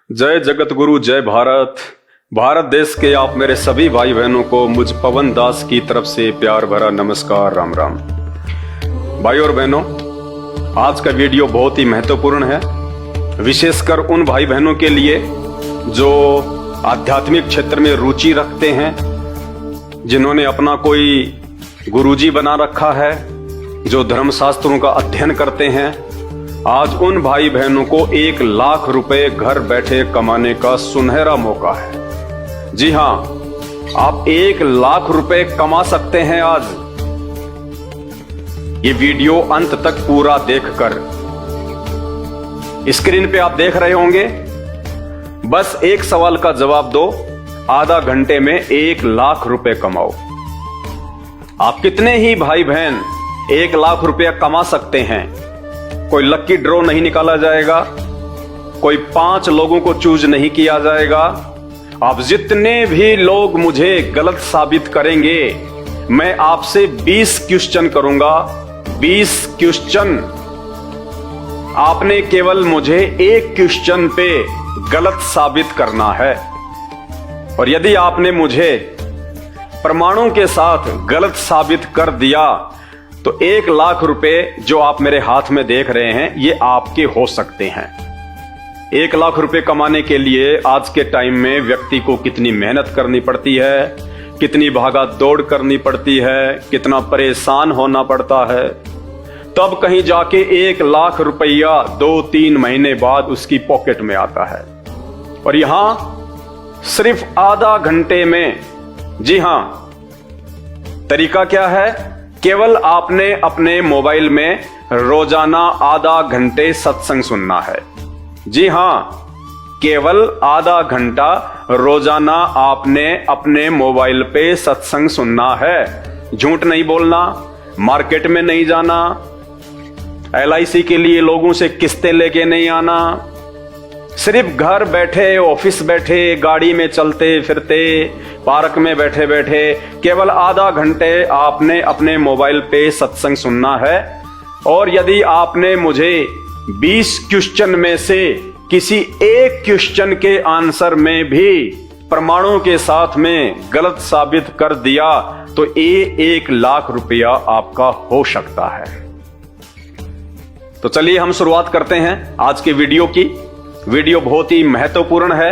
जय जगत गुरु, जय भारत। भारत देश के आप मेरे सभी भाई बहनों को मुझ पवन दास की तरफ से प्यार भरा नमस्कार, राम राम। भाई और बहनों, आज का वीडियो बहुत ही महत्वपूर्ण है, विशेषकर उन भाई बहनों के लिए जो आध्यात्मिक क्षेत्र में रुचि रखते हैं, जिन्होंने अपना कोई गुरुजी बना रखा है, जो धर्मशास्त्रों का अध्ययन करते हैं। आज उन भाई बहनों को 1 लाख रुपए घर बैठे कमाने का सुनहरा मौका है। जी हां, आप 1 लाख रुपए कमा सकते हैं आज। ये वीडियो अंत तक पूरा देखकर, स्क्रीन पे आप देख रहे होंगे, बस एक सवाल का जवाब दो, आधा घंटे में 1 लाख रुपए कमाओ। आप कितने ही भाई बहन 1 लाख रुपया कमा सकते हैं? कोई लक्की ड्रॉ नहीं निकाला जाएगा, कोई 5 लोगों को चूज नहीं किया जाएगा। आप जितने भी लोग मुझे गलत साबित करेंगे, मैं आपसे 20 क्वेश्चन करूंगा। 20 क्वेश्चन, आपने केवल मुझे 1 क्वेश्चन पे गलत साबित करना है। और यदि आपने मुझे प्रमाणों के साथ गलत साबित कर दिया तो 1 लाख रुपए जो आप मेरे हाथ में देख रहे हैं, ये आपके हो सकते हैं। 1 लाख रुपए कमाने के लिए आज के टाइम में व्यक्ति को कितनी मेहनत करनी पड़ती है, कितनी भागा दौड़ करनी पड़ती है, कितना परेशान होना पड़ता है, तब कहीं जाके 1 लाख रुपया 2-3 महीने बाद उसकी पॉकेट में आता है। और यहां सिर्फ आधा घंटे में, जी हां, तरीका क्या है? केवल आपने अपने मोबाइल में रोजाना आधा घंटे सत्संग सुनना है। जी हां, केवल आधा घंटा रोजाना आपने अपने मोबाइल पे सत्संग सुनना है। झूठ नहीं बोलना, मार्केट में नहीं जाना, LIC के लिए लोगों से किस्तें लेके नहीं आना, सिर्फ घर बैठे, ऑफिस बैठे, गाड़ी में चलते फिरते, पार्क में बैठे बैठे केवल आधा घंटे आपने अपने मोबाइल पे सत्संग सुनना है। और यदि आपने मुझे 20 क्वेश्चन में से किसी एक क्वेश्चन के आंसर में भी प्रमाणों के साथ में गलत साबित कर दिया तो ये 1 लाख रुपया आपका हो सकता है। तो चलिए हम शुरुआत करते हैं आज के वीडियो की। वीडियो बहुत ही महत्वपूर्ण है,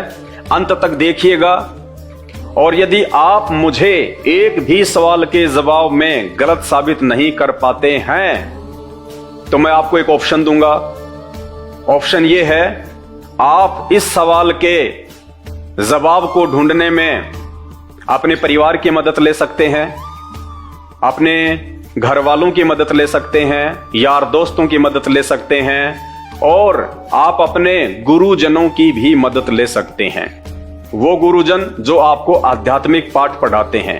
अंत तक देखिएगा। और यदि आप मुझे एक भी सवाल के जवाब में गलत साबित नहीं कर पाते हैं तो मैं आपको एक ऑप्शन दूंगा। ऑप्शन ये है, आप इस सवाल के जवाब को ढूंढने में अपने परिवार की मदद ले सकते हैं, अपने घर वालों की मदद ले सकते हैं, यार दोस्तों की मदद ले सकते हैं, और आप अपने गुरुजनों की भी मदद ले सकते हैं। वो गुरुजन जो आपको आध्यात्मिक पाठ पढ़ाते हैं,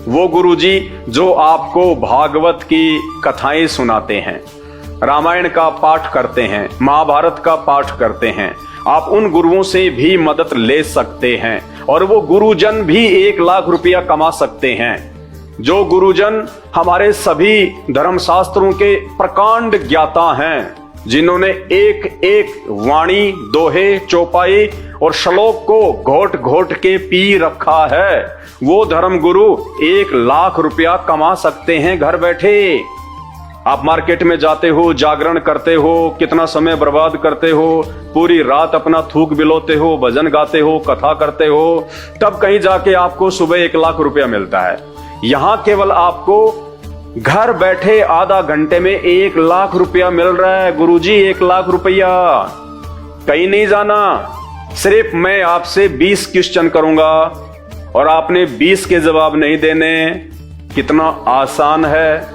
वो गुरुजी जो आपको भागवत की कथाएं सुनाते हैं, रामायण का पाठ करते हैं, महाभारत का पाठ करते हैं, आप उन गुरुओं से भी मदद ले सकते हैं। और वो गुरुजन भी 1 लाख रुपया कमा सकते हैं। जो गुरुजन हमारे सभी धर्मशास्त्रों के प्रकांड ज्ञाता हैं, जिन्होंने एक एक वाणी, दोहे, चौपाई और श्लोक को घोट घोट के पी रखा है, वो धर्म गुरु 1 लाख रुपया कमा सकते हैं घर बैठे। आप मार्केट में जाते हो, जागरण करते हो, कितना समय बर्बाद करते हो, पूरी रात अपना थूक बिलोते हो, भजन गाते हो, कथा करते हो, तब कहीं जाके आपको सुबह 1 लाख रुपया मिलता है। यहां केवल आपको घर बैठे आधा घंटे में 1 लाख रुपया मिल रहा है। गुरुजी 1 लाख रुपया, कहीं नहीं जाना, सिर्फ मैं आपसे 20 क्वेश्चन करूंगा और आपने 20 के जवाब नहीं देने। कितना आसान है।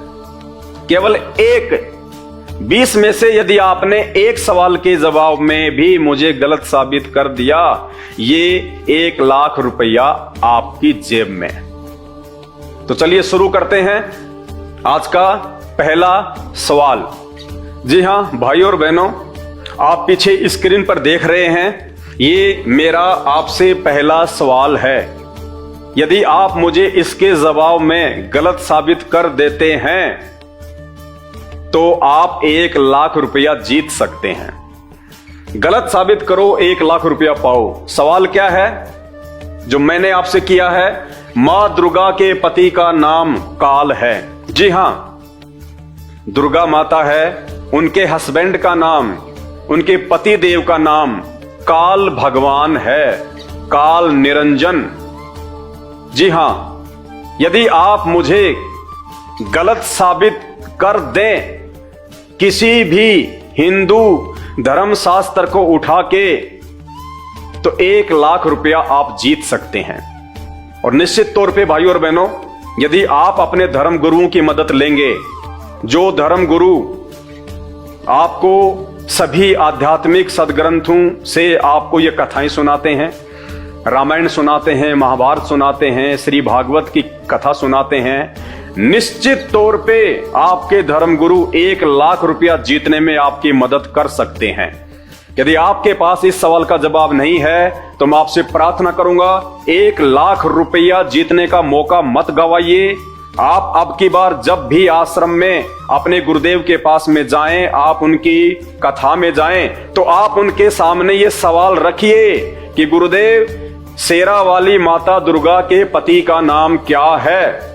केवल 20 में से यदि आपने 1 सवाल के जवाब में भी मुझे गलत साबित कर दिया, ये 1 लाख रुपया आपकी जेब में। तो चलिए शुरू करते हैं आज का पहला सवाल। जी हां भाई और बहनों, आप पीछे स्क्रीन पर देख रहे हैं, ये मेरा आपसे पहला सवाल है। यदि आप मुझे इसके जवाब में गलत साबित कर देते हैं तो आप 1 लाख रुपया जीत सकते हैं। गलत साबित करो 1 लाख रुपया पाओ। सवाल क्या है जो मैंने आपसे किया है? मां दुर्गा के पति का नाम काल है। जी हां, दुर्गा माता है, उनके हस्बैंड का नाम, उनके पति देव का नाम काल भगवान है, काल निरंजन। जी हां, यदि आप मुझे गलत साबित कर दें, किसी भी हिंदू धर्मशास्त्र को उठा के, तो 1 लाख रुपया आप जीत सकते हैं। और निश्चित तौर पे भाइयों और बहनों, यदि आप अपने धर्म गुरुओं की मदद लेंगे, जो धर्म गुरु आपको सभी आध्यात्मिक सदग्रंथों से आपको ये कथाएं सुनाते हैं, रामायण सुनाते हैं, महाभारत सुनाते हैं, श्री भागवत की कथा सुनाते हैं, निश्चित तौर पे आपके धर्मगुरु 1 लाख रुपया जीतने में आपकी मदद कर सकते हैं। यदि आपके पास इस सवाल का जवाब नहीं है तो मैं आपसे प्रार्थना करूंगा, 1 लाख रुपया जीतने का मौका मत गवाइए। आप अब की बार जब भी आश्रम में अपने गुरुदेव के पास में जाएं, आप उनकी कथा में जाएं, तो आप उनके सामने ये सवाल रखिए कि गुरुदेव, शेरा वाली माता दुर्गा के पति का नाम क्या है?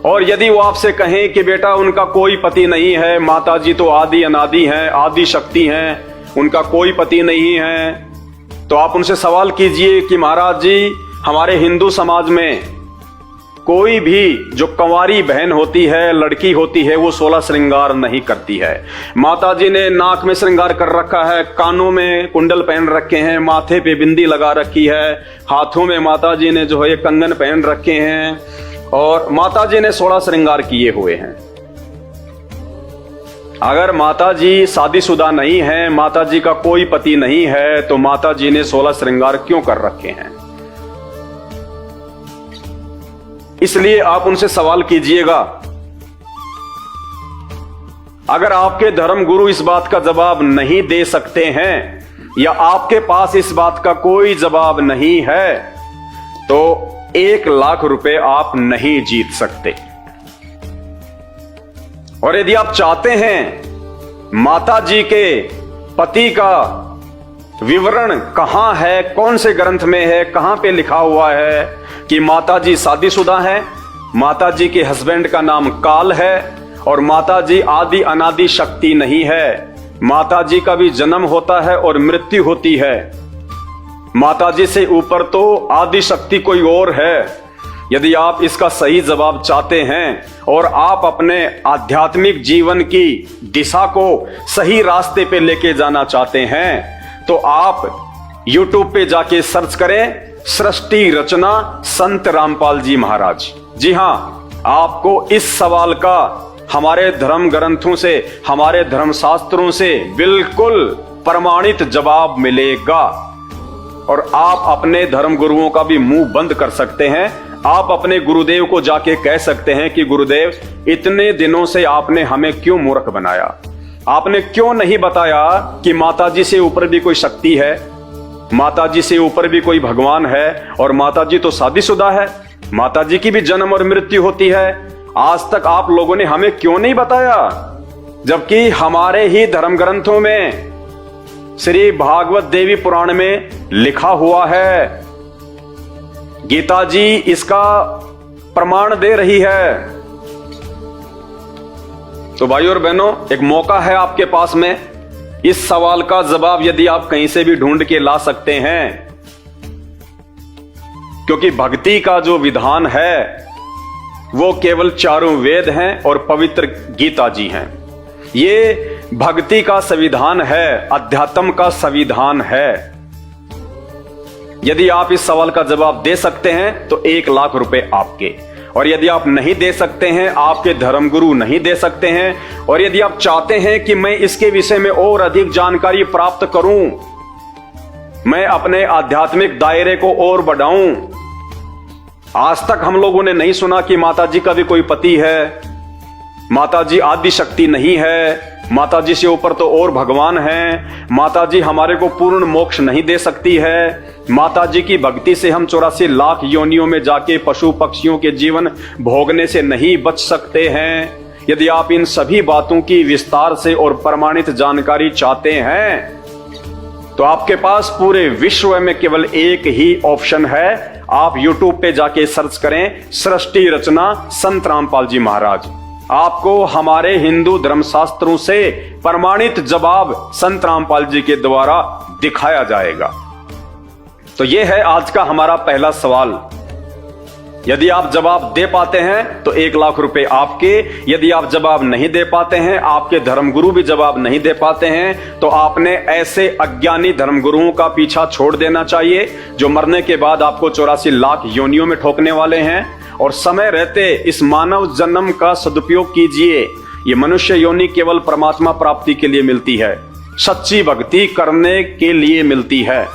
और यदि वो आपसे कहें कि बेटा उनका कोई पति नहीं है, माता जी तो आदि अनादि हैं, आदि शक्ति हैं, उनका कोई पति नहीं है, तो आप उनसे सवाल कीजिए कि महाराज जी, हमारे हिंदू समाज में कोई भी जो कंवारी बहन होती है, लड़की होती है, वो 16 श्रृंगार नहीं करती है। माता जी ने नाक में श्रृंगार कर रखा है, कानों में कुंडल पहन रखे हैं, माथे पे बिंदी लगा रखी है, हाथों में माता जी ने जो है कंगन पहन रखे हैं, और माता जी ने 16 श्रृंगार किए हुए हैं। अगर माता जी शादीशुदा नहीं है, माता जी का कोई पति नहीं है, तो माता जी ने 16 श्रृंगार क्यों कर रखे हैं? इसलिए आप उनसे सवाल कीजिएगा। अगर आपके धर्म गुरु इस बात का जवाब नहीं दे सकते हैं, या आपके पास इस बात का कोई जवाब नहीं है, तो 1 लाख रुपए आप नहीं जीत सकते। और यदि आप चाहते हैं माता जी के पति का विवरण कहां है, कौन से ग्रंथ में है, कहां पे लिखा हुआ है कि माता जी शादीशुदा है, माता जी के हस्बैंड का नाम काल है, और माता जी आदि अनादि शक्ति नहीं है, माता जी का भी जन्म होता है और मृत्यु होती है, माता जी से ऊपर तो आदि शक्ति कोई और है। यदि आप इसका सही जवाब चाहते हैं और आप अपने आध्यात्मिक जीवन की दिशा को सही रास्ते पे लेके जाना चाहते हैं, तो आप YouTube पे जाके सर्च करें सृष्टि रचना संत रामपाल जी महाराज। जी हां, आपको इस सवाल का हमारे धर्म ग्रंथों से, हमारे धर्म शास्त्रों से बिल्कुल प्रमाणित जवाब मिलेगा। और आप अपने धर्म गुरुओं का भी मुंह बंद कर सकते हैं। आप अपने गुरुदेव को जाके कह सकते हैं कि गुरुदेव, इतने दिनों से आपने हमें क्यों मूर्ख बनाया? आपने क्यों नहीं बताया कि माता जी से ऊपर भी कोई शक्ति है, माता जी से ऊपर भी कोई भगवान है, और माता जी तो शादीशुदा है, माता जी की भी जन्म और मृत्यु होती है। आज तक आप लोगों ने हमें क्यों नहीं बताया? जबकि हमारे ही धर्म ग्रंथों में, श्री भागवत देवी पुराण में लिखा हुआ है। गीता जी इसका प्रमाण दे रही है। तो भाइयों और बहनों, एक मौका है आपके पास में। इस सवाल का जवाब यदि आप कहीं से भी ढूंढ के ला सकते हैं, क्योंकि भक्ति का जो विधान है वो केवल 4 वेद हैं और पवित्र गीता जी हैं। ये भक्ति का संविधान है, अध्यात्म का संविधान है। यदि आप इस सवाल का जवाब दे सकते हैं तो 1 लाख रुपए आपके, और यदि आप नहीं दे सकते हैं, आपके धर्मगुरु नहीं दे सकते हैं, और यदि आप चाहते हैं कि मैं इसके विषय में और अधिक जानकारी प्राप्त करूं, मैं अपने आध्यात्मिक दायरे को और बढ़ाऊं, आज तक हम लोगों ने नहीं सुना कि माता जी का भी कोई पति है, माता जी आदि शक्ति नहीं है, माता जी से ऊपर तो और भगवान हैं, माता जी हमारे को पूर्ण मोक्ष नहीं दे सकती है, माता जी की भक्ति से हम 84 लाख योनियों में जाके पशु पक्षियों के जीवन भोगने से नहीं बच सकते हैं। यदि आप इन सभी बातों की विस्तार से और प्रमाणित जानकारी चाहते हैं, तो आपके पास पूरे विश्व में केवल एक ही ऑप्शन है। आप YouTube पे जाके सर्च करें सृष्टि रचना संत रामपाल जी महाराज। आपको हमारे हिंदू धर्मशास्त्रों से प्रमाणित जवाब संत रामपाल जी के द्वारा दिखाया जाएगा। तो यह है आज का हमारा पहला सवाल। यदि आप जवाब दे पाते हैं तो 1 लाख रुपए आपके। यदि आप जवाब नहीं दे पाते हैं, आपके धर्मगुरु भी जवाब नहीं दे पाते हैं, तो आपने ऐसे अज्ञानी धर्मगुरुओं का पीछा छोड़ देना चाहिए जो मरने के बाद आपको 84 लाख योनियों में ठोकने वाले हैं। और समय रहते इस मानव जन्म का सदुपयोग कीजिए। ये मनुष्य योनि केवल परमात्मा प्राप्ति के लिए मिलती है, सच्ची भक्ति करने के लिए मिलती है।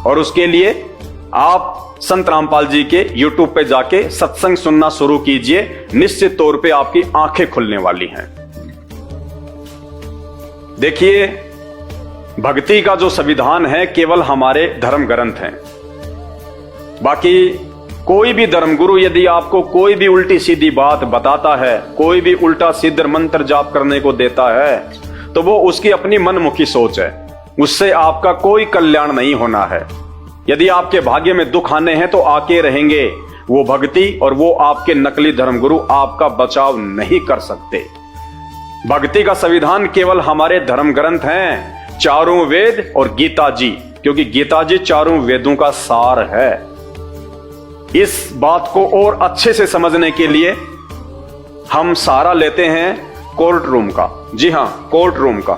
और उसके लिए आप संत रामपाल जी के YouTube पे जाके सत्संग सुनना शुरू कीजिए। निश्चित तौर पे आपकी आंखें खुलने वाली हैं। देखिए, भक्ति का जो संविधान है केवल हमारे धर्म ग्रंथ हैं। बाकी कोई भी धर्मगुरु यदि आपको कोई भी उल्टी सीधी बात बताता है, कोई भी उल्टा सीधा मंत्र जाप करने को देता है, तो वो उसकी अपनी मनमुखी सोच है। उससे आपका कोई कल्याण नहीं होना है। यदि आपके भाग्य में दुख आने हैं तो आके रहेंगे वो भक्ति, और वो आपके नकली धर्मगुरु आपका बचाव नहीं कर सकते। भक्ति का संविधान केवल हमारे धर्म ग्रंथ हैं, चारों वेद और गीता जी, क्योंकि गीता जी चारों वेदों का सार है। इस बात को और अच्छे से समझने के लिए हम सहारा लेते हैं कोर्ट रूम का। जी हां, कोर्ट रूम का।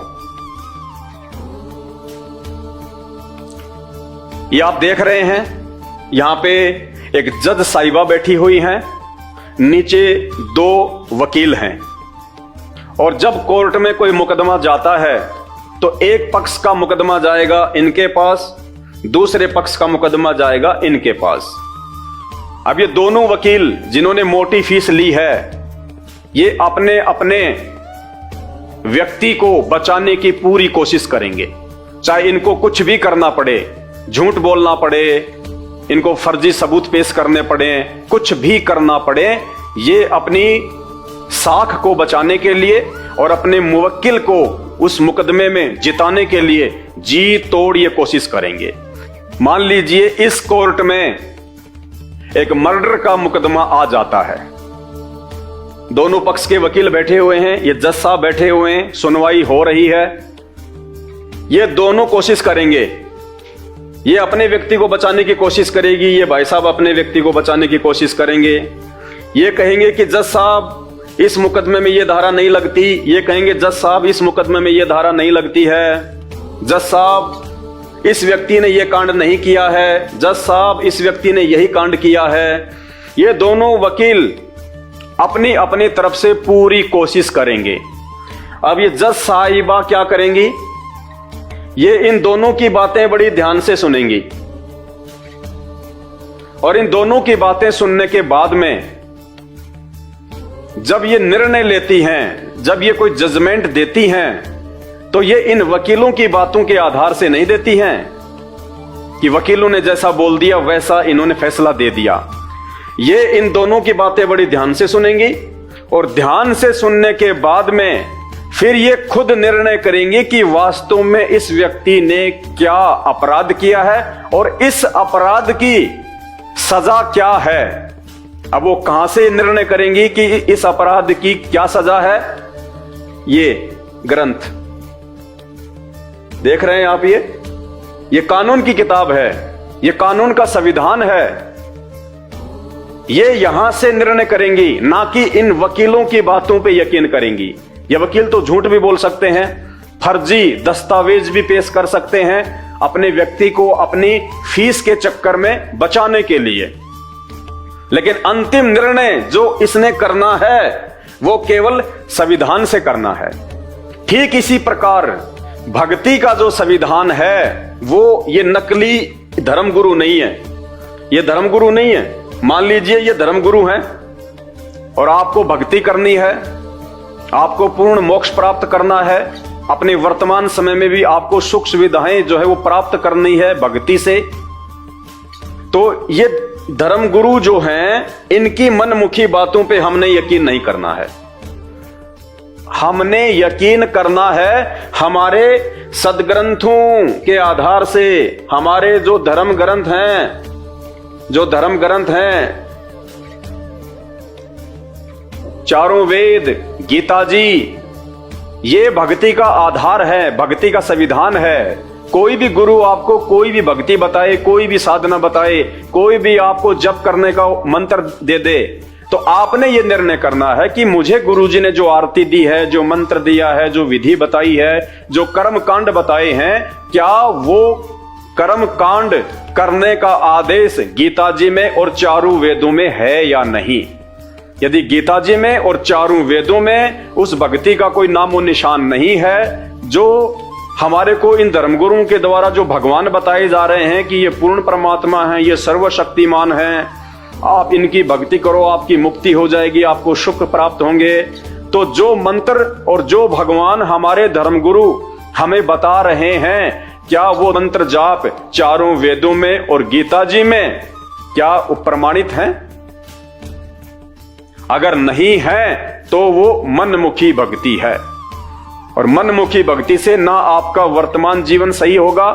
ये आप देख रहे हैं, यहां पे एक जज साहिबा बैठी हुई हैं, नीचे 2 वकील हैं। और जब कोर्ट में कोई मुकदमा जाता है तो एक पक्ष का मुकदमा जाएगा इनके पास, दूसरे पक्ष का मुकदमा जाएगा इनके पास। अब ये दोनों वकील जिन्होंने मोटी फीस ली है, ये अपने अपने व्यक्ति को बचाने की पूरी कोशिश करेंगे। चाहे इनको कुछ भी करना पड़े, झूठ बोलना पड़े, इनको फर्जी सबूत पेश करने पड़े, कुछ भी करना पड़े, ये अपनी साख को बचाने के लिए और अपने मुवक्किल को उस मुकदमे में जिताने के लिए जी तोड़ ये कोशिश करेंगे। मान लीजिए इस कोर्ट में एक मर्डर का मुकदमा आ जाता है। दोनों पक्ष के वकील बैठे हुए हैं, ये जज साहब बैठे हुए हैं, सुनवाई हो रही है। ये दोनों कोशिश करेंगे, ये अपने व्यक्ति को बचाने की कोशिश करेगी, ये भाई साहब अपने व्यक्ति को बचाने की कोशिश करेंगे। ये कहेंगे कि जज साहब इस मुकदमे में ये धारा नहीं लगती, ये कहेंगे जज साहब इस मुकदमे में ये धारा नहीं लगती है, जज साहब इस व्यक्ति ने ये कांड नहीं किया है, जज साहब इस व्यक्ति ने यही कांड किया है। ये दोनों वकील अपनी अपनी तरफ से पूरी कोशिश करेंगे। अब ये जज साहिबा क्या करेंगी, ये इन दोनों की बातें बड़ी ध्यान से सुनेंगी और इन दोनों की बातें सुनने के बाद में जब ये निर्णय लेती हैं, जब ये कोई जजमेंट देती हैं, तो ये इन वकीलों की बातों के आधार से नहीं देती हैं कि वकीलों ने जैसा बोल दिया वैसा इन्होंने फैसला दे दिया। ये इन दोनों की बातें बड़ी ध्यान से सुनेंगी और ध्यान से सुनने के बाद में फिर ये खुद निर्णय करेंगे कि वास्तव में इस व्यक्ति ने क्या अपराध किया है और इस अपराध की सजा क्या है। अब वो कहां से निर्णय करेंगी कि इस अपराध की क्या सजा है, ये ग्रंथ देख रहे हैं आप, ये कानून की किताब है, ये कानून का संविधान है। ये यहां से निर्णय करेंगी, ना कि इन वकीलों की बातों पे यकीन करेंगी। ये वकील तो झूठ भी बोल सकते हैं, फर्जी दस्तावेज भी पेश कर सकते हैं अपने व्यक्ति को अपनी फीस के चक्कर में बचाने के लिए, लेकिन अंतिम निर्णय जो इसने करना है वो केवल संविधान से करना है। ठीक इसी प्रकार भक्ति का जो संविधान है वो ये नकली धर्मगुरु नहीं है, ये धर्मगुरु नहीं है। मान लीजिए ये धर्मगुरु हैं और आपको भक्ति करनी है, आपको पूर्ण मोक्ष प्राप्त करना है, अपने वर्तमान समय में भी आपको सुख सुविधाएं जो है वो प्राप्त करनी है भक्ति से, तो ये धर्मगुरु जो हैं इनकी मनमुखी बातों पे हमने यकीन नहीं करना है। हमने यकीन करना है हमारे सदग्रंथों के आधार से। हमारे जो धर्म ग्रंथ हैं, चारों वेद, गीता जी, ये भक्ति का आधार है, भक्ति का संविधान है। कोई भी गुरु आपको कोई भी भक्ति बताए, कोई भी साधना बताए, कोई भी आपको जप करने का मंत्र दे दे, तो आपने ये निर्णय करना है कि मुझे गुरुजी ने जो आरती दी है, जो मंत्र दिया है, जो विधि बताई है, जो कर्म कांड बताए हैं, क्या वो कर्म कांड करने का आदेश गीता जी में और चारों वेदों में है या नहीं। यदि गीता जी में और चारों वेदों में उस भक्ति का कोई नामो निशान नहीं है, जो हमारे को इन धर्मगुरुओं के द्वारा जो भगवान बताए जा रहे हैं कि ये पूर्ण परमात्मा है, ये सर्वशक्तिमान है, आप इनकी भक्ति करो, आपकी मुक्ति हो जाएगी, आपको सुख प्राप्त होंगे, तो जो मंत्र और जो भगवान हमारे धर्मगुरु हमें बता रहे हैं, क्या वो मंत्र जाप चारों वेदों में और गीता जी में क्या प्रमाणित हैं? अगर नहीं है तो वो मनमुखी भक्ति है, और मनमुखी भक्ति से ना आपका वर्तमान जीवन सही होगा,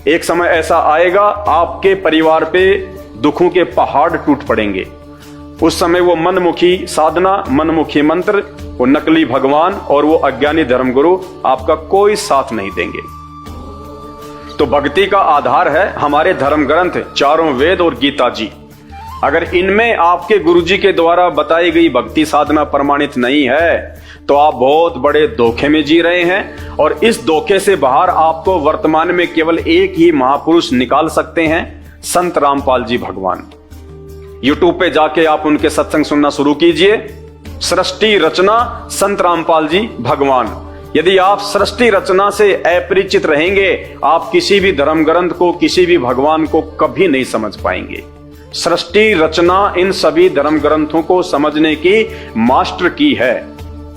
एक समय ऐसा आएगा आपके परिवार पे दुखों के पहाड़ टूट पड़ेंगे। उस समय वो मनमुखी साधना, मनमुखी मंत्र, वो नकली भगवान और वो अज्ञानी धर्मगुरु आपका कोई साथ नहीं देंगे। तो भक्ति का आधार है हमारे धर्म ग्रंथ, चारों वेद और गीता जी। अगर इनमें आपके गुरुजी के द्वारा बताई गई भक्ति साधना प्रमाणित नहीं है, तो आप बहुत बड़े धोखे में जी रहे हैं, और इस धोखे से बाहर आपको वर्तमान में केवल एक ही महापुरुष निकाल सकते हैं, संत रामपाल जी भगवान। यूट्यूब पे जाके आप उनके सत्संग सुनना शुरू कीजिए। सृष्टि रचना संत रामपाल जी भगवान। यदि आप सृष्टि रचना से अपरिचित रहेंगे, आप किसी भी धर्म ग्रंथ को, किसी भी भगवान को कभी नहीं समझ पाएंगे। सृष्टि रचना इन सभी धर्म ग्रंथों को समझने की मास्टर की है,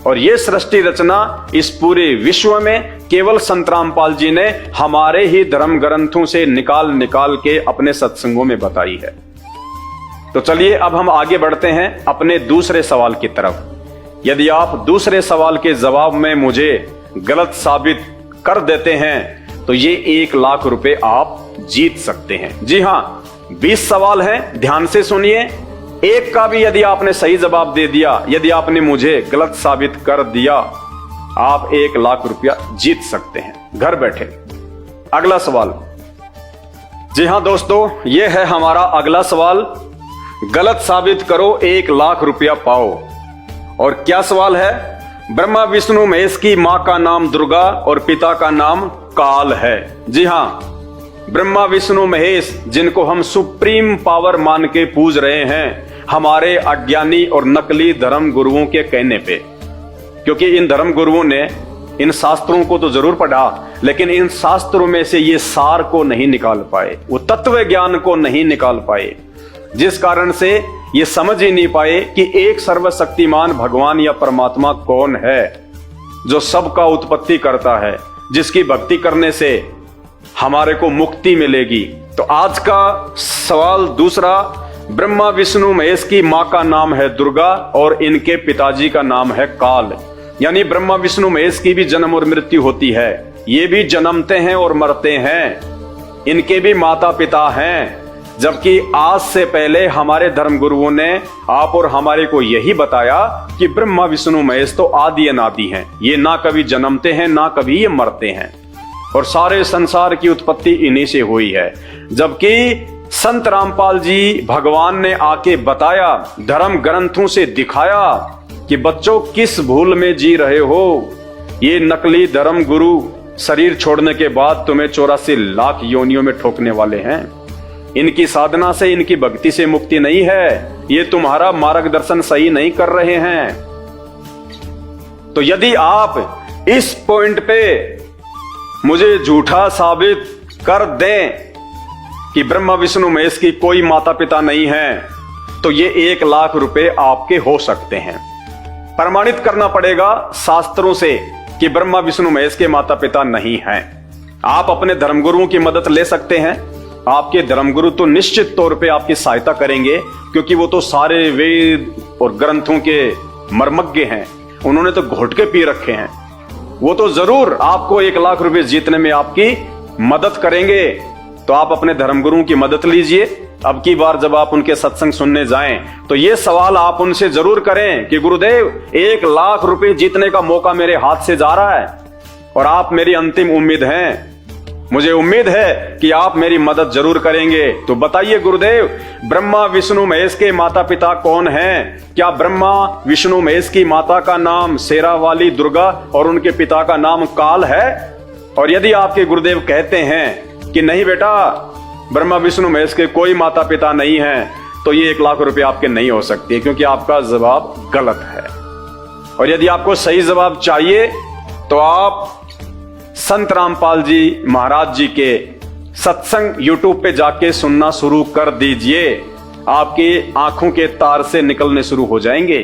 और ये सृष्टि रचना इस पूरे विश्व में केवल संत रामपाल जी ने हमारे ही धर्म ग्रंथों से निकाल के अपने सत्संगों में बताई है। तो चलिए अब हम आगे बढ़ते हैं अपने दूसरे सवाल की तरफ। यदि आप दूसरे सवाल के जवाब में मुझे गलत साबित कर देते हैं, तो ये 1 लाख रुपए आप जीत सकते हैं। जी हाँ, 20 सवाल हैं, ध्यान से सुनिए। एक का भी यदि आपने सही जवाब दे दिया, यदि आपने मुझे गलत साबित कर दिया, आप 1 लाख रुपया जीत सकते हैं घर बैठे। अगला सवाल। जी हां दोस्तों, यह है हमारा अगला सवाल। गलत साबित करो 1 लाख रुपया पाओ। और क्या सवाल है? ब्रह्मा विष्णु महेश की मां का नाम दुर्गा और पिता का नाम काल है। जी हां, ब्रह्मा विष्णु महेश, जिनको हम सुप्रीम पावर मान के पूज रहे हैं, हमारे अज्ञानी और नकली धर्म गुरुओं के कहने पे। क्योंकि इन धर्म गुरुओं ने इन शास्त्रों को तो जरूर पढ़ा, लेकिन इन शास्त्रों में से ये सार को नहीं निकाल पाए, वो तत्व ज्ञान को नहीं निकाल पाए, जिस कारण से ये समझ ही नहीं पाए कि एक सर्वशक्तिमान भगवान या परमात्मा कौन है, जो सबका उत्पत्ति करता है, जिसकी भक्ति करने से हमारे को मुक्ति मिलेगी। तो आज का सवाल दूसरा, ब्रह्मा विष्णु महेश की मां का नाम है दुर्गा और इनके पिताजी का नाम है काल। यानी ब्रह्मा विष्णु महेश की भी जन्म और मृत्यु होती है, ये भी जन्मते हैं और मरते हैं, इनके भी माता पिता हैं। जबकि आज से पहले हमारे धर्म गुरुओं ने आप और हमारे को यही बताया कि ब्रह्मा विष्णु महेश तो आदि अनादि हैं, ये ना कभी जन्मते हैं ना कभी ये मरते हैं, और सारे संसार की उत्पत्ति इन्हीं से हुई है। जबकि संत रामपाल जी भगवान ने आके बताया, धर्म ग्रंथों से दिखाया कि बच्चों किस भूल में जी रहे हो। ये नकली धर्म गुरु शरीर छोड़ने के बाद तुम्हें 84 लाख योनियों में ठोकने वाले हैं। इनकी साधना से, इनकी भक्ति से मुक्ति नहीं है, ये तुम्हारा मार्गदर्शन सही नहीं कर रहे हैं। तो यदि आप इस पॉइंट पे मुझे झूठा साबित कर दें कि ब्रह्मा विष्णु महेश की कोई माता पिता नहीं है, तो ये 1 लाख रुपए आपके हो सकते हैं। प्रमाणित करना पड़ेगा शास्त्रों से कि ब्रह्मा विष्णु महेश के माता पिता नहीं हैं। आप अपने धर्मगुरुओं की मदद ले सकते हैं। आपके धर्मगुरु तो निश्चित तौर पे आपकी सहायता करेंगे, क्योंकि वो तो सारे वेद और ग्रंथों के मर्मज्ञ हैं। उन्होंने तो घोट के पी रखे हैं। वो तो जरूर आपको 1 लाख रुपए जीतने में आपकी मदद करेंगे। तो आप अपने धर्मगुरु की मदद लीजिए। अब की बार जब आप उनके सत्संग सुनने जाएं तो ये सवाल आप उनसे जरूर करें कि गुरुदेव 1 लाख रुपए जीतने का मौका मेरे हाथ से जा रहा है और आप मेरी अंतिम उम्मीद हैं, मुझे उम्मीद है कि आप मेरी मदद जरूर करेंगे। तो बताइए गुरुदेव, ब्रह्मा विष्णु महेश के माता पिता कौन हैं? क्या ब्रह्मा विष्णु महेश की माता का नाम शेरावाली दुर्गा और उनके पिता का नाम काल है? और यदि आपके गुरुदेव कहते हैं कि नहीं बेटा, ब्रह्मा विष्णु महेश के कोई माता पिता नहीं हैं, तो ये 1 लाख रुपए आपके नहीं हो सकते, क्योंकि आपका जवाब गलत है। और यदि आपको सही जवाब चाहिए तो आप संत रामपाल जी महाराज जी के सत्संग यूट्यूब पे जाके सुनना शुरू कर दीजिए। आपकी आंखों के तार से निकलने शुरू हो जाएंगे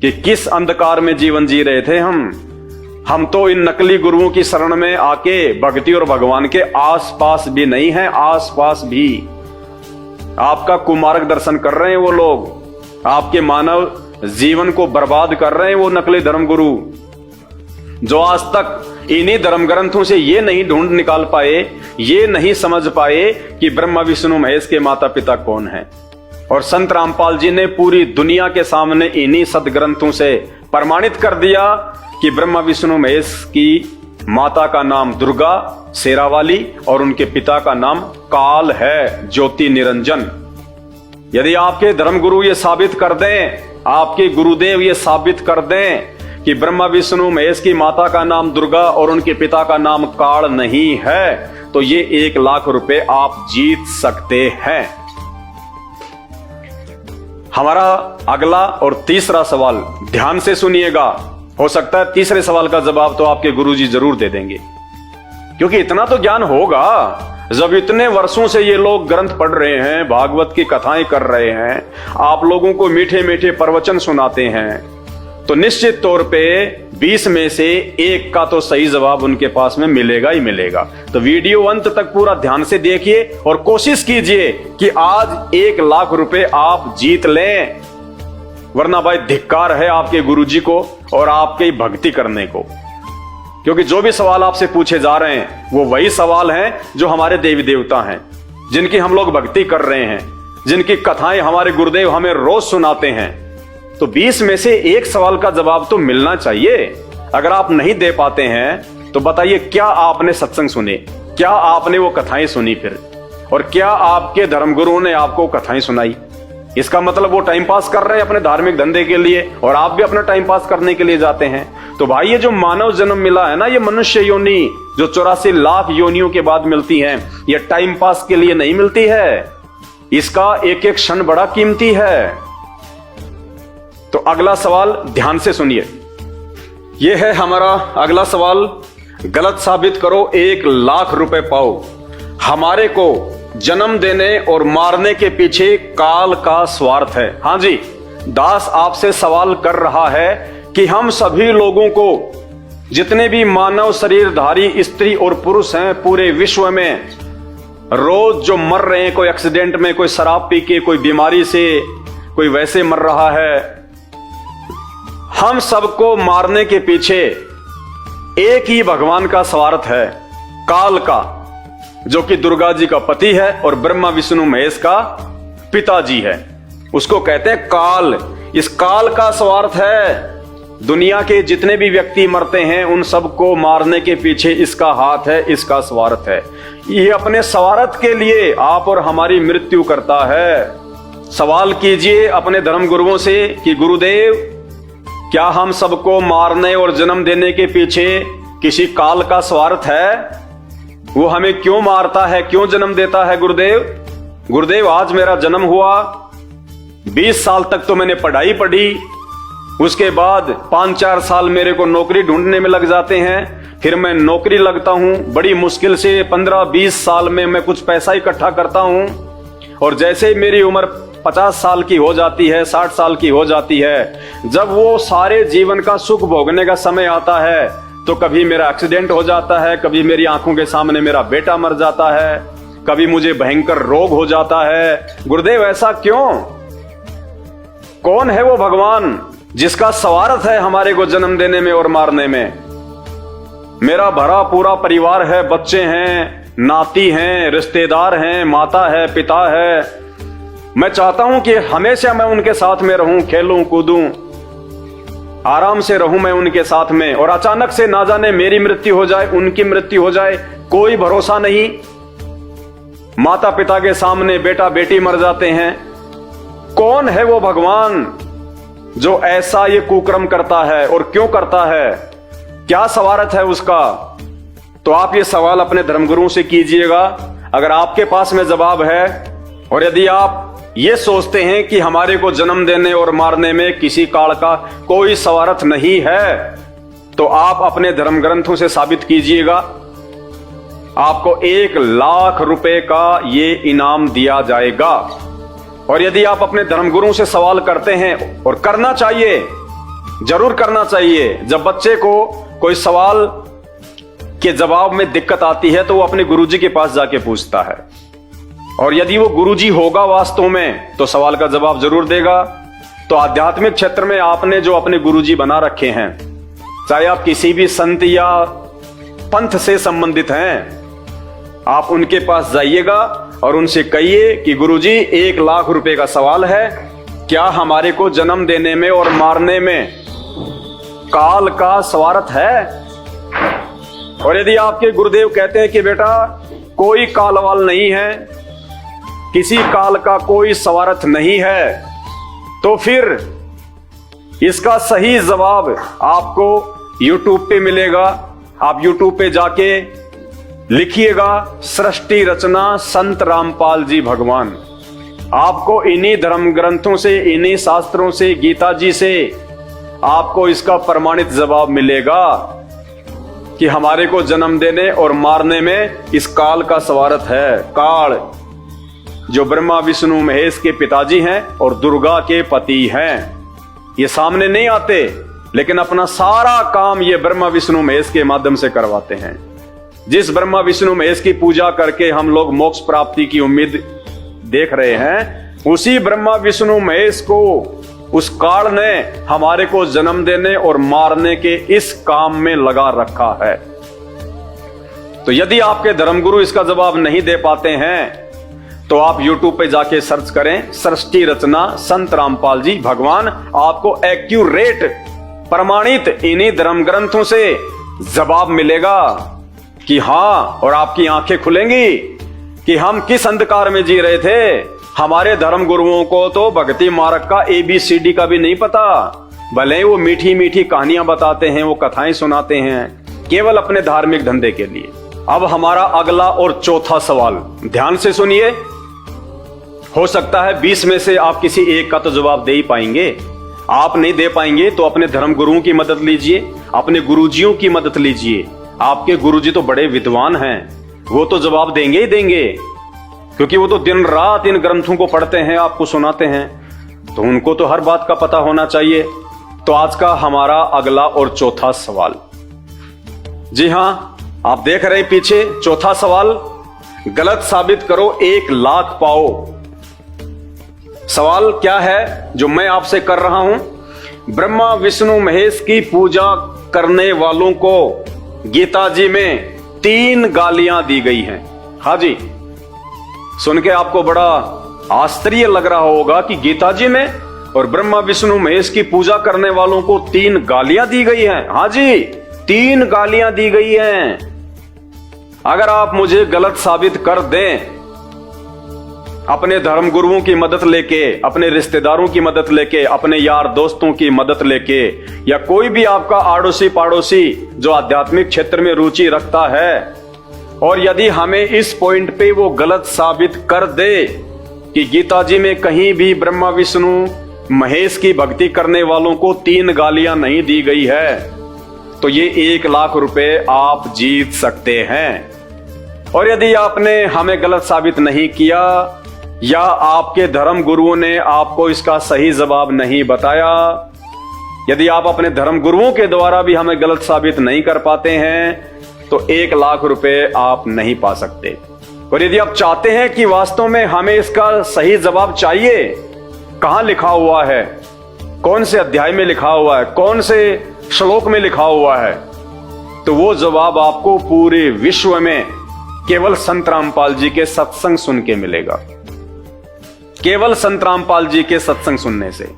कि किस अंधकार में जीवन जी रहे थे हम तो इन नकली गुरुओं की शरण में आके भक्ति और भगवान के आसपास भी नहीं हैं। आसपास भी आपका कुमार्ग दर्शन कर रहे हैं वो लोग, आपके मानव जीवन को बर्बाद कर रहे हैं वो नकली धर्मगुरु, जो आज तक इन्हीं धर्म ग्रंथों से ये नहीं ढूंढ निकाल पाए, ये नहीं समझ पाए कि ब्रह्मा विष्णु महेश के माता पिता कौन हैं। और संत रामपाल जी ने पूरी दुनिया के सामने इन्हीं सदग्रंथों से प्रमाणित कर दिया कि ब्रह्मा विष्णु महेश की माता का नाम दुर्गा शेरावाली और उनके पिता का नाम काल है, ज्योति निरंजन। यदि आपके धर्मगुरु ये साबित कर दें, आपके गुरुदेव ये साबित कर दें कि ब्रह्मा विष्णु महेश की माता का नाम दुर्गा और उनके पिता का नाम काल नहीं है, तो ये 1 लाख रुपए आप जीत सकते हैं। हमारा अगला और तीसरा सवाल ध्यान से सुनिएगा। हो सकता है तीसरे सवाल का जवाब तो आपके गुरुजी जरूर दे देंगे, क्योंकि इतना तो ज्ञान होगा। जब इतने वर्षों से ये लोग ग्रंथ पढ़ रहे हैं, भागवत की कथाएं कर रहे हैं, आप लोगों को मीठे मीठे प्रवचन सुनाते हैं, तो निश्चित तौर पे 20 में से 1 का तो सही जवाब उनके पास में मिलेगा ही मिलेगा। तो वीडियो अंत तक पूरा ध्यान से देखिए और कोशिश कीजिए कि आज 1 लाख रुपए आप जीत लें, वरना भाई धिक्कार है आपके गुरुजी को और आपकी भक्ति करने को। क्योंकि जो भी सवाल आपसे पूछे जा रहे हैं वो वही सवाल हैं जो हमारे देवी देवता हैं, जिनकी हम लोग भक्ति कर रहे हैं, जिनकी कथाएं हमारे गुरुदेव हमें रोज सुनाते हैं। तो 20 में से 1 सवाल का जवाब तो मिलना चाहिए। अगर आप नहीं दे पाते हैं तो बताइए, क्या आपने सत्संग सुने, क्या आपने वो कथाएं सुनी फिर, और क्या आपके धर्मगुरुओं ने आपको कथाएं सुनाई? इसका मतलब वो टाइम पास कर रहे हैं अपने धार्मिक धंधे के लिए और आप भी अपना टाइम पास करने के लिए जाते हैं। तो भाई ये जो मानव जन्म मिला है ना, ये मनुष्य योनि जो 84 लाख योनियों के बाद मिलती है, ये टाइम पास के लिए नहीं मिलती है। इसका एक एक क्षण बड़ा कीमती है। तो अगला सवाल ध्यान से सुनिए। यह है हमारा अगला सवाल। गलत साबित करो 1 लाख रुपए पाओ। हमारे को जन्म देने और मारने के पीछे काल का स्वार्थ है। हां जी, दास आपसे सवाल कर रहा है कि हम सभी लोगों को, जितने भी मानव शरीरधारी स्त्री और पुरुष हैं पूरे विश्व में, रोज जो मर रहे हैं, कोई एक्सीडेंट में, कोई शराब पी के, कोई बीमारी से, कोई वैसे मर रहा है, हम सबको मारने के पीछे एक ही भगवान का स्वार्थ है, काल का, जो कि दुर्गा जी का पति है और ब्रह्मा विष्णु महेश का पिताजी है। उसको कहते हैं काल। इस काल का स्वार्थ है। दुनिया के जितने भी व्यक्ति मरते हैं उन सबको मारने के पीछे इसका हाथ है, इसका स्वार्थ है। ये अपने स्वार्थ के लिए आप और हमारी मृत्यु करता है। सवाल कीजिए अपने धर्म गुरुओं से कि गुरुदेव, क्या हम सबको मारने और जन्म देने के पीछे किसी काल का स्वार्थ है? वो हमें क्यों मारता है, क्यों जन्म देता है? गुरुदेव आज मेरा जन्म हुआ, 20 साल तक तो मैंने पढ़ाई पढ़ी, उसके बाद 5-4 साल मेरे को नौकरी ढूंढने में लग जाते हैं, फिर मैं नौकरी लगता हूं, बड़ी मुश्किल से 15-20 साल में मैं कुछ पैसा इकट्ठा करता हूं, और जैसे ही मेरी उम्र 50 साल की हो जाती है, 60 साल की हो जाती है, जब वो सारे जीवन का सुख भोगने का समय आता है, तो कभी मेरा एक्सीडेंट हो जाता है, कभी मेरी आंखों के सामने मेरा बेटा मर जाता है, कभी मुझे भयंकर रोग हो जाता है। गुरुदेव ऐसा क्यों? कौन है वो भगवान जिसका स्वार्थ है हमारे को जन्म देने में और मारने में। मेरा भरा पूरा परिवार है, बच्चे हैं, नाती हैं, रिश्तेदार हैं, माता है, पिता है। मैं चाहता हूं कि हमेशा मैं उनके साथ में रहूं, खेलूं कूदूं, आराम से रहूं मैं उनके साथ में, और अचानक से ना जाने मेरी मृत्यु हो जाए, उनकी मृत्यु हो जाए, कोई भरोसा नहीं। माता पिता के सामने बेटा बेटी मर जाते हैं। कौन है वो भगवान जो ऐसा ये कुकर्म करता है, और क्यों करता है, क्या स्वार्थ है उसका? तो आप ये सवाल अपने धर्मगुरुओं से कीजिएगा, अगर आपके पास में जवाब है। और यदि आप ये सोचते हैं कि हमारे को जन्म देने और मारने में किसी काल का कोई स्वार्थ नहीं है, तो आप अपने धर्म ग्रंथों से साबित कीजिएगा। आपको 1 लाख रुपए का ये इनाम दिया जाएगा। और यदि आप अपने धर्मगुरुओं से सवाल करते हैं, और करना चाहिए, जरूर करना चाहिए। जब बच्चे को कोई सवाल के जवाब में दिक्कत आती है तो वो अपने गुरुजी के पास जाके पूछता है, और यदि वो गुरुजी होगा वास्तव में तो सवाल का जवाब जरूर देगा। तो आध्यात्मिक क्षेत्र में आपने जो अपने गुरुजी बना रखे हैं, चाहे आप किसी भी संत या पंथ से संबंधित हैं, आप उनके पास जाइएगा और उनसे कहिए कि गुरुजी 1 लाख रुपए का सवाल है, क्या हमारे को जन्म देने में और मारने में काल का स्वार्थ है? और यदि आपके गुरुदेव कहते हैं कि बेटा कोई कालवाल नहीं है, किसी काल का कोई स्वार्थ नहीं है, तो फिर इसका सही जवाब आपको YouTube पे मिलेगा। आप YouTube पे जाके लिखिएगा सृष्टि रचना संत रामपाल जी भगवान। आपको इन्हीं धर्म ग्रंथों से, इन्हीं शास्त्रों से, गीता जी से आपको इसका प्रमाणित जवाब मिलेगा कि हमारे को जन्म देने और मारने में इस काल का स्वार्थ है। काल जो ब्रह्मा विष्णु महेश के पिताजी हैं और दुर्गा के पति हैं, ये सामने नहीं आते, लेकिन अपना सारा काम ये ब्रह्मा विष्णु महेश के माध्यम से करवाते हैं। जिस ब्रह्मा विष्णु महेश की पूजा करके हम लोग मोक्ष प्राप्ति की उम्मीद देख रहे हैं, उसी ब्रह्मा विष्णु महेश को उस काल ने हमारे को जन्म देने और मारने के इस काम में लगा रखा है। तो यदि आपके धर्मगुरु इसका जवाब नहीं दे पाते हैं, तो आप YouTube पे जाके सर्च करें सृष्टि रचना संत रामपाल जी भगवान। आपको एक्यूरेट प्रमाणित इन्हीं धर्म ग्रंथों से जवाब मिलेगा कि हां, और आपकी आंखें खुलेंगी कि हम किस अंधकार में जी रहे थे। हमारे धर्म गुरुओं को तो भक्ति मार्ग का ABCD का भी नहीं पता, भले वो मीठी मीठी कहानियां बताते हैं, वो कथाएं सुनाते हैं केवल अपने धार्मिक धंधे के लिए। अब हमारा अगला और चौथा सवाल ध्यान से सुनिए। हो सकता है 20 में से आप किसी एक का तो जवाब दे ही पाएंगे। आप नहीं दे पाएंगे तो अपने धर्म गुरुओं की मदद लीजिए, अपने गुरुजियों की मदद लीजिए। आपके गुरुजी तो बड़े विद्वान हैं, वो तो जवाब देंगे ही देंगे, क्योंकि वो तो दिन रात इन ग्रंथों को पढ़ते हैं, आपको सुनाते हैं, तो उनको तो हर बात का पता होना चाहिए। तो आज का हमारा अगला और चौथा सवाल, जी हां, आप देख रहे हैं पीछे चौथा सवाल, गलत साबित करो 1 लाख पाओ। सवाल क्या है जो मैं आपसे कर रहा हूं? ब्रह्मा विष्णु महेश की पूजा करने वालों को गीता जी में 3 गालियां दी गई हैं। हाँ जी, सुन के आपको बड़ा आश्चर्य लग रहा होगा कि गीता जी में और ब्रह्मा विष्णु महेश की पूजा करने वालों को 3 गालियां दी गई हैं। हाँ जी, 3 गालियां दी गई हैं। अगर आप मुझे गलत साबित कर दें, अपने धर्म गुरुओं की मदद लेके, अपने रिश्तेदारों की मदद लेके, अपने यार दोस्तों की मदद लेके, या कोई भी आपका आड़ोसी पाड़ोसी जो आध्यात्मिक क्षेत्र में रुचि रखता है, और यदि हमें इस पॉइंट पे वो गलत साबित कर दे कि गीता जी में कहीं भी ब्रह्मा विष्णु महेश की भक्ति करने वालों को 3 गालियां नहीं दी गई है, तो ये 1 लाख रुपए आप जीत सकते हैं। और यदि आपने हमें गलत साबित नहीं किया, या आपके धर्म गुरुओं ने आपको इसका सही जवाब नहीं बताया, यदि आप अपने धर्म गुरुओं के द्वारा भी हमें गलत साबित नहीं कर पाते हैं, तो 1 लाख रुपए आप नहीं पा सकते। और यदि आप चाहते हैं कि वास्तव में हमें इसका सही जवाब चाहिए, कहां लिखा हुआ है, कौन से अध्याय में लिखा हुआ है, कौन से श्लोक में लिखा हुआ है, तो वो जवाब आपको पूरे विश्व में केवल संत रामपाल जी के सत्संग सुन के मिलेगा, केवल संत रामपाल जी के सत्संग सुनने से।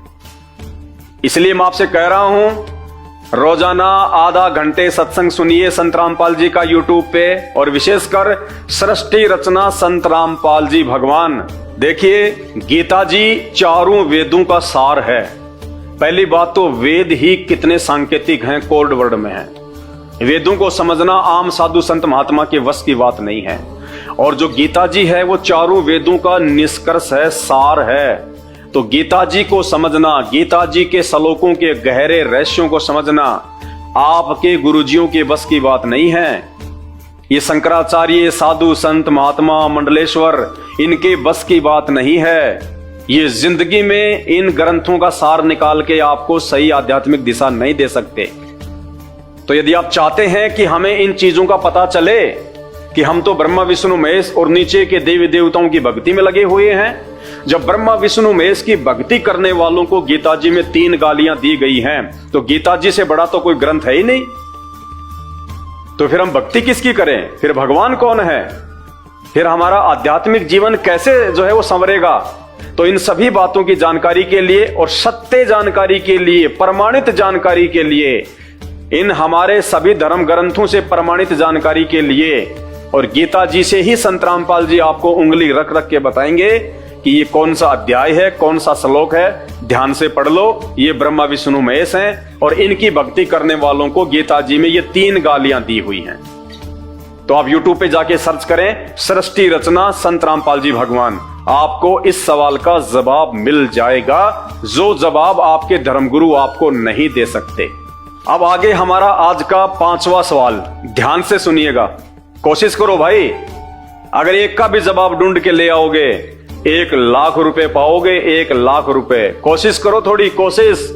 इसलिए मैं आपसे कह रहा हूं, रोजाना आधा घंटे सत्संग सुनिए संत रामपाल जी का यूट्यूब पे, और विशेषकर सृष्टि रचना संत रामपाल जी भगवान। देखिए, गीता जी चारों वेदों का सार है। पहली बात तो वेद ही कितने सांकेतिक हैं, कोड वर्ड में हैं। वेदों को समझना आम साधु संत महात्मा के वश की बात नहीं है। और जो गीता जी है वो चारों वेदों का निष्कर्ष है, सार है। तो गीता जी को समझना, गीता जी के श्लोकों के गहरे रहस्यों को समझना आपके गुरुजियों के बस की बात नहीं है। ये शंकराचार्य, साधु संत महात्मा, मंडलेश्वर, इनके बस की बात नहीं है। ये जिंदगी में इन ग्रंथों का सार निकाल के आपको सही आध्यात्मिक दिशा नहीं दे सकते। तो यदि आप चाहते हैं कि हमें इन चीजों का पता चले कि हम तो ब्रह्मा विष्णु महेश और नीचे के देवी देवताओं की भक्ति में लगे हुए हैं, जब ब्रह्मा विष्णु महेश की भक्ति करने वालों को गीता जी में 3 गालियां दी गई हैं, तो गीता जी से बड़ा तो कोई ग्रंथ है ही नहीं। तो फिर हम भक्ति किसकी करें? फिर भगवान कौन है? फिर हमारा आध्यात्मिक जीवन कैसे जो है वो संवरेगा? तो इन सभी बातों की जानकारी के लिए और सत्य जानकारी के लिए, प्रमाणित जानकारी के लिए, इन हमारे सभी धर्म ग्रंथों से प्रमाणित जानकारी के लिए और गीता जी से ही संत रामपाल जी आपको उंगली रख रख के बताएंगे कि ये कौन सा अध्याय है, कौन सा श्लोक है, ध्यान से पढ़ लो। ये ब्रह्मा विष्णु महेश हैं और इनकी भक्ति करने वालों को गीता जी में ये 3 गालियां दी हुई हैं। तो आप YouTube पे जाके सर्च करें, सृष्टि रचना संत रामपाल जी भगवान, आपको इस सवाल का जवाब मिल जाएगा, जो जवाब आपके धर्मगुरु आपको नहीं दे सकते। अब आगे हमारा आज का 5वां सवाल, ध्यान से सुनिएगा, कोशिश करो भाई। अगर एक का भी जवाब ढूंढ के ले आओगे 1 लाख रुपए पाओगे, 1 लाख रुपए। कोशिश करो, थोड़ी कोशिश।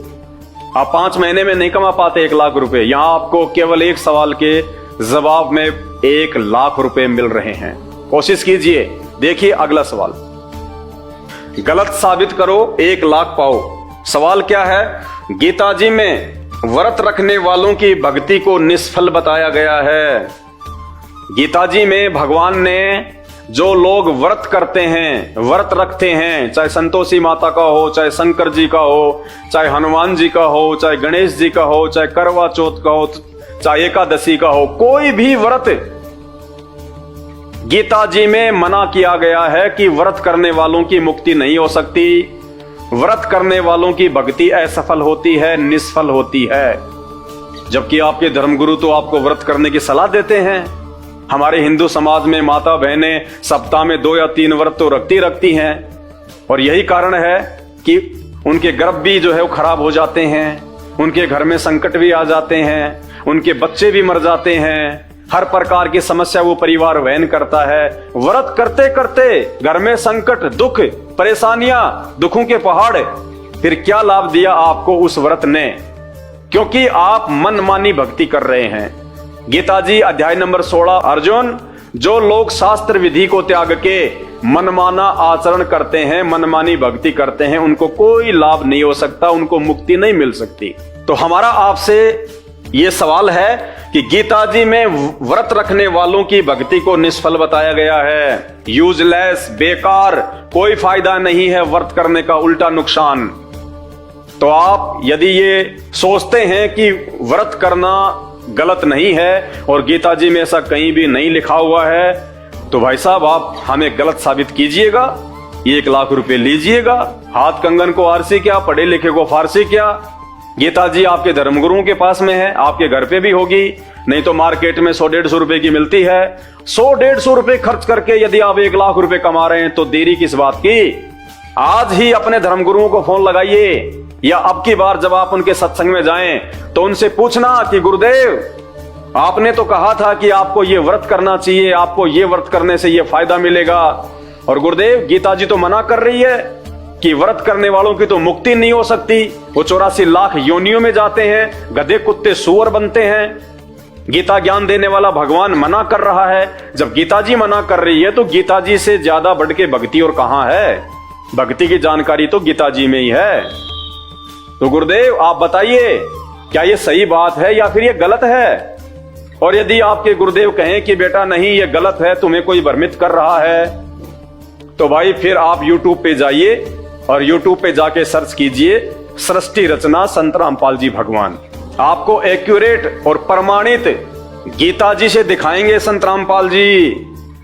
आप 5 महीने में नहीं कमा पाते 1 लाख रुपए, यहां आपको केवल एक सवाल के जवाब में 1 लाख रुपए मिल रहे हैं। कोशिश कीजिए। देखिए अगला सवाल, गलत साबित करो 1 लाख पाओ। सवाल क्या है? गीता जी में व्रत रखने वालों की भक्ति को निष्फल बताया गया है। गीता जी में भगवान ने जो लोग व्रत करते हैं, व्रत रखते हैं, चाहे संतोषी माता का हो, चाहे शंकर जी का हो, चाहे हनुमान जी का हो, चाहे गणेश जी का हो, चाहे करवा चौथ का हो, चाहे एकादशी का हो, कोई भी व्रत गीता जी में मना किया गया है कि व्रत करने वालों की मुक्ति नहीं हो सकती, व्रत करने वालों की भक्ति असफल होती है, निष्फल होती है। जबकि आपके धर्मगुरु तो आपको व्रत करने की सलाह देते हैं। हमारे हिंदू समाज में माता बहनें सप्ताह में 2 या 3 व्रत तो रखती हैं, और यही कारण है कि उनके गर्भ भी जो है वो खराब हो जाते हैं, उनके घर में संकट भी आ जाते हैं, उनके बच्चे भी मर जाते हैं, हर प्रकार की समस्या वो परिवार वहन करता है। व्रत करते करते घर में संकट, दुख, परेशानियां, दुखों के पहाड़, फिर क्या लाभ दिया आपको उस व्रत ने? क्योंकि आप मनमानी भक्ति कर रहे हैं। गीता जी अध्याय नंबर 16, अर्जुन, जो लोग शास्त्र विधि को त्याग के मनमाना आचरण करते हैं, मनमानी भक्ति करते हैं, उनको कोई लाभ नहीं हो सकता, उनको मुक्ति नहीं मिल सकती। तो हमारा आपसे ये सवाल है कि गीता जी में व्रत रखने वालों की भक्ति को निष्फल बताया गया है, यूजलेस, बेकार, कोई फायदा नहीं है व्रत करने का, उल्टा नुकसान। तो आप यदि ये सोचते हैं कि व्रत करना गलत नहीं है और गीता जी में ऐसा कहीं भी नहीं लिखा हुआ है, तो भाई साहब आप हमें गलत साबित कीजिएगा, 1 लाख रुपए लीजिएगा। हाथ कंगन को आरसी क्या, पढ़े लिखे को फारसी क्या। गीता जी आपके धर्मगुरुओं के पास में है, आपके घर पे भी होगी, नहीं तो मार्केट में 100-150 रुपए की मिलती है। 100-150 रुपए खर्च करके यदि आप 1 लाख रुपए कमा रहे हैं तो देरी किस बात की? आज ही अपने धर्मगुरुओं को फोन लगाइए, या अब की बार जब आप उनके सत्संग में जाएं तो उनसे पूछना कि गुरुदेव, आपने तो कहा था कि आपको ये व्रत करना चाहिए, आपको ये व्रत करने से ये फायदा मिलेगा, और गुरुदेव गीता जी तो मना कर रही है कि व्रत करने वालों की तो मुक्ति नहीं हो सकती, वो 84 लाख योनियों में जाते हैं, गधे कुत्ते सूअर बनते हैं। गीता ज्ञान देने वाला भगवान मना कर रहा है। जब गीता जी मना कर रही है तो गीता जी से ज्यादा बढ़ के भक्ति और कहां है? भक्ति की जानकारी तो गीता जी में ही है। तो गुरुदेव आप बताइए, क्या ये सही बात है या फिर ये गलत है? और यदि आपके गुरुदेव कहें कि बेटा नहीं ये गलत है, तुम्हें कोई भ्रमित कर रहा है, तो भाई फिर आप YouTube पे जाइए और YouTube पे जाके सर्च कीजिए सृष्टि रचना संत रामपाल जी भगवान। आपको एक्यूरेट और प्रमाणित गीता जी से दिखाएंगे संत रामपाल जी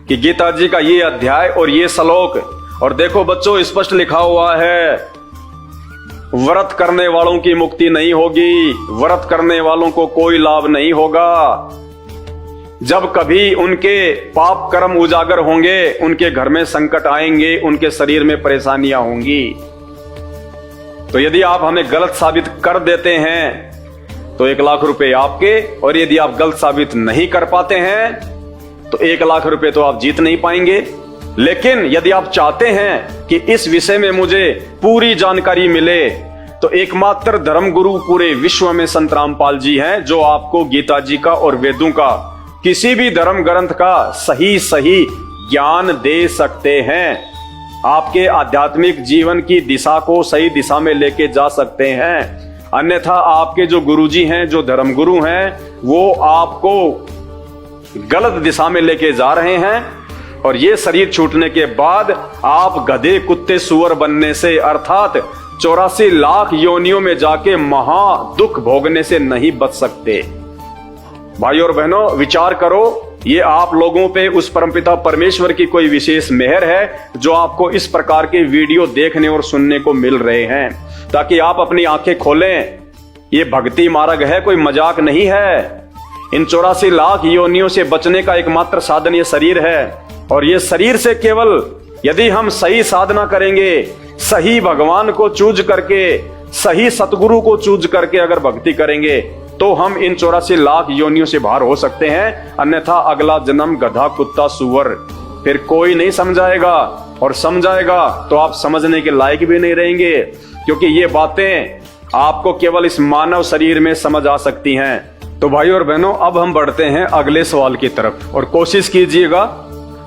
कि गीता जी का ये अध्याय और ये श्लोक। और देखो बच्चों, स्पष्ट लिखा हुआ है, व्रत करने वालों की मुक्ति नहीं होगी, व्रत करने वालों को कोई लाभ नहीं होगा। जब कभी उनके पाप कर्म उजागर होंगे, उनके घर में संकट आएंगे, उनके शरीर में परेशानियां होंगी। तो यदि आप हमें गलत साबित कर देते हैं तो 1 लाख रुपए आपके, और यदि आप गलत साबित नहीं कर पाते हैं तो 1 लाख रुपए तो आप जीत नहीं पाएंगे। लेकिन यदि आप चाहते हैं कि इस विषय में मुझे पूरी जानकारी मिले, तो एकमात्र धर्म गुरु पूरे विश्व में संत रामपाल जी हैं, जो आपको गीता जी का और वेदों का, किसी भी धर्म ग्रंथ का सही ज्ञान दे सकते हैं। आपके आध्यात्मिक जीवन की दिशा को सही दिशा में लेके जा सकते हैं। अन्यथा आपके जो गुरुजी हैं, जो धर्म गुरु हैं, वो आपको गलत दिशा में लेके जा रहे हैं। और ये शरीर छूटने के बाद आप गधे कुत्ते सुअर बनने से, अर्थात 84 लाख योनियों में जाके महा दुख भोगने से नहीं बच सकते। भाई और बहनों, विचार करो, ये आप लोगों पे उस परमपिता परमेश्वर की कोई विशेष मेहर है जो आपको इस प्रकार के वीडियो देखने और सुनने को मिल रहे हैं, ताकि आप अपनी आंखें खोलें। ये भक्ति मार्ग है, कोई मजाक नहीं है। इन 84 लाख योनियों से बचने का एकमात्र साधन ये शरीर है। और ये शरीर से केवल यदि हम सही साधना करेंगे, सही भगवान को चूज करके, सही सतगुरु को चूज करके अगर भक्ति करेंगे, तो हम इन 84 लाख योनियों से बाहर हो सकते हैं। अन्यथा अगला जन्म गधा कुत्ता सुअर फिर कोई नहीं समझाएगा, और समझाएगा तो आप समझने के लायक भी नहीं रहेंगे, क्योंकि ये बातें आपको केवल इस मानव शरीर में समझ आ सकती हैं। तो भाई और बहनों, अब हम बढ़ते हैं अगले सवाल की तरफ, और कोशिश कीजिएगा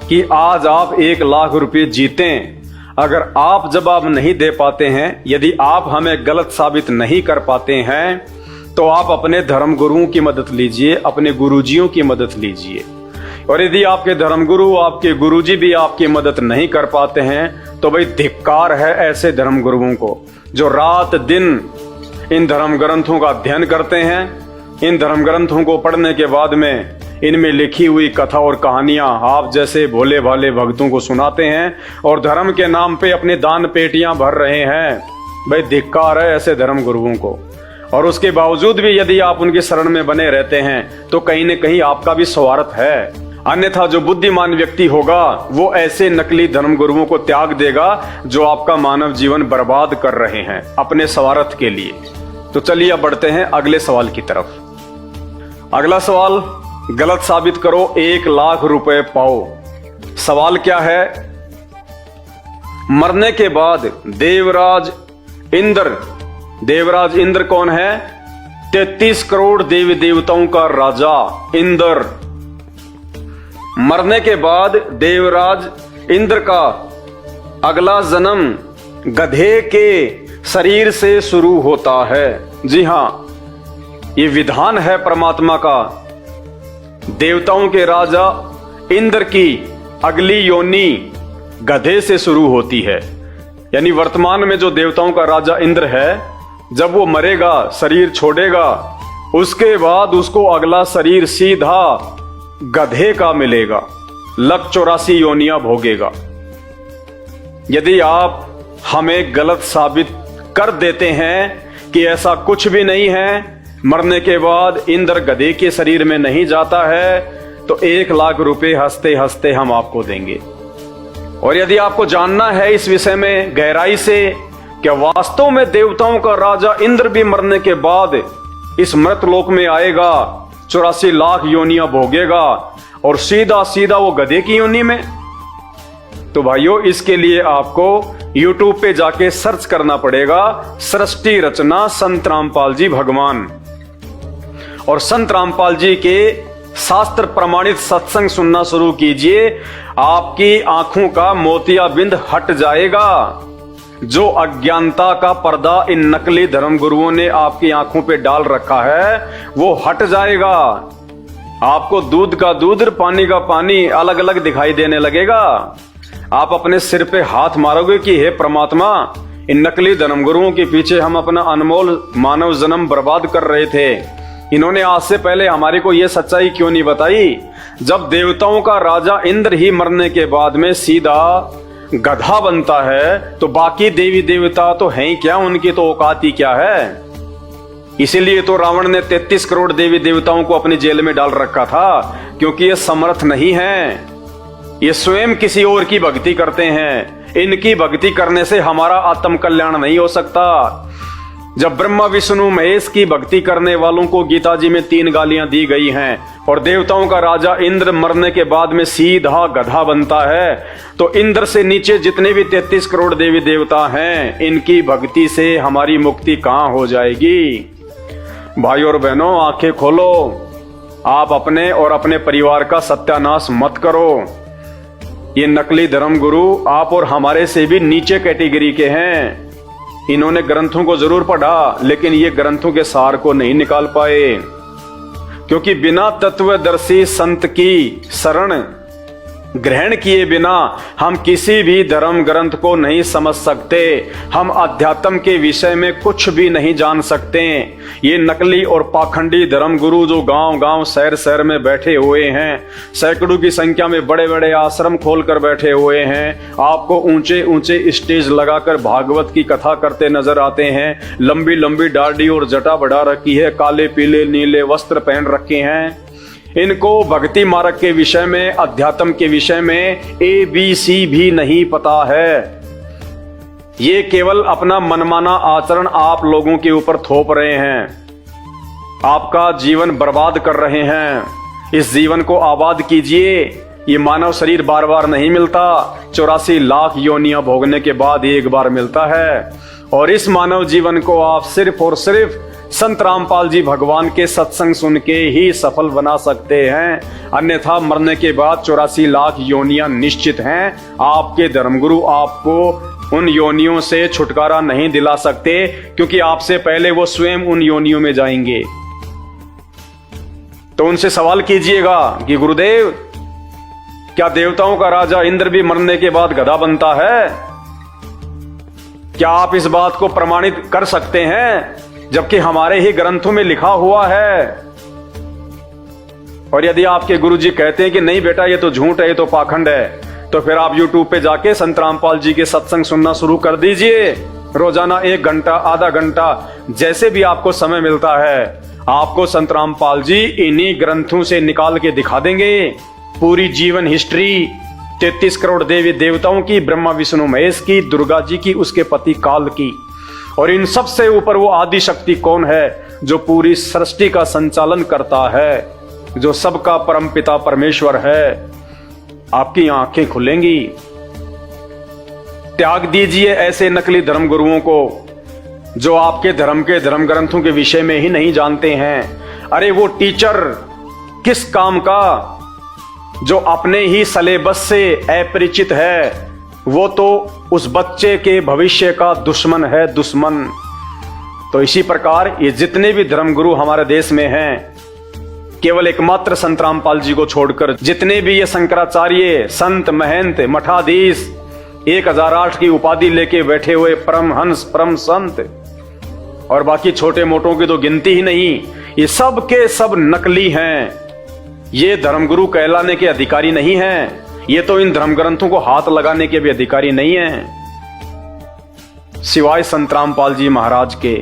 कि आज आप 1 लाख रुपए जीतें। अगर आप जवाब नहीं दे पाते हैं, यदि आप हमें गलत साबित नहीं कर पाते हैं, तो आप अपने धर्म गुरुओं की मदद लीजिए, अपने गुरुजियों की मदद लीजिए। और यदि आपके धर्मगुरु, आपके गुरुजी भी आपकी मदद नहीं कर पाते हैं, तो भाई धिक्कार है ऐसे धर्म गुरुओं को जो रात दिन इन धर्म ग्रंथों का अध्ययन करते हैं। इन धर्म ग्रंथों को पढ़ने के बाद में इनमें लिखी हुई कथा और कहानियां आप जैसे भोले भाले भक्तों को सुनाते हैं, और धर्म के नाम पे अपने दान पेटियां भर रहे हैं। भाई धिक्कार है ऐसे धर्म गुरुओं को। और उसके बावजूद भी यदि आप उनके शरण में बने रहते हैं, तो कहीं न कहीं आपका भी स्वार्थ है। अन्यथा जो बुद्धिमान व्यक्ति होगा, वो ऐसे नकली धर्म गुरुओं को त्याग देगा जो आपका मानव जीवन बर्बाद कर रहे हैं अपने स्वार्थ के लिए। तो चलिए अब बढ़ते हैं अगले सवाल की तरफ। अगला सवाल, गलत साबित करो 1 लाख रुपए पाओ। सवाल क्या है? मरने के बाद देवराज इंद्र कौन है? 33 करोड़ देवी देवताओं का राजा इंद्र। मरने के बाद देवराज इंद्र का अगला जन्म गधे के शरीर से शुरू होता है। जी हां, ये विधान है परमात्मा का। देवताओं के राजा इंद्र की अगली योनि गधे से शुरू होती है। यानी वर्तमान में जो देवताओं का राजा इंद्र है, जब वो मरेगा, शरीर छोड़ेगा, उसके बाद उसको अगला शरीर सीधा गधे का मिलेगा, लक 84 योनियां भोगेगा। यदि आप हमें गलत साबित कर देते हैं कि ऐसा कुछ भी नहीं है, मरने के बाद इंद्र गधे के शरीर में नहीं जाता है, तो 1 लाख रुपए हंसते हंसते हम आपको देंगे। और यदि आपको जानना है इस विषय में गहराई से कि वास्तव में देवताओं का राजा इंद्र भी मरने के बाद इस मृतलोक में आएगा, 84 लाख योनियां भोगेगा और सीधा सीधा वो गधे की योनि में, तो भाइयों इसके लिए आपको YouTube पे जाके सर्च करना पड़ेगा सृष्टि रचना संत रामपाल जी भगवान, और संत रामपाल जी के शास्त्र प्रमाणित सत्संग सुनना शुरू कीजिए। आपकी आंखों का मोतियाबिंद हट जाएगा। जो अज्ञानता का पर्दा इन नकली धर्म गुरुओं ने आपकी आंखों पे डाल रखा है वो हट जाएगा। आपको दूध का दूध और पानी का पानी अलग अलग दिखाई देने लगेगा। आप अपने सिर पे हाथ मारोगे कि हे परमात्मा, इन नकली धर्म गुरुओं के पीछे हम अपना अनमोल मानव जन्म बर्बाद कर रहे थे। इन्होंने आज से पहले हमारे को यह सच्चाई क्यों नहीं बताई? जब देवताओं का राजा इंद्र ही मरने के बाद में सीधा गधा बनता है तो बाकी देवी देवता तो हैं ही क्या, उनकी तो औकात ही क्या है। इसीलिए तो रावण ने 33 करोड़ देवी देवताओं को अपनी जेल में डाल रखा था, क्योंकि ये समर्थ नहीं हैं। ये स्वयं किसी और की भक्ति करते हैं। इनकी भक्ति करने से हमारा आत्म कल्याण नहीं हो सकता। जब ब्रह्मा विष्णु महेश की भक्ति करने वालों को गीता जी में 3 गालियां दी गई हैं और देवताओं का राजा इंद्र मरने के बाद में सीधा गधा बनता है, तो इंद्र से नीचे जितने भी 33 करोड़ देवी देवता हैं, इनकी भक्ति से हमारी मुक्ति कहां हो जाएगी? भाइयों और बहनों, आंखें खोलो। आप अपने और अपने परिवार का सत्यानाश मत करो। ये नकली धर्म गुरु आप और हमारे से भी नीचे कैटेगरी के हैं। इन्होंने ग्रंथों को जरूर पढ़ा, लेकिन ये ग्रंथों के सार को नहीं निकाल पाए, क्योंकि बिना तत्वदर्शी संत की शरण ग्रहण किए बिना हम किसी भी धर्म ग्रंथ को नहीं समझ सकते। हम अध्यात्म के विषय में कुछ भी नहीं जान सकते। ये नकली और पाखंडी धर्म गुरु जो गांव गांव शहर शहर में बैठे हुए हैं, सैकड़ों की संख्या में बड़े बड़े आश्रम खोलकर बैठे हुए हैं, आपको ऊंचे ऊंचे स्टेज लगाकर भागवत की कथा करते नजर आते हैं। लंबी लंबी दाढ़ी और जटा बढ़ा रखी है, काले पीले नीले वस्त्र पहन रखे हैं। इनको भक्ति मार्ग के विषय में, अध्यात्म के विषय में ABC भी नहीं पता है। ये केवल अपना मनमाना आचरण आप लोगों के ऊपर थोप रहे हैं, आपका जीवन बर्बाद कर रहे हैं। इस जीवन को आबाद कीजिए। ये मानव शरीर बार बार नहीं मिलता, 84 लाख योनियां भोगने के बाद एक बार मिलता है। और इस मानव जीवन को आप सिर्फ और सिर्फ संत रामपाल जी भगवान के सत्संग सुन के ही सफल बना सकते हैं, अन्यथा मरने के बाद 84 लाख योनियां निश्चित हैं। आपके धर्मगुरु आपको उन योनियों से छुटकारा नहीं दिला सकते, क्योंकि आपसे पहले वो स्वयं उन योनियों में जाएंगे। तो उनसे सवाल कीजिएगा कि गुरुदेव, क्या देवताओं का राजा इंद्र भी मरने के बाद गधा बनता है? क्या आप इस बात को प्रमाणित कर सकते हैं, जबकि हमारे ही ग्रंथों में लिखा हुआ है? और यदि आपके गुरुजी कहते हैं कि नहीं बेटा ये तो झूठ है, ये तो पाखंड है, तो फिर आप YouTube पे जाके संत रामपाल जी के सत्संग सुनना शुरू कर दीजिए। रोजाना 1 घंटा, आधा घंटा, जैसे भी आपको समय मिलता है, आपको संत रामपाल जी इन्हीं ग्रंथों से निकाल के दिखा देंगे पूरी जीवन हिस्ट्री 33 करोड़ देवी देवताओं की, ब्रह्मा विष्णु महेश की, दुर्गा जी की, उसके पति काल की, और इन सब से ऊपर वो आदि शक्ति कौन है जो पूरी सृष्टि का संचालन करता है, जो सबका परम पिता परमेश्वर है। आपकी आंखें खुलेंगी। त्याग दीजिए ऐसे नकली धर्म गुरुओं को जो आपके धर्म के धर्म ग्रंथों के विषय में ही नहीं जानते हैं। अरे वो टीचर किस काम का जो अपने ही सिलेबस से अपरिचित है, वो तो उस बच्चे के भविष्य का दुश्मन है, दुश्मन। तो इसी प्रकार ये जितने भी धर्मगुरु हमारे देश में हैं, केवल एकमात्र संत रामपाल जी को छोड़कर जितने भी ये शंकराचार्य, संत, महंत, मठाधीश, 1008 की उपाधि लेके बैठे हुए परमहंस, परम संत, और बाकी छोटे मोटों की तो गिनती ही नहीं, ये सब के सब नकली हैं। ये धर्मगुरु कहलाने के अधिकारी नहीं हैं। ये तो इन धर्म ग्रंथों को हाथ लगाने के भी अधिकारी नहीं हैं, सिवाय संत रामपाल जी महाराज के।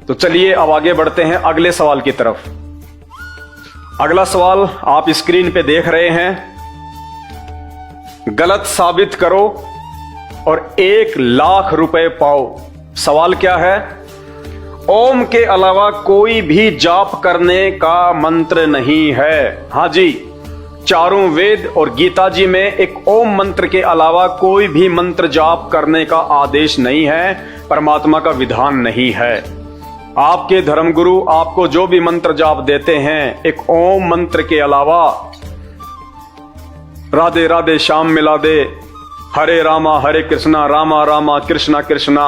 तो चलिए अब आगे बढ़ते हैं अगले सवाल की तरफ। अगला सवाल आप स्क्रीन पे देख रहे हैं। गलत साबित करो और 1 लाख रुपए पाओ। सवाल क्या है? ओम के अलावा कोई भी जाप करने का मंत्र नहीं है। हाँ जी, चारों वेद और गीता जी में एक ओम मंत्र के अलावा कोई भी मंत्र जाप करने का आदेश नहीं है, परमात्मा का विधान नहीं है। आपके धर्मगुरु आपको जो भी मंत्र जाप देते हैं, एक ओम मंत्र के अलावा राधे राधे श्याम मिला दे, हरे कृष्णा रामा रामा कृष्णा कृष्णा,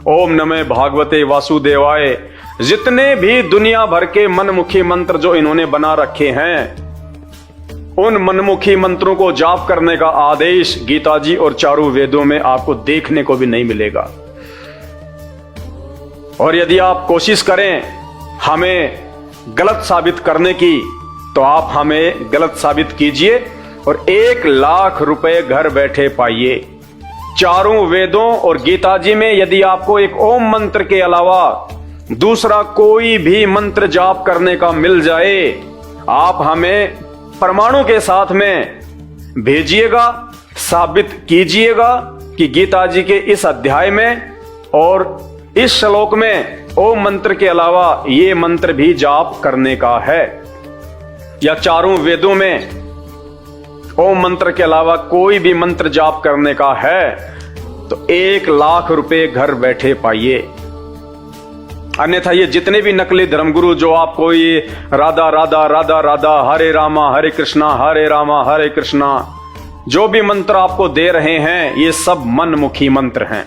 ओम नमः भागवते वासुदेवाय। जितने भी दुनिया भर के मनमुखी मंत्र जो इन्होंने बना रखे हैं, उन मनमुखी मंत्रों को जाप करने का आदेश गीता जी और चारों वेदों में आपको देखने को भी नहीं मिलेगा। और यदि आप कोशिश करें हमें गलत साबित करने की, तो आप हमें गलत साबित कीजिए और 1 लाख रुपए घर बैठे पाइए। चारों वेदों और गीता जी में यदि आपको एक ओम मंत्र के अलावा दूसरा कोई भी मंत्र जाप करने का मिल जाए, आप हमें प्रमाणों के साथ में भेजिएगा, साबित कीजिएगा कि गीता जी के इस अध्याय में और इस श्लोक में ओम मंत्र के अलावा ये मंत्र भी जाप करने का है, या चारों वेदों में ओम मंत्र के अलावा कोई भी मंत्र जाप करने का है, तो 1 लाख रुपए घर बैठे पाइए। अन्यथा ये जितने भी नकली धर्मगुरु जो आपको ये राधा राधा राधा राधा, हरे रामा हरे रामा हरे कृष्णा, जो भी मंत्र आपको दे रहे हैं, ये सब मनमुखी मंत्र हैं।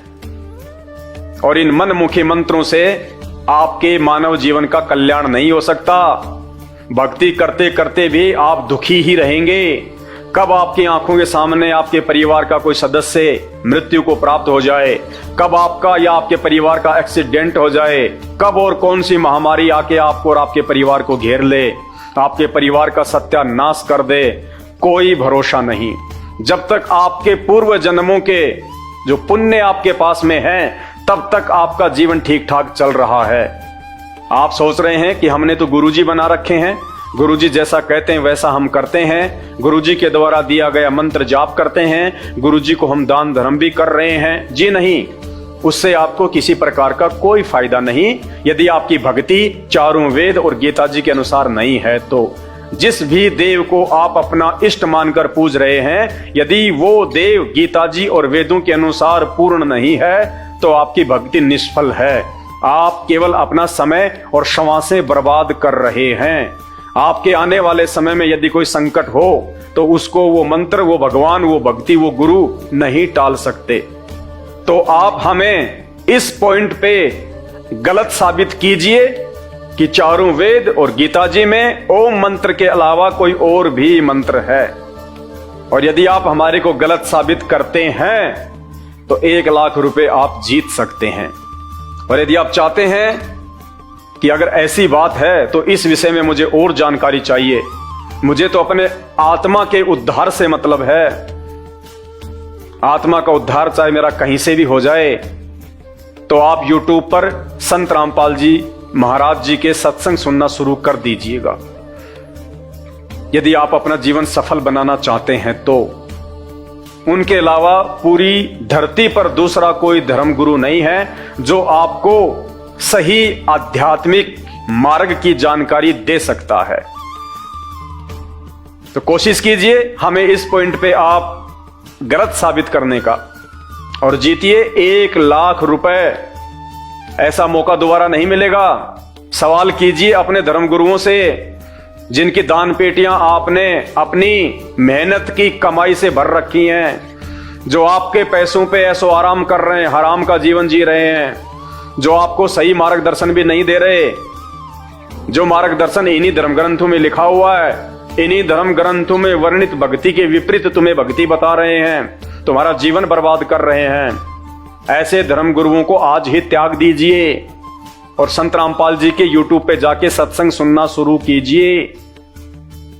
और इन मनमुखी मंत्रों से आपके मानव जीवन का कल्याण नहीं हो सकता। भक्ति करते करते भी आप दुखी ही रहेंगे। कब आपकी आंखों के सामने आपके परिवार का कोई सदस्य मृत्यु को प्राप्त हो जाए, कब आपका या आपके परिवार का एक्सीडेंट हो जाए, कब और कौन सी महामारी आके आपको और आपके परिवार को घेर ले, आपके परिवार का सत्यानाश कर दे, कोई भरोसा नहीं। जब तक आपके पूर्व जन्मों के जो पुण्य आपके पास में है, तब तक आपका जीवन ठीक ठाक चल रहा है। आप सोच रहे हैं कि हमने तो गुरुजी बना रखे हैं, गुरुजी जैसा कहते हैं वैसा हम करते हैं, गुरुजी के द्वारा दिया गया मंत्र जाप करते हैं, गुरुजी को हम दान धर्म भी कर रहे हैं। जी नहीं, उससे आपको किसी प्रकार का कोई फायदा नहीं, यदि आपकी भक्ति चारों वेद और गीता जी के अनुसार नहीं है तो। जिस भी देव को आप अपना इष्ट मानकर पूज रहे हैं, यदि वो देव गीता जी और वेदों के अनुसार पूर्ण नहीं है, तो आपकी भक्ति निष्फल है। आप केवल अपना समय और श्वासें बर्बाद कर रहे हैं। आपके आने वाले समय में यदि कोई संकट हो, तो उसको वो मंत्र, वो भगवान, वो भक्ति, वो गुरु नहीं टाल सकते। तो आप हमें इस पॉइंट पे गलत साबित कीजिए कि चारों वेद और गीता जी में ओम मंत्र के अलावा कोई और भी मंत्र है। और यदि आप हमारे को गलत साबित करते हैं, तो 1 लाख रुपए आप जीत सकते हैं। और यदि आप चाहते हैं कि अगर ऐसी बात है तो इस विषय में मुझे और जानकारी चाहिए, मुझे तो अपने आत्मा के उद्धार से मतलब है, आत्मा का उद्धार चाहे मेरा कहीं से भी हो जाए, तो आप YouTube पर संत रामपाल जी महाराज जी के सत्संग सुनना शुरू कर दीजिएगा। यदि आप अपना जीवन सफल बनाना चाहते हैं तो उनके अलावा पूरी धरती पर दूसरा कोई धर्मगुरु नहीं है जो आपको सही आध्यात्मिक मार्ग की जानकारी दे सकता है। तो कोशिश कीजिए हमें इस पॉइंट पे आप गलत साबित करने का, और जीतिए 1 लाख रुपए। ऐसा मौका दोबारा नहीं मिलेगा। सवाल कीजिए अपने धर्मगुरुओं से, जिनकी दान पेटियां आपने अपनी मेहनत की कमाई से भर रखी हैं, जो आपके पैसों पे ऐसो आराम कर रहे हैं, हराम का जीवन जी रहे हैं, जो आपको सही मार्गदर्शन भी नहीं दे रहे। जो मार्गदर्शन इन्हीं धर्म ग्रंथों में लिखा हुआ है, इन्हीं धर्म ग्रंथों में वर्णित भक्ति के विपरीत तुम्हें भक्ति बता रहे हैं, तुम्हारा जीवन बर्बाद कर रहे हैं। ऐसे धर्म गुरुओं को आज ही त्याग दीजिए और संत रामपाल जी के YouTube पे जाके सत्संग सुनना शुरू कीजिए।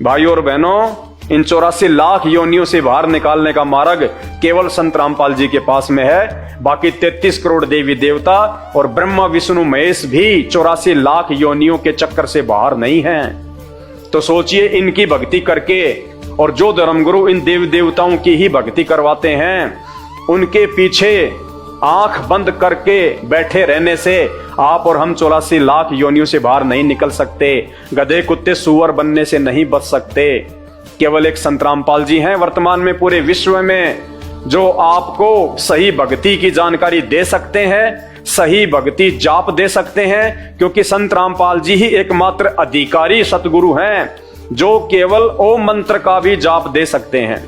भाइयों और बहनों, इन 84 लाख योनियों से बाहर निकालने का मार्ग केवल संत रामपाल जी के पास में है। बाकी 33 करोड़ देवी देवता और ब्रह्मा विष्णु महेश भी 84 लाख योनियों के चक्कर से बाहर नहीं हैं। तो सोचिए, इनकी भक्ति करके, और जो धर्मगुरु इन देव देवताओं की ही भक्ति करवाते हैं, उनके पीछे आंख बंद करके बैठे रहने से आप और हम 84 लाख योनियों से बाहर नहीं निकल सकते। गधे कुत्ते सूअर बनने से नहीं बच सकते। केवल एक संत रामपाल जी हैं वर्तमान में पूरे विश्व में जो आपको सही भक्ति की जानकारी दे सकते हैं, सही भक्ति जाप दे सकते हैं, क्योंकि संत रामपाल जी ही एकमात्र अधिकारी सतगुरु हैं जो केवल ओम मंत्र का भी जाप दे सकते हैं।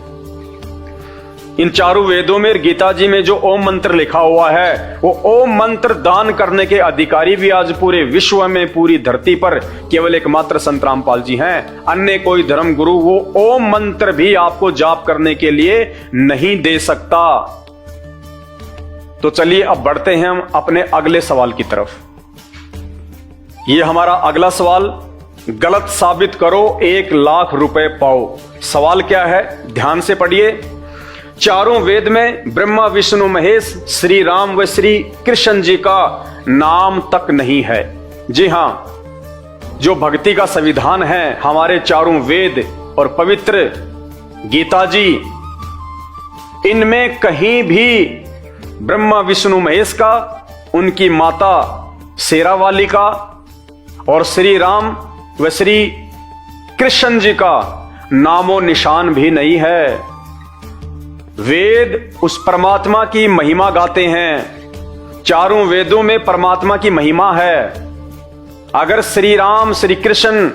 इन चारों वेदों में, गीता जी में जो ओम मंत्र लिखा हुआ है, वो ओम मंत्र दान करने के अधिकारी भी आज पूरे विश्व में, पूरी धरती पर केवल एकमात्र संत रामपाल जी हैं। अन्य कोई धर्म गुरु वो ओम मंत्र भी आपको जाप करने के लिए नहीं दे सकता। तो चलिए अब बढ़ते हैं हम अपने अगले सवाल की तरफ। ये हमारा अगला सवाल, गलत साबित करो 1 लाख रुपए पाओ। सवाल क्या है, ध्यान से पढ़िए। चारों वेद में ब्रह्मा विष्णु महेश श्री राम व श्री कृष्ण जी का नाम तक नहीं है। जी हां, जो भक्ति का संविधान है, हमारे चारों वेद और पवित्र गीता जी, इनमें कहीं भी ब्रह्मा विष्णु महेश का, उनकी माता शेरावाली का और श्री राम व श्री कृष्ण जी का नामो निशान भी नहीं है। वेद उस परमात्मा की महिमा गाते हैं। चारों वेदों में परमात्मा की महिमा है। अगर श्री राम, श्री कृष्ण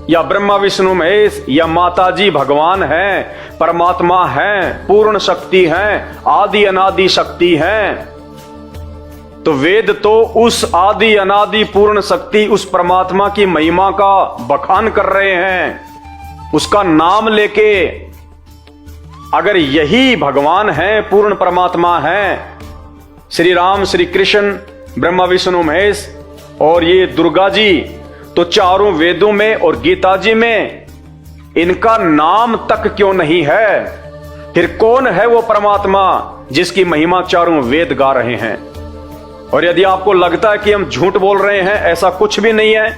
या ब्रह्मा विष्णु महेश या माता जी भगवान हैं, परमात्मा हैं, पूर्ण शक्ति हैं, आदि अनादि शक्ति हैं, तो वेद तो उस आदि अनादि पूर्ण शक्ति, उस परमात्मा की महिमा का बखान कर रहे हैं, उसका नाम लेके। अगर यही भगवान है, पूर्ण परमात्मा है, श्री राम, श्री कृष्ण, ब्रह्मा विष्णु महेश और ये दुर्गा जी, तो चारों वेदों में और गीता जी में इनका नाम तक क्यों नहीं है? फिर कौन है वो परमात्मा जिसकी महिमा चारों वेद गा रहे हैं? और यदि आपको लगता है कि हम झूठ बोल रहे हैं, ऐसा कुछ भी नहीं है,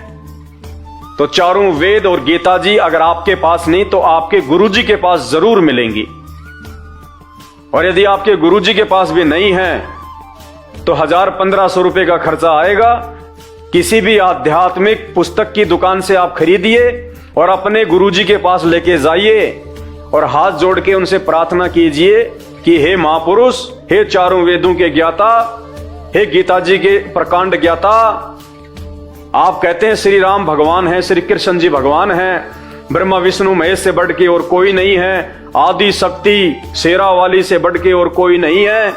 तो चारों वेद और गीता जी अगर आपके पास नहीं तो आपके गुरुजी के पास जरूर मिलेंगी। और यदि आपके गुरुजी के पास भी नहीं है तो 1000-1500 रुपए का खर्चा आएगा। किसी भी आध्यात्मिक पुस्तक की दुकान से आप खरीदिए और अपने गुरुजी के पास लेके जाइए और हाथ जोड़ के उनसे प्रार्थना कीजिए कि हे महापुरुष, हे चारों वेदों के ज्ञाता, हे गीता जी के प्रकांड ज्ञाता, आप कहते हैं श्री राम भगवान है, श्री कृष्ण जी भगवान हैं, ब्रह्मा विष्णु महेश से बढ़ के और कोई नहीं है, आदि शक्ति शेरावाली से बढ़ के और कोई नहीं है,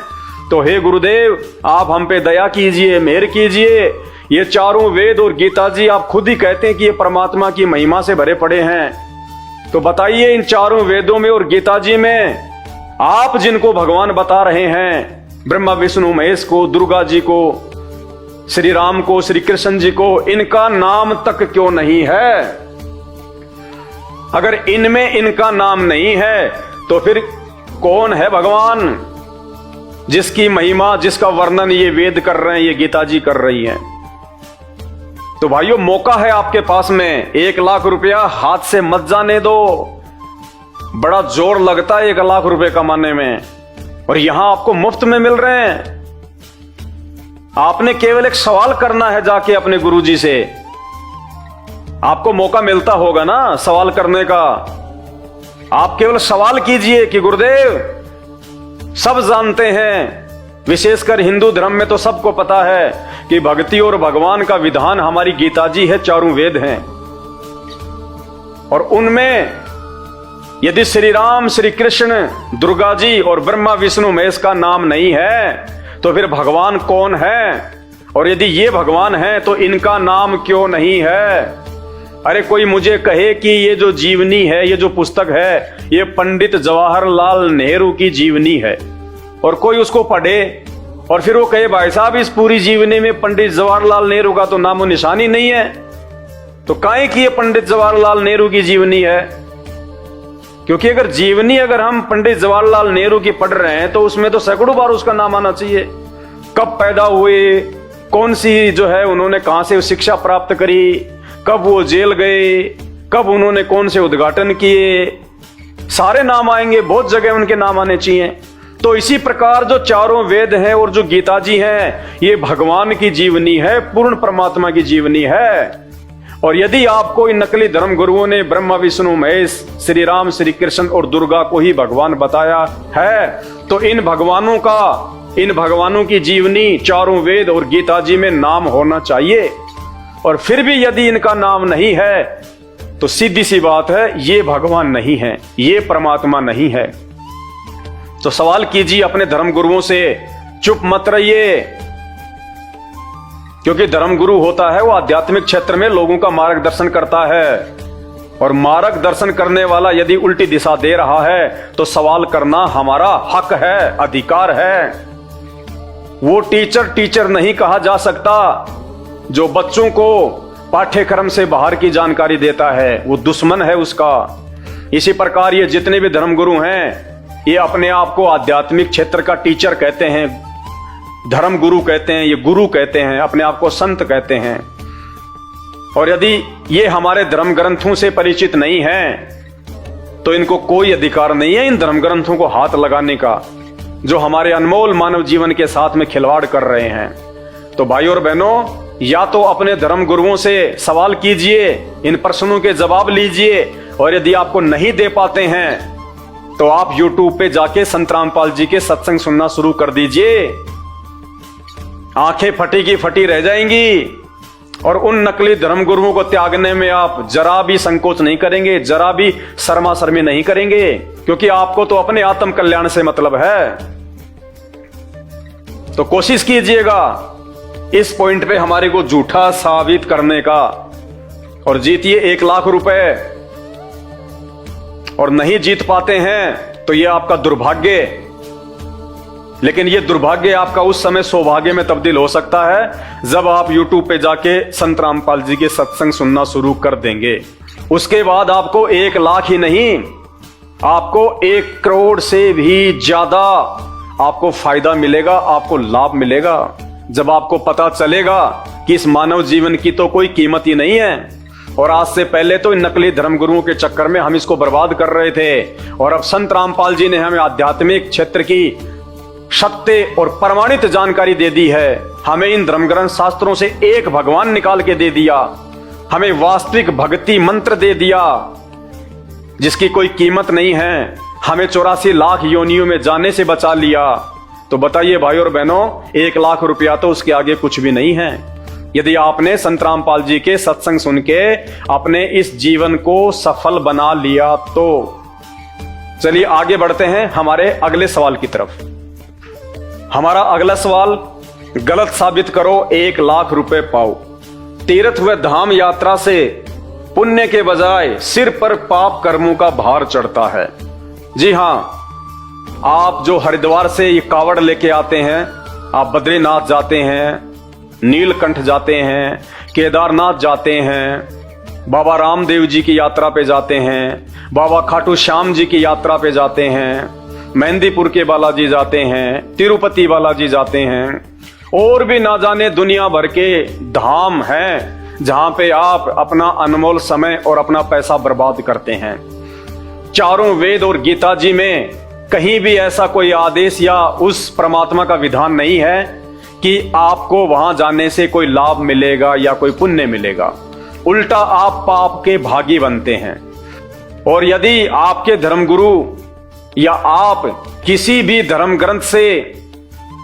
तो हे गुरुदेव आप हम पे दया कीजिए, मेहर कीजिए। ये चारों वेद और गीता जी आप खुद ही कहते हैं कि ये परमात्मा की महिमा से भरे पड़े हैं, तो बताइए इन चारों वेदों में और गीता जी में आप जिनको भगवान बता रहे हैं, ब्रह्मा विष्णु महेश को, दुर्गा जी को, श्री राम को, श्री कृष्ण जी को, इनका नाम तक क्यों नहीं है? अगर इनमें इनका नाम नहीं है तो फिर कौन है भगवान जिसकी महिमा, जिसका वर्णन ये वेद कर रहे हैं, ये गीता जी कर रही हैं? तो भाइयों, मौका है आपके पास में, 1 लाख रुपया हाथ से मत जाने दो। बड़ा जोर लगता है 1 लाख रुपए कमाने में, और यहां आपको मुफ्त में मिल रहे हैं। आपने केवल एक सवाल करना है जाके अपने गुरुजी से। आपको मौका मिलता होगा ना सवाल करने का। आप केवल सवाल कीजिए कि गुरुदेव, सब जानते हैं, विशेषकर हिंदू धर्म में तो सबको पता है कि भक्ति और भगवान का विधान हमारी गीता जी है, चारों वेद हैं, और उनमें यदि श्री राम, श्री कृष्ण, दुर्गा जी और ब्रह्मा विष्णु महेश का नाम नहीं है तो फिर भगवान कौन है? और यदि ये भगवान है तो इनका नाम क्यों नहीं है? अरे कोई मुझे कहे कि ये जो जीवनी है, ये जो पुस्तक है, ये पंडित जवाहरलाल नेहरू की जीवनी है, और कोई उसको पढ़े और फिर वो कहे भाई साहब इस पूरी जीवनी में पंडित जवाहरलाल नेहरू का तो नामो निशान ही नहीं है, तो काहे कि ये पंडित जवाहरलाल नेहरू की जीवनी है? क्योंकि अगर जीवनी अगर हम पंडित जवाहरलाल नेहरू की पढ़ रहे हैं तो उसमें तो सैकड़ों बार उसका नाम आना चाहिए। कब पैदा हुए, कौन सी जो है उन्होंने कहां से शिक्षा प्राप्त करी, कब वो जेल गए, कब उन्होंने कौन से उद्घाटन किए, सारे नाम आएंगे, बहुत जगह उनके नाम आने चाहिए। तो इसी प्रकार जो चारों वेद हैं और जो गीता जी हैं, ये भगवान की जीवनी है, पूर्ण परमात्मा की जीवनी है। और यदि आपको इन नकली धर्म गुरुओं ने ब्रह्मा विष्णु महेश, श्री राम, श्री कृष्ण और दुर्गा को ही भगवान बताया है, तो इन भगवानों की जीवनी चारों वेद और गीता जी में नाम होना चाहिए। और फिर भी यदि इनका नाम नहीं है तो सीधी सी बात है, ये भगवान नहीं है, ये परमात्मा नहीं है। तो सवाल कीजिए अपने धर्म गुरुओं से, चुप मत रहिए। क्योंकि धर्म गुरु होता है वो आध्यात्मिक क्षेत्र में लोगों का मार्गदर्शन करता है, और मार्गदर्शन करने वाला यदि उल्टी दिशा दे रहा है तो सवाल करना हमारा हक है, अधिकार है। वो टीचर नहीं कहा जा सकता जो बच्चों को पाठ्यक्रम से बाहर की जानकारी देता है, वो दुश्मन है उसका। इसी प्रकार ये जितने भी धर्मगुरु हैं ये अपने आप को आध्यात्मिक क्षेत्र का टीचर कहते हैं, धर्म गुरु कहते हैं, ये गुरु कहते हैं, अपने आप को संत कहते हैं। और यदि ये हमारे धर्म ग्रंथों से परिचित नहीं हैं तो इनको कोई अधिकार नहीं है इन धर्म ग्रंथों को हाथ लगाने का, जो हमारे अनमोल मानव जीवन के साथ में खिलवाड़ कर रहे हैं। तो भाइयों और बहनों, या तो अपने धर्म गुरुओं से सवाल कीजिए, इन प्रश्नों के जवाब लीजिए, और यदि आपको नहीं दे पाते हैं तो आप YouTube पे जाके संत रामपाल जी के सत्संग सुनना शुरू कर दीजिए। आंखें फटी की फटी रह जाएंगी, और उन नकली धर्म गुरुओं को त्यागने में आप जरा भी संकोच नहीं करेंगे, जरा भी शर्मा शर्मी नहीं करेंगे, क्योंकि आपको तो अपने आत्म कल्याण से मतलब है। तो कोशिश कीजिएगा इस पॉइंट पे हमारे को झूठा साबित करने का, और जीतिए 1 लाख रुपए। और नहीं जीत पाते हैं तो ये आपका दुर्भाग्य, लेकिन ये दुर्भाग्य आपका उस समय सौभाग्य में तब्दील हो सकता है जब आप YouTube पे जाके संत रामपाल जी के सत्संग सुनना शुरू कर देंगे। उसके बाद आपको 1 लाख ही नहीं, आपको 1 करोड़ से भी ज्यादा आपको फायदा मिलेगा, आपको लाभ मिलेगा, जब आपको पता चलेगा कि इस मानव जीवन की तो कोई कीमत ही नहीं है। और आज से पहले तो इन नकली धर्म गुरुओं के चक्कर में हम इसको बर्बाद कर रहे थे, और अब संत रामपाल जी ने हमें आध्यात्मिक क्षेत्र की सत्य और प्रमाणित जानकारी दे दी है। हमें इन धर्म ग्रंथ शास्त्रों से एक भगवान निकाल के दे दिया, हमें वास्तविक भक्ति मंत्र दे दिया जिसकी कोई कीमत नहीं है, हमें 84 लाख योनियों में जाने से बचा लिया। तो बताइए भाई और बहनों, 1 लाख रुपया तो उसके आगे कुछ भी नहीं है। यदि आपने संत रामपाल जी के सत्संग सुन के अपने इस जीवन को सफल बना लिया तो चलिए आगे बढ़ते हैं हमारे अगले सवाल की तरफ। हमारा अगला सवाल, गलत साबित करो 1 लाख रुपए पाओ। तीर्थ व धाम यात्रा से पुण्य के बजाय सिर पर पाप कर्मों का भार चढ़ता है। जी हां, आप जो हरिद्वार से ये कावड़ लेके आते हैं, आप बद्रीनाथ जाते हैं, नीलकंठ जाते हैं, केदारनाथ जाते हैं, बाबा रामदेव जी की यात्रा पे जाते हैं, बाबा खाटू श्याम जी की यात्रा पे जाते हैं, मेहंदीपुर के बालाजी जाते हैं, तिरुपति बालाजी जाते हैं, और भी ना जाने दुनिया भर के धाम हैं जहां पे आप अपना अनमोल समय और अपना पैसा बर्बाद करते हैं। चारों वेद और गीता जी में कहीं भी ऐसा कोई आदेश या उस परमात्मा का विधान नहीं है कि आपको वहां जाने से कोई लाभ मिलेगा या कोई पुण्य मिलेगा। उल्टा आप पाप के भागी बनते हैं। और यदि आपके धर्मगुरु या आप किसी भी धर्म ग्रंथ से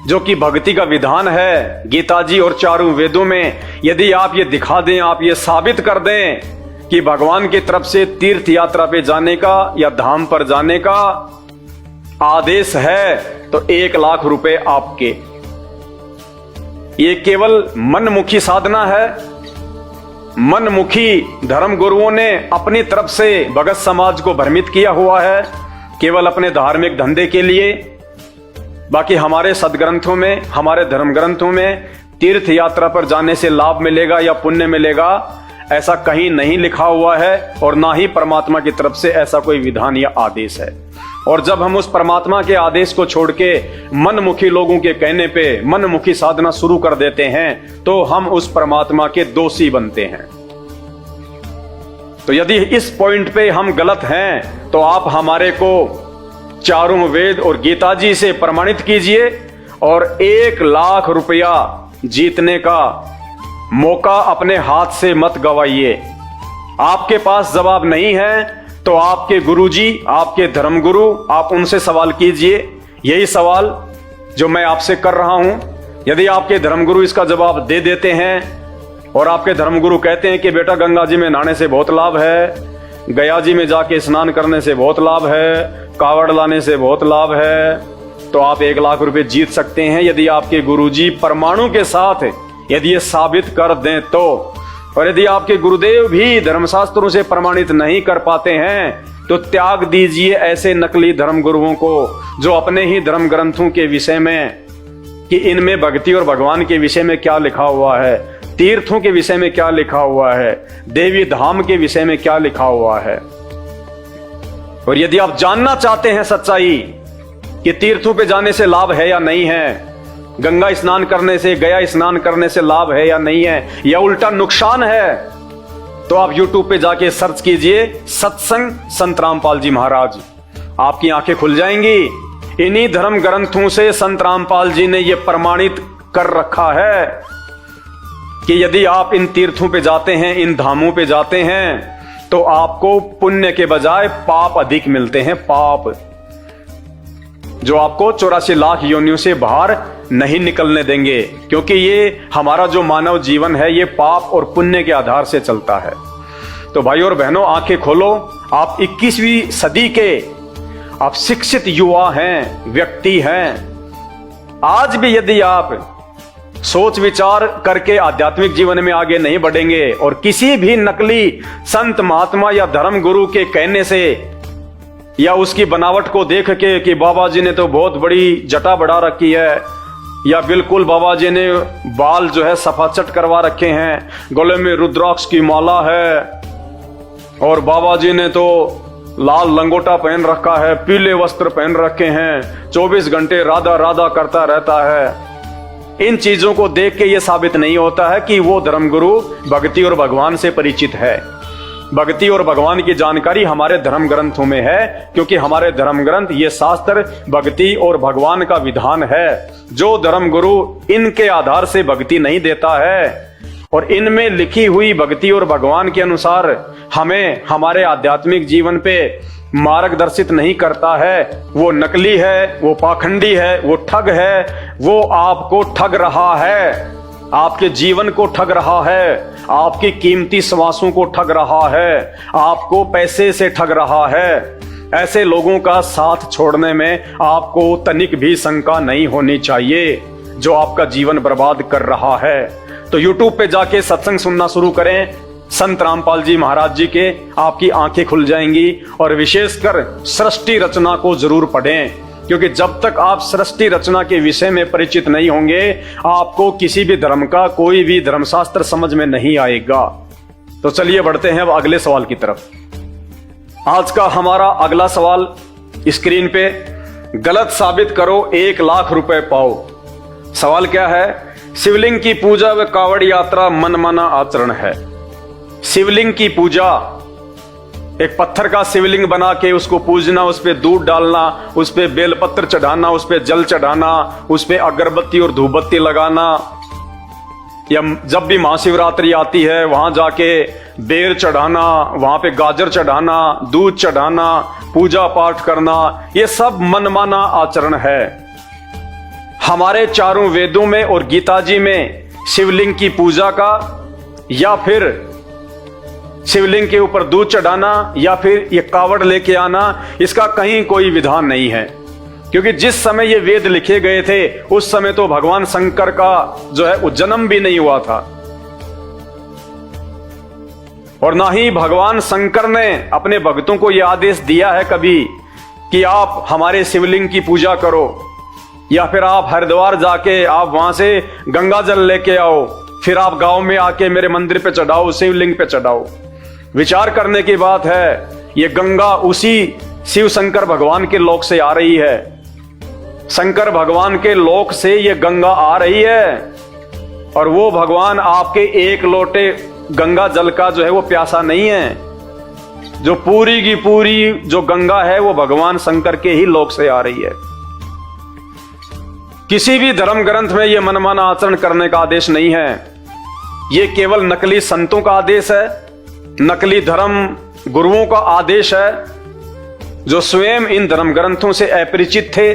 जो कि भक्ति का विधान है गीता जी और चारों वेदों में, यदि आप ये दिखा दें, आप ये साबित कर दें कि भगवान की तरफ से तीर्थ यात्रा पे जाने का या धाम पर जाने का आदेश है, तो 1 लाख रुपए आपके। ये केवल मनमुखी साधना है। मनमुखी धर्म गुरुओं ने अपनी तरफ से भगत समाज को भ्रमित किया हुआ है केवल अपने धार्मिक धंधे के लिए। बाकी हमारे सदग्रंथों में, हमारे धर्म ग्रंथों में तीर्थ यात्रा पर जाने से लाभ मिलेगा या पुण्य मिलेगा ऐसा कहीं नहीं लिखा हुआ है, और ना ही परमात्मा की तरफ से ऐसा कोई विधान या आदेश है। और जब हम उस परमात्मा के आदेश को छोड़ के मनमुखी लोगों के कहने पे मनमुखी साधना शुरू कर देते हैं तो हम उस परमात्मा के दोषी बनते हैं। तो यदि इस पॉइंट पे हम गलत हैं तो आप हमारे को चारों वेद और गीता जी से प्रमाणित कीजिए, और 1 लाख रुपया जीतने का मौका अपने हाथ से मत गवाइए। आपके पास जवाब नहीं है तो आपके गुरुजी, आपके धर्मगुरु, आप उनसे सवाल कीजिए। यही सवाल जो मैं आपसे कर रहा हूं। यदि आपके धर्मगुरु इसका जवाब दे देते हैं और आपके धर्मगुरु कहते हैं कि बेटा गंगा जी में नहाने से बहुत लाभ है, गया जी में जाके स्नान करने से बहुत लाभ है, कावड़ लाने से बहुत लाभ है, तो आप 1 लाख रुपए जीत सकते हैं यदि आपके गुरुजी परमाणु के साथ यदि ये साबित कर दें तो। और यदि आपके गुरुदेव भी धर्मशास्त्रों से प्रमाणित नहीं कर पाते हैं तो त्याग दीजिए ऐसे नकली धर्म गुरुओं को जो अपने ही धर्म ग्रंथों के विषय में कि इनमें भक्ति और भगवान के विषय में क्या लिखा हुआ है, तीर्थों के विषय में क्या लिखा हुआ है, देवी धाम के विषय में क्या लिखा हुआ है। और यदि आप जानना चाहते हैं सच्चाई कि तीर्थों पे जाने से लाभ है या नहीं है, गंगा स्नान करने से, गया स्नान करने से लाभ है या नहीं है, या उल्टा नुकसान है, तो आप YouTube पे जाके सर्च कीजिए सत्संग संत रामपाल जी महाराज, आपकी आंखें खुल जाएंगी। इन्हीं धर्म ग्रंथों से संत रामपाल जी ने यह प्रमाणित कर रखा है कि यदि आप इन तीर्थों पे जाते हैं, इन धामों पे जाते हैं, तो आपको पुण्य के बजाय पाप अधिक मिलते हैं, पाप जो आपको 84 लाख योनियों से बाहर नहीं निकलने देंगे, क्योंकि ये हमारा जो मानव जीवन है ये पाप और पुण्य के आधार से चलता है। तो भाई और बहनों, आंखें खोलो। आप 21वीं सदी के आप शिक्षित युवा हैं, व्यक्ति हैं। आज भी यदि आप सोच विचार करके आध्यात्मिक जीवन में आगे नहीं बढ़ेंगे और किसी भी नकली संत महात्मा या धर्म गुरु के कहने से या उसकी बनावट को देख के कि बाबा जी ने तो बहुत बड़ी जटा बढ़ा रखी है, या बिल्कुल बाबा जी ने बाल जो है सफाचट करवा रखे हैं, गले में रुद्राक्ष की माला है, और बाबा जी ने तो लाल लंगोटा पहन रखा है, पीले वस्त्र पहन रखे हैं, 24 घंटे राधा राधा करता रहता है। इन चीजों को देख के यह साबित नहीं होता है कि वो धर्मगुरु भक्ति और भगवान से परिचित है। भक्ति और भगवान की जानकारी हमारे धर्म ग्रंथों में है, क्योंकि हमारे धर्म ग्रंथ ये शास्त्र भक्ति और भगवान का विधान है। जो धर्म गुरु इनके आधार से भक्ति नहीं देता है और इनमें लिखी हुई भक्ति और भगवान के अनुसार हमें हमारे आध्यात्मिक जीवन पे मार्गदर्शित नहीं करता है, वो नकली है, वो पाखंडी है, वो ठग है। वो आपको ठग रहा है, आपके जीवन को ठग रहा है, आपकी कीमती श्वासों को ठग रहा है, आपको पैसे से ठग रहा है। ऐसे लोगों का साथ छोड़ने में आपको तनिक भी शंका नहीं होनी चाहिए, जो आपका जीवन बर्बाद कर रहा है। तो YouTube पे जाके सत्संग सुनना शुरू करें संत रामपाल जी महाराज जी के, आपकी आंखें खुल जाएंगी। और विशेषकर सृष्टि रचना को जरूर पढ़ें, क्योंकि जब तक आप सृष्टि रचना के विषय में परिचित नहीं होंगे, आपको किसी भी धर्म का कोई भी धर्मशास्त्र समझ में नहीं आएगा। तो चलिए बढ़ते हैं अब अगले सवाल की तरफ। आज का हमारा अगला सवाल स्क्रीन पे, गलत साबित करो 1 लाख रुपए पाओ। सवाल क्या है? शिवलिंग की पूजा व कावड़ यात्रा मनमाना आचरण है। शिवलिंग की पूजा, एक पत्थर का शिवलिंग बना के उसको पूजना, उस पे दूध डालना, उस पे बेलपत्र चढ़ाना, उस पे जल चढ़ाना, उस पे अगरबत्ती और धूपबत्ती लगाना, या जब भी महाशिवरात्रि आती है वहां जाके बेर चढ़ाना, वहां पे गाजर चढ़ाना, दूध चढ़ाना, पूजा पाठ करना, ये सब मनमाना आचरण है। हमारे चारों वेदों में और गीता जी में शिवलिंग की पूजा का या फिर शिवलिंग के ऊपर दूध चढ़ाना या फिर ये कावड़ लेके आना, इसका कहीं कोई विधान नहीं है। क्योंकि जिस समय ये वेद लिखे गए थे उस समय तो भगवान शंकर का जो है वो जन्म भी नहीं हुआ था, और ना ही भगवान शंकर ने अपने भक्तों को यह आदेश दिया है कभी कि आप हमारे शिवलिंग की पूजा करो, या फिर आप हरिद्वार जाके आप वहां से गंगा जल लेके आओ, फिर आप गांव में आके मेरे मंदिर पे चढ़ाओ, शिवलिंग पे चढ़ाओ। विचार करने की बात है, ये गंगा उसी शिव शंकर भगवान के लोक से आ रही है। शंकर भगवान के लोक से ये गंगा आ रही है, और वो भगवान आपके एक लोटे गंगा जल का जो है वो प्यासा नहीं है। जो पूरी की पूरी जो गंगा है वो भगवान शंकर के ही लोक से आ रही है। किसी भी धर्म ग्रंथ में यह मनमाना आचरण करने का आदेश नहीं है। यह केवल नकली संतों का आदेश है, नकली धर्म गुरुओं का आदेश है, जो स्वयं इन धर्म ग्रंथों से अपरिचित थे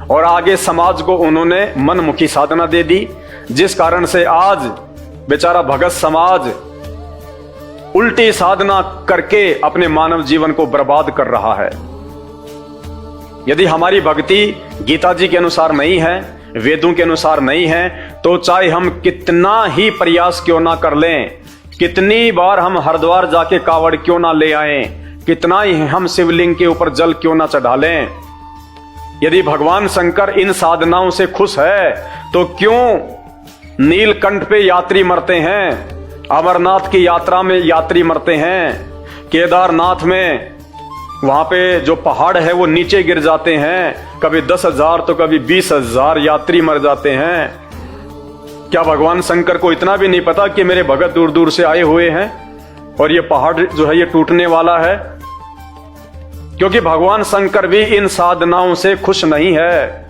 और आगे समाज को उन्होंने मनमुखी साधना दे दी, जिस कारण से आज बेचारा भगत समाज उल्टी साधना करके अपने मानव जीवन को बर्बाद कर रहा है। यदि हमारी भक्ति गीता जी के अनुसार नहीं है, वेदों के अनुसार नहीं है, तो चाहे हम कितना ही प्रयास क्यों ना कर लें, कितनी बार हम हरिद्वार जाके कावड़ क्यों ना ले आए, कितना ही हम शिवलिंग के ऊपर जल क्यों ना चढ़ा लें, यदि भगवान शंकर इन साधनाओं से खुश है तो क्यों नीलकंठ पे यात्री मरते हैं, अमरनाथ की यात्रा में यात्री मरते हैं, केदारनाथ में वहां पे जो पहाड़ है वो नीचे गिर जाते हैं, कभी 10,000 तो कभी 20,000 यात्री मर जाते हैं। क्या भगवान शंकर को इतना भी नहीं पता कि मेरे भगत दूर दूर से आए हुए हैं और ये पहाड़ जो है ये टूटने वाला है? क्योंकि भगवान शंकर भी इन साधनाओं से खुश नहीं है।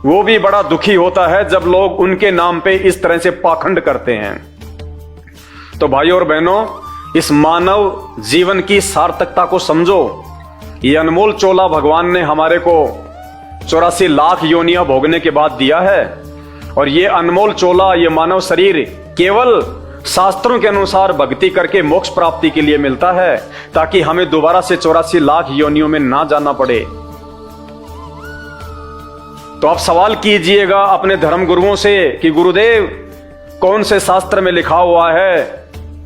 वो भी बड़ा दुखी होता है जब लोग उनके नाम पे इस तरह से पाखंड करते हैं। तो भाइयों और बहनों, इस मानव जीवन की सार्थकता को समझो। ये अनमोल चोला भगवान ने हमारे को 84 लाख योनियां भोगने के बाद दिया है, और ये अनमोल चोला, ये मानव शरीर केवल शास्त्रों के अनुसार भक्ति करके मोक्ष प्राप्ति के लिए मिलता है, ताकि हमें दोबारा से 84 लाख योनियों में ना जाना पड़े। तो आप सवाल कीजिएगा अपने धर्म गुरुओं से कि गुरुदेव, कौन से शास्त्र में लिखा हुआ है,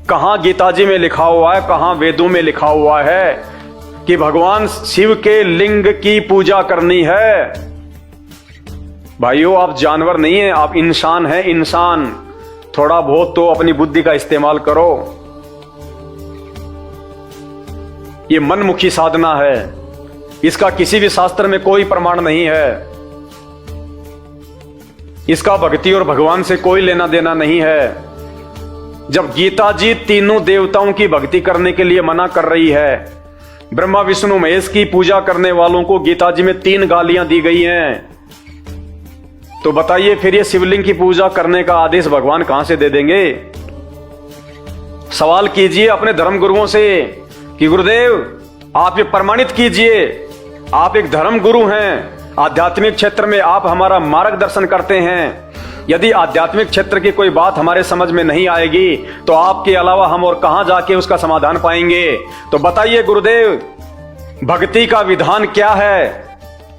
कहां गीता जी में लिखा हुआ है, कहां वेदों में लिखा हुआ है कि भगवान शिव के लिंग की पूजा करनी है? भाइयों, आप जानवर नहीं हैं, आप इंसान हैं, इंसान। थोड़ा बहुत तो अपनी बुद्धि का इस्तेमाल करो। ये मनमुखी साधना है, इसका किसी भी शास्त्र में कोई प्रमाण नहीं है, इसका भक्ति और भगवान से कोई लेना देना नहीं है। जब गीता जी तीनों देवताओं की भक्ति करने के लिए मना कर रही है, ब्रह्मा विष्णु महेश की पूजा करने वालों को गीता जी में 3 गालियां दी गई हैं, तो बताइए फिर ये शिवलिंग की पूजा करने का आदेश भगवान कहां से दे देंगे? सवाल कीजिए अपने धर्म गुरुओं से कि गुरुदेव, आप ये प्रमाणित कीजिए, आप एक धर्म गुरु हैं, आध्यात्मिक क्षेत्र में आप हमारा मार्गदर्शन करते हैं। यदि आध्यात्मिक क्षेत्र की कोई बात हमारे समझ में नहीं आएगी तो आपके अलावा हम और कहां जाके उसका समाधान पाएंगे? तो बताइए गुरुदेव, भक्ति का विधान क्या है?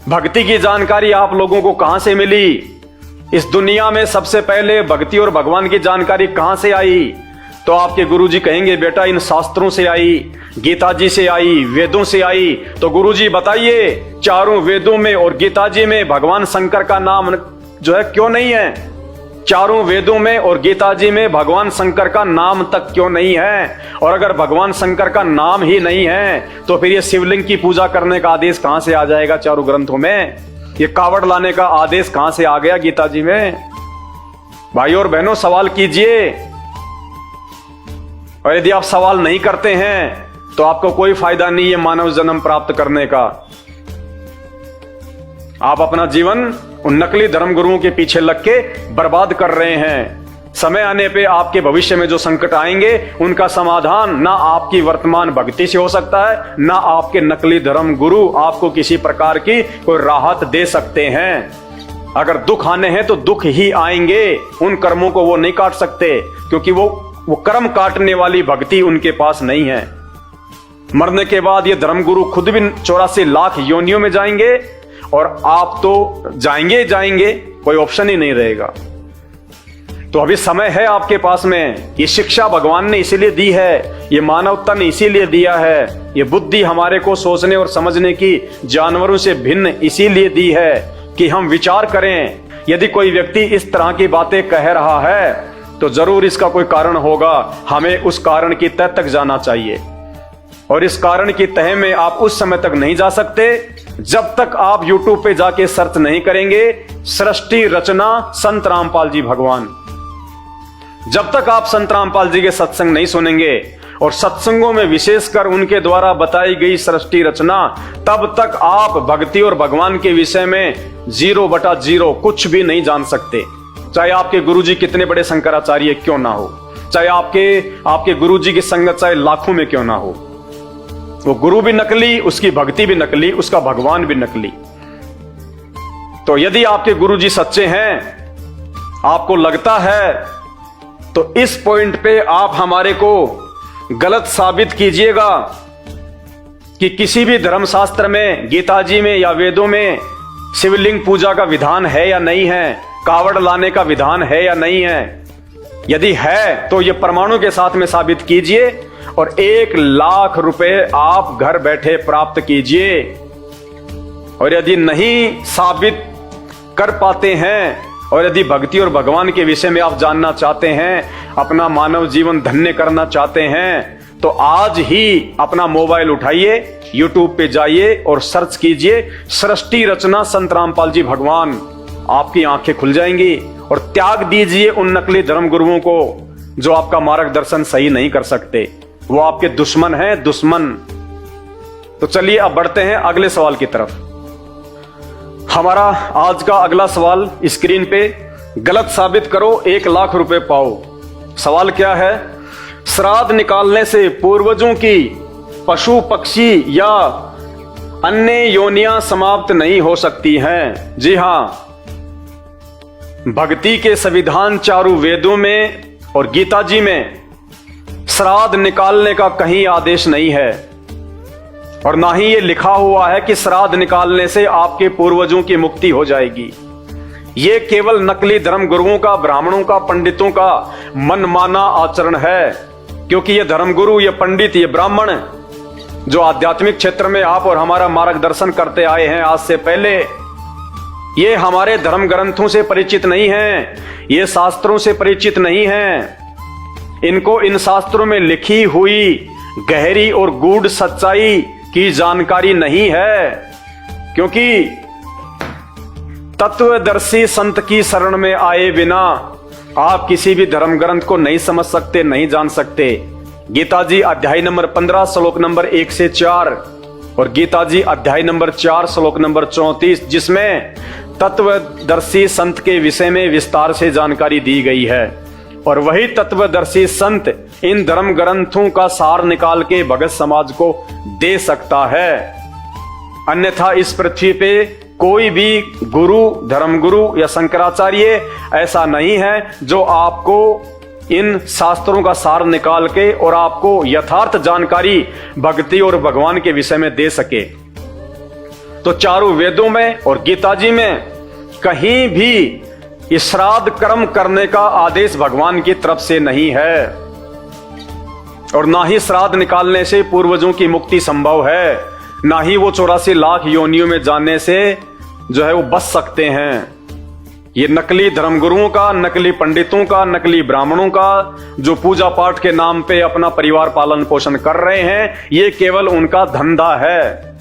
भक्ति की जानकारी आप लोगों को कहां से मिली? इस दुनिया में सबसे पहले भक्ति और भगवान की जानकारी कहां से आई? तो आपके गुरुजी कहेंगे, बेटा इन शास्त्रों से आई, गीता जी से आई, वेदों से आई। तो गुरुजी बताइए, चारों वेदों में और गीता जी में भगवान शंकर का नाम जो है क्यों नहीं है? चारों वेदों में और गीता जी में भगवान शंकर का नाम तक क्यों नहीं है? और अगर भगवान शंकर का नाम ही नहीं है तो फिर ये शिवलिंग की पूजा करने का आदेश कहां से आ जाएगा चारों ग्रंथों में? ये कावड़ लाने का आदेश कहां से आ गया गीता जी में? भाइयों और बहनों, सवाल कीजिए। और यदि आप सवाल नहीं करते हैं तो आपको कोई फायदा नहीं है मानव जन्म प्राप्त करने का। आप अपना जीवन उन नकली धर्म गुरुओं के पीछे लग के बर्बाद कर रहे हैं। समय आने पे आपके भविष्य में जो संकट आएंगे उनका समाधान ना आपकी वर्तमान भक्ति से हो सकता है, ना आपके नकली धर्म गुरु आपको किसी प्रकार की कोई राहत दे सकते हैं। अगर दुख आने हैं तो दुख ही आएंगे, उन कर्मों को वो नहीं काट सकते, क्योंकि वो कर्म काटने वाली भक्ति उनके पास नहीं है। मरने के बाद ये धर्मगुरु खुद भी 84 लाख योनियों में जाएंगे और आप तो जाएंगे, कोई ऑप्शन ही नहीं रहेगा। तो अभी समय है आपके पास में। ये शिक्षा भगवान ने इसीलिए दी है, ये मानव तन इसीलिए दिया है, ये बुद्धि हमारे को सोचने और समझने की जानवरों से भिन्न इसीलिए दी है कि हम विचार करें। यदि कोई व्यक्ति इस तरह की बातें कह रहा है तो जरूर इसका कोई कारण होगा, हमें उस कारण की तह तक जाना चाहिए। और इस कारण की तह में आप उस समय तक नहीं जा सकते जब तक आप YouTube पे जाके सर्च नहीं करेंगे सृष्टि रचना संत रामपाल जी भगवान। जब तक आप संत रामपाल जी के सत्संग नहीं सुनेंगे और सत्संगों में विशेषकर उनके द्वारा बताई गई सृष्टि रचना, तब तक आप भक्ति और भगवान के विषय में 0/0 कुछ भी नहीं जान सकते। चाहे आपके गुरुजी कितने बड़े शंकराचार्य क्यों ना हो, चाहे आपके गुरुजी की संगत चाहे लाखों में क्यों ना हो, वो गुरु भी नकली, उसकी भक्ति भी नकली, उसका भगवान भी नकली। तो यदि आपके गुरुजी सच्चे हैं, आपको लगता है, तो इस पॉइंट पे आप हमारे को गलत साबित कीजिएगा कि किसी भी धर्मशास्त्र में, गीता जी में या वेदों में शिवलिंग पूजा का विधान है या नहीं है, कावड़ लाने का विधान है या नहीं है। यदि है तो ये प्रमाणों के साथ में साबित कीजिए और 1 लाख रुपए आप घर बैठे प्राप्त कीजिए। और यदि नहीं साबित कर पाते हैं और यदि भक्ति और भगवान के विषय में आप जानना चाहते हैं, अपना मानव जीवन धन्य करना चाहते हैं, तो आज ही अपना मोबाइल उठाइए, YouTube पे जाइए और सर्च कीजिए सृष्टि रचना संत रामपाल जी भगवान। आपकी आंखें खुल जाएंगी और त्याग दीजिए उन नकली धर्म गुरुओं को जो आपका मार्गदर्शन सही नहीं कर सकते। वो आपके दुश्मन हैं, दुश्मन। तो चलिए अब बढ़ते हैं अगले सवाल की तरफ। हमारा आज का अगला सवाल स्क्रीन पे, गलत साबित करो 1 लाख रुपए पाओ। सवाल क्या है? श्राद्ध निकालने से पूर्वजों की पशु पक्षी या अन्य योनियां समाप्त नहीं हो सकती हैं। जी हां, भक्ति के संविधान चारों वेदों में और गीता जी में श्राद्ध निकालने का कहीं आदेश नहीं है और ना ही ये लिखा हुआ है कि श्राद्ध निकालने से आपके पूर्वजों की मुक्ति हो जाएगी। ये केवल नकली धर्म गुरुओं का, ब्राह्मणों का, पंडितों का मनमाना आचरण है। क्योंकि ये धर्मगुरु, ये पंडित, ये ब्राह्मण जो आध्यात्मिक क्षेत्र में आप और हमारा मार्गदर्शन करते आए हैं आज से पहले, ये हमारे धर्म ग्रंथों से परिचित नहीं हैं, ये शास्त्रों से परिचित नहीं हैं। इनको इन शास्त्रों में लिखी हुई गहरी और गूढ़ सच्चाई की जानकारी नहीं है। क्योंकि तत्वदर्शी संत की शरण में आए बिना आप किसी भी धर्म ग्रंथ को नहीं समझ सकते, नहीं जान सकते। गीता जी अध्याय नंबर 15 श्लोक नंबर 1 से 4 और गीता जी अध्याय नंबर 4 श्लोक नंबर 34, जिसमें तत्वदर्शी संत के विषय में विस्तार से जानकारी दी गई है। और वही तत्वदर्शी संत इन धर्म ग्रंथों का सार निकाल के भगत समाज को दे सकता है। अन्यथा इस पृथ्वी पे कोई भी गुरु, धर्मगुरु या शंकराचार्य ऐसा नहीं है जो आपको इन शास्त्रों का सार निकाल के और आपको यथार्थ जानकारी भक्ति और भगवान के विषय में दे सके। तो चारों वेदों में और गीता जी में कहीं भी श्राद्ध कर्म करने का आदेश भगवान की तरफ से नहीं है और ना ही श्राद्ध निकालने से पूर्वजों की मुक्ति संभव है, ना ही वो 84 लाख योनियों में जाने से जो है वो बच सकते हैं। ये नकली धर्मगुरुओं का, नकली पंडितों का, नकली ब्राह्मणों का जो पूजा पाठ के नाम पे अपना परिवार पालन पोषण कर रहे हैं, ये केवल उनका धंधा है।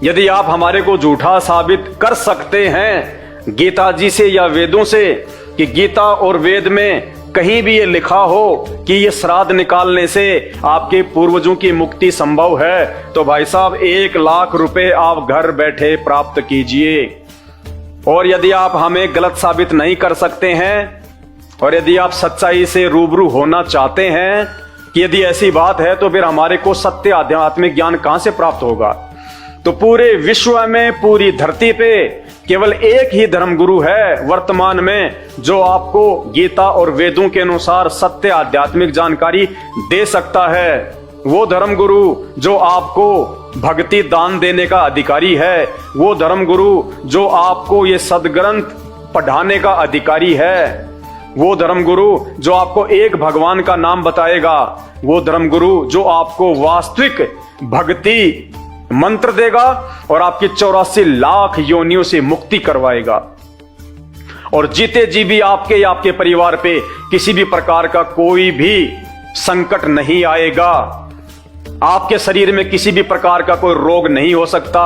यदि आप हमारे को झूठा साबित कर सकते हैं गीता जी से या वेदों से कि गीता और वेद में कहीं भी ये लिखा हो कि ये श्राद्ध निकालने से आपके पूर्वजों की मुक्ति संभव है, तो भाई साहब 1 लाख रुपए आप घर बैठे प्राप्त कीजिए। और यदि आप हमें गलत साबित नहीं कर सकते हैं और यदि आप सच्चाई से रूबरू होना चाहते हैं कि यदि ऐसी बात है, तो फिर हमारे को सत्य आध्यात्मिक ज्ञान कहां से प्राप्त होगा? तो पूरे विश्व में, पूरी धरती पे केवल एक ही धर्मगुरु है वर्तमान में जो आपको गीता और वेदों के अनुसार सत्य आध्यात्मिक जानकारी दे सकता है। वो धर्मगुरु जो आपको भक्ति दान देने का अधिकारी है, वो धर्मगुरु जो आपको ये सदग्रंथ पढ़ाने का अधिकारी है, वो धर्मगुरु जो आपको एक भगवान का नाम बताएगा, वो धर्मगुरु जो आपको वास्तविक भक्ति मंत्र देगा और आपकी 84 लाख योनियों से मुक्ति करवाएगा। और जीते जी भी आपके या आपके परिवार पे किसी भी प्रकार का कोई भी संकट नहीं आएगा। आपके शरीर में किसी भी प्रकार का कोई रोग नहीं हो सकता।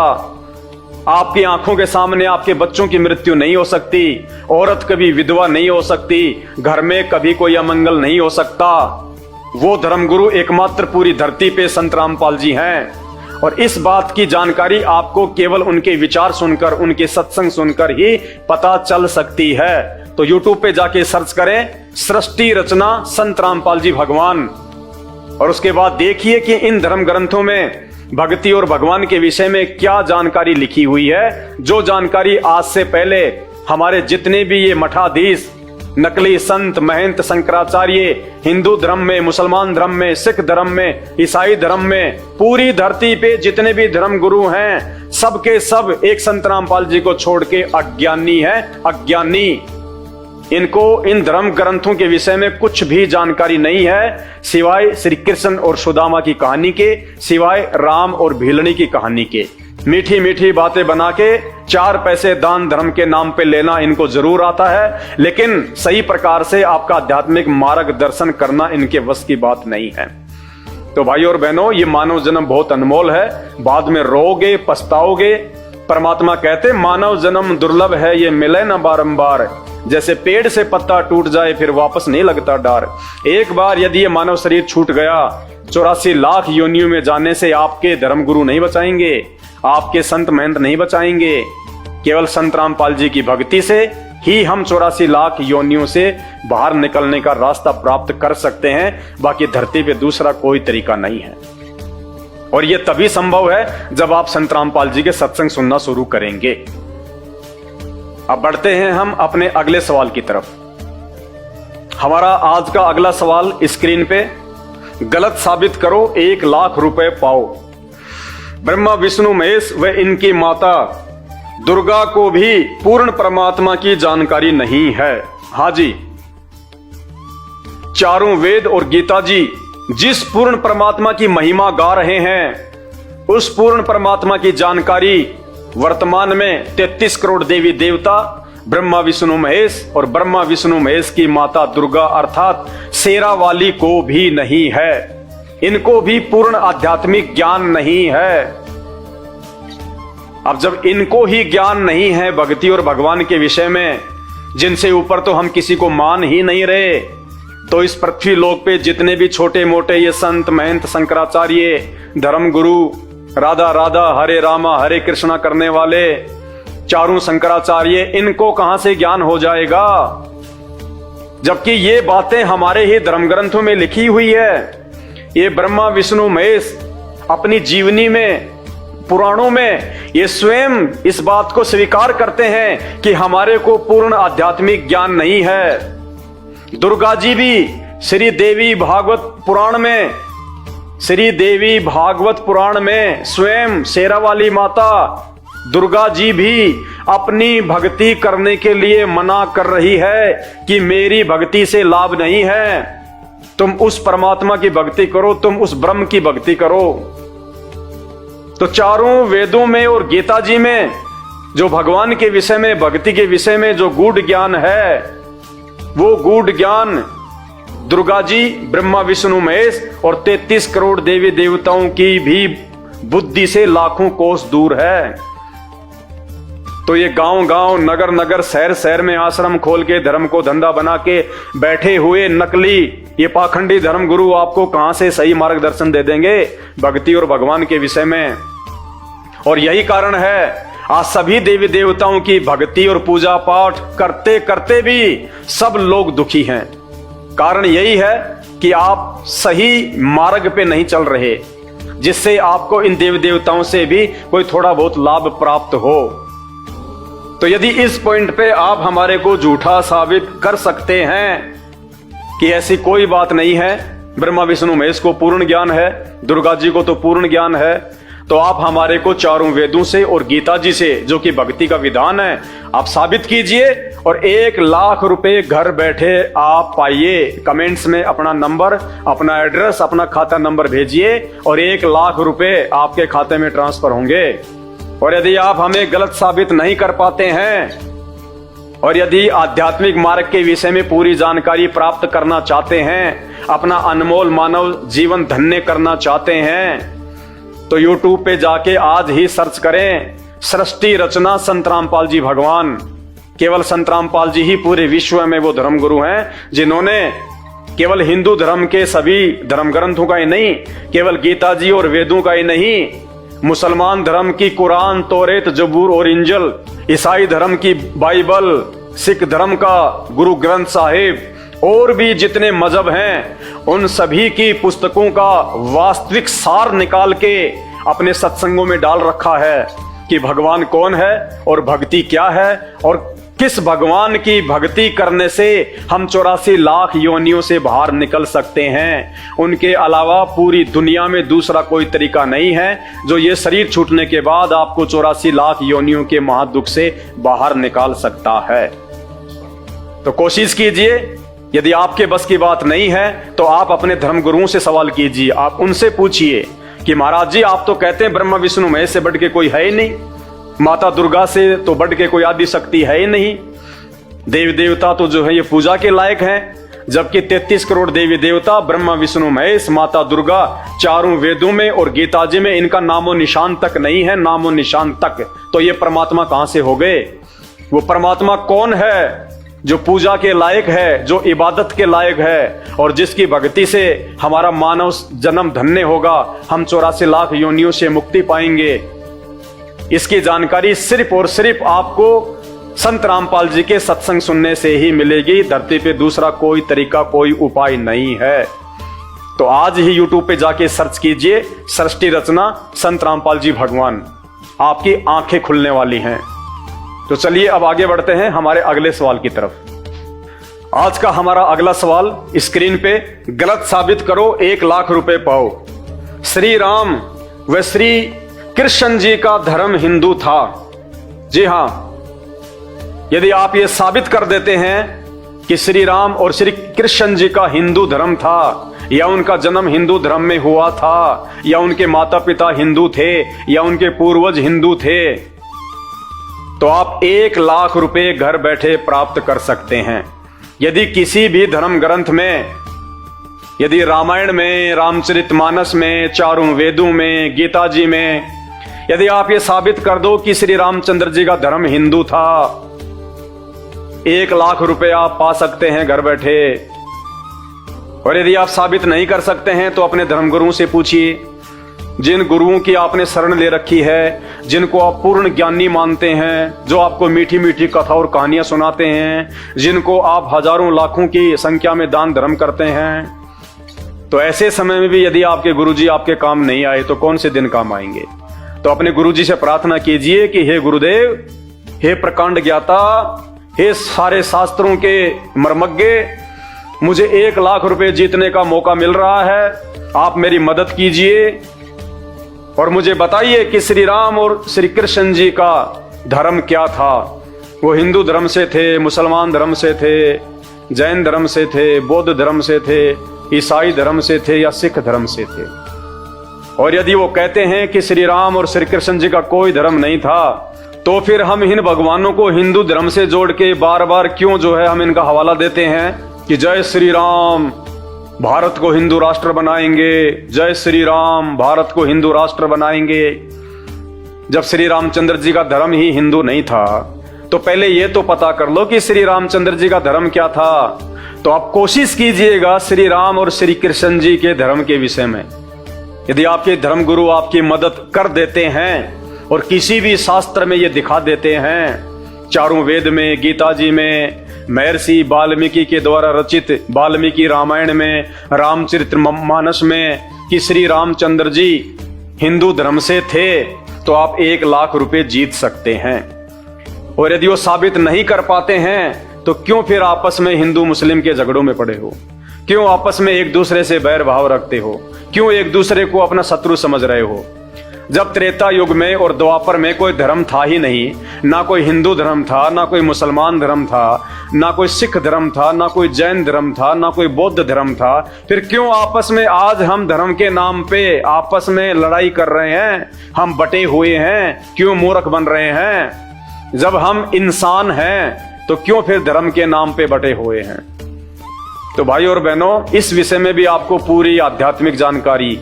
आपकी आंखों के सामने आपके बच्चों की मृत्यु नहीं हो सकती। औरत कभी विधवा नहीं हो सकती। घर में कभी कोई अमंगल नहीं हो सकता। वो धर्मगुरु एकमात्र पूरी धरती पे संत रामपाल जी हैं। और इस बात की जानकारी आपको केवल उनके विचार सुनकर, उनके सत्संग सुनकर ही पता चल सकती है। तो YouTube पे जाके सर्च करें सृष्टि रचना संत रामपाल जी भगवान, और उसके बाद देखिए कि इन धर्म ग्रंथों में भक्ति और भगवान के विषय में क्या जानकारी लिखी हुई है। जो जानकारी आज से पहले हमारे जितने भी ये मठाधीश नकली संत महंत शंकराचार्य हिंदू धर्म में, मुसलमान धर्म में, सिख धर्म में, ईसाई धर्म में, पूरी धरती पे जितने भी धर्म गुरु हैं सबके सब एक संत रामपाल जी को छोड़ के अज्ञानी हैं, अज्ञानी। इनको इन धर्म ग्रंथों के विषय में कुछ भी जानकारी नहीं है सिवाय श्री कृष्ण और सुदामा की कहानी के, सिवाय राम और भीलनी की कहानी के। मीठी मीठी बातें बना के 4 पैसे दान धर्म के नाम पे लेना इनको जरूर आता है, लेकिन सही प्रकार से आपका आध्यात्मिक मार्गदर्शन करना इनके वश की बात नहीं है। तो भाई और बहनों, ये मानव जन्म बहुत अनमोल है, बाद में रोगे पछताओगे। परमात्मा कहते मानव जन्म दुर्लभ है, ये मिले ना बारंबार। जैसे पेड़ से पत्ता टूट जाए फिर वापस नहीं लगता डार। एक बार यदि ये मानव शरीर छूट गया, 84 लाख योनियों में जाने से आपके धर्मगुरु नहीं बचाएंगे, आपके संत महंत नहीं बचाएंगे। केवल संत रामपाल जी की भक्ति से ही हम 84 लाख योनियों से बाहर निकलने का रास्ता प्राप्त कर सकते हैं। बाकी धरती पे दूसरा कोई तरीका नहीं है, और यह तभी संभव है जब आप संत रामपाल जी के सत्संग सुनना शुरू करेंगे। अब बढ़ते हैं हम अपने अगले सवाल की तरफ। हमारा आज का अगला सवाल स्क्रीन पे, गलत साबित करो 1 लाख रुपए पाओ। ब्रह्मा विष्णु महेश व इनकी माता दुर्गा को भी पूर्ण परमात्मा की जानकारी नहीं है। हाँ जी, चारों वेद और गीता जी जिस पूर्ण परमात्मा की महिमा गा रहे हैं, उस पूर्ण परमात्मा की जानकारी वर्तमान में 33 करोड़ देवी देवता, ब्रह्मा विष्णु महेश और ब्रह्मा विष्णु महेश की माता दुर्गा अर्थात शेरा वाली को भी नहीं है। इनको भी पूर्ण आध्यात्मिक ज्ञान नहीं है। अब जब इनको ही ज्ञान नहीं है भक्ति और भगवान के विषय में, जिनसे ऊपर तो हम किसी को मान ही नहीं रहे, तो इस पृथ्वी लोक पे जितने भी छोटे मोटे ये संत महंत शंकराचार्य धर्मगुरु, राधा राधा हरे रामा हरे कृष्णा करने वाले चारों शंकराचार्य, इनको कहां से ज्ञान हो जाएगा? जबकि ये बातें हमारे ही धर्म ग्रंथों में लिखी हुई है। ये ब्रह्मा विष्णु महेश अपनी जीवनी में, पुराणों में ये स्वयं इस बात को स्वीकार करते हैं कि हमारे को पूर्ण आध्यात्मिक ज्ञान नहीं है। दुर्गा जी भी श्री देवी भागवत पुराण में, श्री देवी भागवत पुराण में स्वयं शेरा वाली माता दुर्गा जी भी अपनी भक्ति करने के लिए मना कर रही है कि मेरी भक्ति से लाभ नहीं है, तुम उस परमात्मा की भक्ति करो, तुम उस ब्रह्म की भक्ति करो। तो चारों वेदों में और गीता जी में जो भगवान के विषय में, भक्ति के विषय में जो गूढ़ ज्ञान है, वो गूढ़ ज्ञान दुर्गा जी, ब्रह्मा विष्णु महेश और 33 करोड़ देवी देवताओं की भी बुद्धि से लाखों कोस दूर है। तो ये गांव गांव, नगर नगर, शहर शहर में आश्रम खोल के धर्म को धंधा बना के बैठे हुए नकली ये पाखंडी धर्म गुरु आपको कहां से सही मार्गदर्शन दे देंगे भक्ति और भगवान के विषय में? और यही कारण है आज सभी देवी देवताओं की भक्ति और पूजा पाठ करते करते भी सब लोग दुखी हैं। कारण यही है कि आप सही मार्ग पे नहीं चल रहे, जिससे आपको इन देवी देवताओं से भी कोई थोड़ा बहुत लाभ प्राप्त हो। तो यदि इस पॉइंट पे आप हमारे को झूठा साबित कर सकते हैं कि ऐसी कोई बात नहीं है, ब्रह्मा विष्णु महेश को पूर्ण ज्ञान है, दुर्गा जी को तो पूर्ण ज्ञान है, तो आप हमारे को चारों वेदों से और गीता जी से, जो कि भक्ति का विधान है, आप साबित कीजिए और 1 लाख रुपए घर बैठे आप पाइए। कमेंट्स में अपना नंबर, अपना एड्रेस, अपना खाता नंबर भेजिए और 1 लाख रुपए आपके खाते में ट्रांसफर होंगे। और यदि आप हमें गलत साबित नहीं कर पाते हैं और यदि आध्यात्मिक मार्ग के विषय में पूरी जानकारी प्राप्त करना चाहते हैं, अपना अनमोल मानव जीवन धन्य करना चाहते हैं, तो YouTube पे जाके आज ही सर्च करें सृष्टि रचना संत रामपाल जी भगवान। केवल संत रामपाल जी ही पूरे विश्व में वो धर्मगुरु हैं जिन्होंने केवल हिंदू धर्म के सभी धर्म ग्रंथों का ही नहीं, केवल गीता जी और वेदों का ही नहीं, मुसलमान धर्म की कुरान, तौरेत, जबूर और इंजल, ईसाई धर्म की बाइबल, सिख धर्म का गुरु ग्रंथ साहिब और भी जितने मजहब हैं, उन सभी की पुस्तकों का वास्तविक सार निकाल के अपने सत्संगों में डाल रखा है कि भगवान कौन है और भक्ति क्या है और किस भगवान की भक्ति करने से हम 84 लाख योनियों से बाहर निकल सकते हैं। उनके अलावा पूरी दुनिया में दूसरा कोई तरीका नहीं है जो ये शरीर छूटने के बाद आपको 84 लाख योनियों के महादुख से बाहर निकाल सकता है। तो कोशिश कीजिए, यदि आपके बस की बात नहीं है तो आप अपने धर्मगुरुओं से सवाल कीजिए। आप उनसे पूछिए कि महाराज जी, आप तो कहते हैं ब्रह्मा विष्णु महेश से बढ़ के कोई है ही नहीं, माता दुर्गा से तो बढ़ के कोई आदि शक्ति है ही नहीं, देवी देवता तो जो है ये पूजा के लायक हैं, जबकि 33 करोड़ देवी देवता ब्रह्मा विष्णु महेश माता दुर्गा चारों वेदों में और गीता जी में इनका नामो निशान तक नहीं है, नामो निशान तक। तो ये परमात्मा कहां से हो गए? वो परमात्मा कौन है जो पूजा के लायक है, जो इबादत के लायक है और जिसकी भक्ति से हमारा मानव जन्म धन्य होगा, हम 84 लाख योनियों से मुक्ति पाएंगे। इसकी जानकारी सिर्फ और सिर्फ आपको संत रामपाल जी के सत्संग सुनने से ही मिलेगी। धरती पे दूसरा कोई तरीका, कोई उपाय नहीं है। तो आज ही YouTube पे जाके सर्च कीजिए, सृष्टि रचना संत रामपाल जी भगवान, आपकी आंखें खुलने वाली हैं। तो चलिए अब आगे बढ़ते हैं हमारे अगले सवाल की तरफ। आज का हमारा अगला सवाल स्क्रीन पे, गलत साबित करो 1 लाख रुपए पाओ। श्री राम व श्री कृष्ण जी का धर्म हिंदू था। जी हां, यदि आप ये साबित कर देते हैं कि श्री राम और श्री कृष्ण जी का हिंदू धर्म था, या उनका जन्म हिंदू धर्म में हुआ था, या उनके माता पिता हिंदू थे, या उनके पूर्वज हिंदू थे, तो आप 1 लाख रुपए घर बैठे प्राप्त कर सकते हैं। यदि किसी भी धर्म ग्रंथ में, यदि रामायण में, रामचरितमानस में, चारों वेदों में, गीता जी में, यदि आप ये साबित कर दो कि श्री रामचंद्र जी का धर्म हिंदू था, 1 लाख रुपए आप पा सकते हैं घर बैठे। और यदि आप साबित नहीं कर सकते हैं तो अपने धर्मगुरुओं से पूछिए, जिन गुरुओं की आपने शरण ले रखी है, जिनको आप पूर्ण ज्ञानी मानते हैं, जो आपको मीठी मीठी कथा और कहानियां सुनाते हैं, जिनको आप हजारों लाखों की संख्या में दान धर्म करते हैं, तो ऐसे समय में भी यदि आपके गुरुजी आपके काम नहीं आए तो कौन से दिन काम आएंगे? तो अपने गुरुजी से प्रार्थना कीजिए कि हे गुरुदेव, हे प्रकांड ज्ञाता, हे सारे शास्त्रों के मर्मज्ञ, मुझे 1 लाख रुपए जीतने का मौका मिल रहा है, आप मेरी मदद कीजिए और मुझे बताइए कि श्री राम और श्री कृष्ण जी का धर्म क्या था। वो हिंदू धर्म से थे, मुसलमान धर्म से थे, जैन धर्म से थे, बौद्ध धर्म से थे, ईसाई धर्म से थे, या सिख धर्म से थे। और यदि वो कहते हैं कि श्री राम और श्री कृष्ण जी का कोई धर्म नहीं था, तो फिर हम इन भगवानों को हिंदू धर्म से जोड़ के बार बार क्यों जो है हम इनका हवाला देते हैं कि जय श्री राम, भारत को हिंदू राष्ट्र बनाएंगे, जय श्री राम, भारत को हिंदू राष्ट्र बनाएंगे, जब श्री रामचंद्र जी का धर्म ही हिंदू नहीं था। तो पहले ये तो पता कर लो कि श्री रामचंद्र जी का धर्म क्या था। तो आप कोशिश कीजिएगा श्री राम और श्री कृष्ण जी के धर्म के विषय में। यदि आपके धर्मगुरु आपकी मदद कर देते हैं और किसी भी शास्त्र में ये दिखा देते हैं, चारों वेद में, गीता जी में, महर्षि वाल्मीकि के द्वारा रचित वाल्मीकि रामायण में, रामचरितमानस में, कि श्री रामचंद्र जी हिंदू धर्म से थे, तो आप 1 लाख रुपए जीत सकते हैं। और यदि वो साबित नहीं कर पाते हैं तो क्यों फिर आपस में हिंदू मुस्लिम के झगड़ों में पड़े हो? क्यों आपस में एक दूसरे से बैर भाव रखते हो? क्यों एक दूसरे को अपना शत्रु समझ रहे हो? जब त्रेता युग में और द्वापर में कोई धर्म था ही नहीं, ना कोई हिंदू धर्म था, ना कोई मुसलमान धर्म था, ना कोई सिख धर्म था, ना कोई जैन धर्म था, ना कोई बौद्ध धर्म था, फिर क्यों आपस में आज हम धर्म के नाम पे आपस में लड़ाई कर रहे हैं? हम बटे हुए हैं, क्यों मूर्ख बन रहे हैं? जब हम इंसान हैं तो क्यों फिर धर्म के नाम पे बटे हुए हैं? तो भाई और बहनों, इस विषय में भी आपको पूरी आध्यात्मिक जानकारी,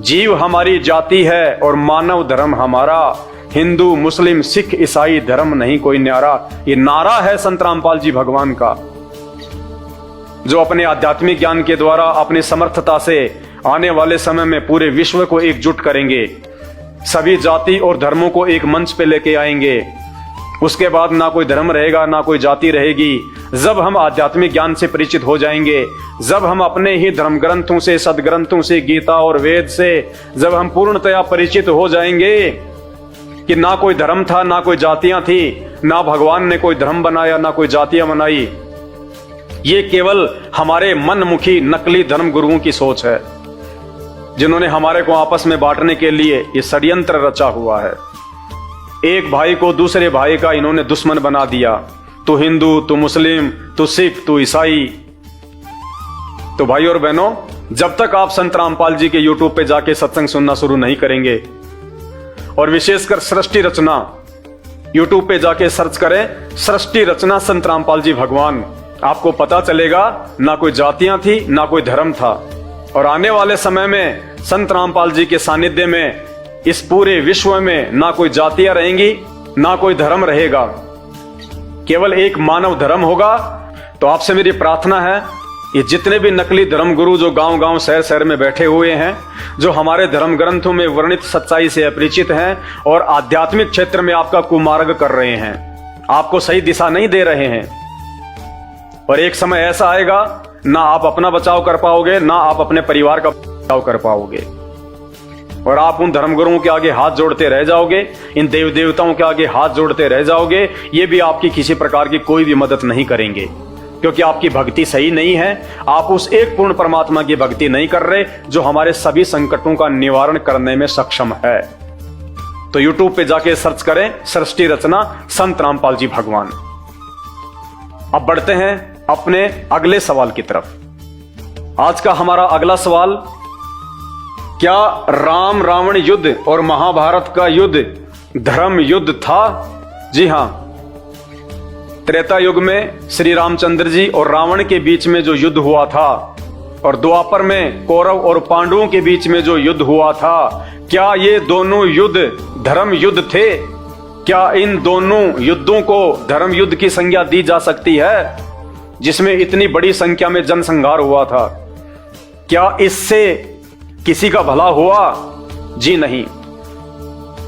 जीव हमारी जाति है और मानव धर्म हमारा, हिंदू मुस्लिम सिख ईसाई धर्म नहीं कोई न्यारा, ये नारा है संत रामपाल जी भगवान का, जो अपने आध्यात्मिक ज्ञान के द्वारा अपनी समर्थता से आने वाले समय में पूरे विश्व को एकजुट करेंगे, सभी जाति और धर्मों को एक मंच पे लेके आएंगे। उसके बाद ना कोई धर्म रहेगा, ना कोई जाति रहेगी। जब हम आध्यात्मिक ज्ञान से परिचित हो जाएंगे, जब हम अपने ही धर्म ग्रंथों से, सदग्रंथों से, गीता और वेद से जब हम पूर्णतया परिचित हो जाएंगे, कि ना कोई धर्म था, ना कोई जातियां थी, ना भगवान ने कोई धर्म बनाया, ना कोई जातियां बनाई। ये केवल हमारे मनमुखी नकली धर्म गुरुओं की सोच है, जिन्होंने हमारे को आपस में बांटने के लिए ये षड्यंत्र रचा हुआ है। एक भाई को दूसरे भाई का इन्होंने दुश्मन बना दिया। तू हिंदू, तू मुस्लिम, तू सिख, तू ईसाई। तो भाई और बहनों, जब तक आप संत रामपाल जी के यूट्यूब पे जाके सत्संग सुनना शुरू नहीं करेंगे, और विशेषकर सृष्टि रचना यूट्यूब पे जाके सर्च करें, सृष्टि रचना संत रामपाल जी भगवान, आपको पता चलेगा ना कोई जातियां थी, ना कोई धर्म था। और आने वाले समय में संत रामपाल जी के सानिध्य में इस पूरे विश्व में ना कोई जातियां रहेंगी, ना कोई धर्म रहेगा, केवल एक मानव धर्म होगा। तो आपसे मेरी प्रार्थना है, ये जितने भी नकली धर्म गुरु जो गांव-गांव, शहर-शहर में बैठे हुए हैं, जो हमारे धर्म ग्रंथों में वर्णित सच्चाई से अपरिचित हैं और आध्यात्मिक क्षेत्र में आपका कुमार्ग कर रहे हैं, आपको सही दिशा नहीं दे रहे हैं। और एक समय ऐसा आएगा, ना आप अपना बचाव कर पाओगे, ना आप अपने परिवार का बचाव कर पाओगे, और आप उन धर्मगुरुओं के आगे हाथ जोड़ते रह जाओगे, इन देव देवताओं के आगे हाथ जोड़ते रह जाओगे। ये भी आपकी किसी प्रकार की कोई भी मदद नहीं करेंगे, क्योंकि आपकी भक्ति सही नहीं है। आप उस एक पूर्ण परमात्मा की भक्ति नहीं कर रहे, जो हमारे सभी संकटों का निवारण करने में सक्षम है। तो यूट्यूब पे जाके सर्च करें, सृष्टि रचना संत रामपाल जी भगवान। अब बढ़ते हैं अपने अगले सवाल की तरफ। आज का हमारा अगला सवाल, क्या राम रावण युद्ध और महाभारत का युद्ध धर्म युद्ध था? जी हां, त्रेता युग में श्री रामचंद्र जी और रावण के बीच में जो युद्ध हुआ था, और द्वापर में कौरव और पांडवों के बीच में जो युद्ध हुआ था, क्या ये दोनों युद्ध धर्म युद्ध थे? क्या इन दोनों युद्धों को धर्म युद्ध की संज्ञा दी जा सकती है, जिसमें इतनी बड़ी संख्या में जनसंहार हुआ था? क्या इससे किसी का भला हुआ? जी नहीं।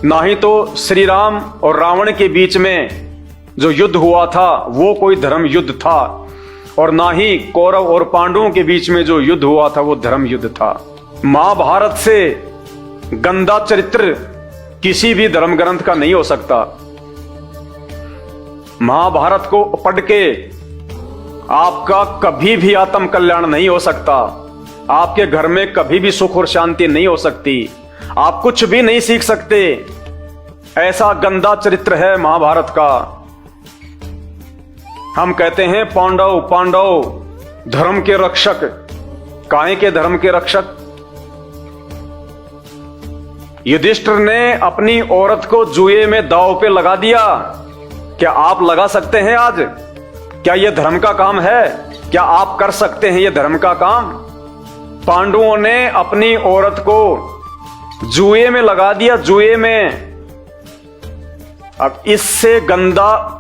ना ही तो श्री राम और रावण के बीच में जो युद्ध हुआ था वो कोई धर्म युद्ध था, और ना ही कौरव और पांडवों के बीच में जो युद्ध हुआ था वो धर्म युद्ध था। महाभारत से गंदा चरित्र किसी भी धर्म ग्रंथ का नहीं हो सकता। महाभारत को पढ़ के आपका कभी भी आत्म कल्याण नहीं हो सकता, आपके घर में कभी भी सुख और शांति नहीं हो सकती, आप कुछ भी नहीं सीख सकते। ऐसा गंदा चरित्र है महाभारत का। हम कहते हैं पांडव पांडव धर्म के रक्षक। काहे के धर्म के रक्षक? युधिष्ठिर ने अपनी औरत को जुए में दांव पे लगा दिया। क्या आप लगा सकते हैं आज? क्या यह धर्म का काम है? क्या आप कर सकते हैं यह धर्म का काम? पांडवों ने अपनी औरत को जुए में लगा दिया, जुए में। अब इससे गंदा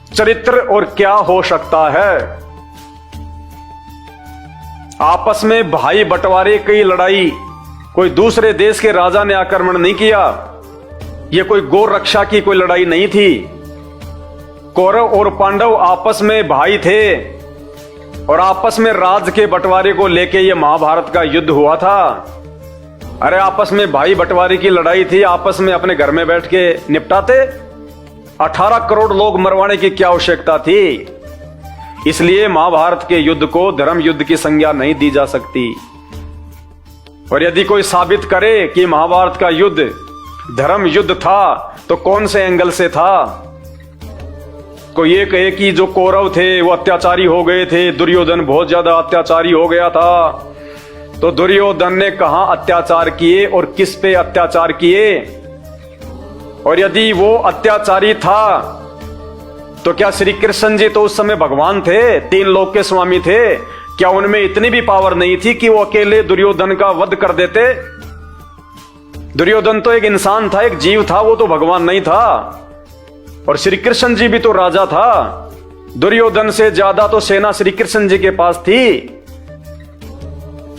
चरित्र और क्या हो सकता है? आपस में भाई बंटवारे की लड़ाई, कोई दूसरे देश के राजा ने आक्रमण नहीं किया, यह कोई गौ रक्षा की कोई लड़ाई नहीं थी। कौरव और पांडव आपस में भाई थे, और आपस में राज के बंटवारे को लेके यह महाभारत का युद्ध हुआ था। अरे आपस में भाई बंटवारे की लड़ाई थी, आपस में अपने घर में बैठ के निपटाते। 18 करोड़ लोग मरवाने की क्या आवश्यकता थी? इसलिए महाभारत के युद्ध को धर्म युद्ध की संज्ञा नहीं दी जा सकती। और यदि कोई साबित करे कि महाभारत का युद्ध धर्म युद्ध था, तो कौन से एंगल से था? कोई ये कहे कि जो कौरव थे वो अत्याचारी हो गए थे, दुर्योधन बहुत ज्यादा अत्याचारी हो गया था, तो दुर्योधन ने कहां अत्याचार किए और किस पे अत्याचार किए? और यदि वो अत्याचारी था, तो क्या श्री कृष्ण जी तो उस समय भगवान थे, 3 लोक के स्वामी थे? क्या उनमें इतनी भी पावर नहीं थी कि वो अकेले दुर्योधन का वध कर देते? दुर्योधन तो एक इंसान था, एक जीव था, वो तो भगवान नहीं था। और श्री कृष्ण जी भी तो राजा था। दुर्योधन से ज्यादा तो सेना श्री कृष्ण जी के पास थी।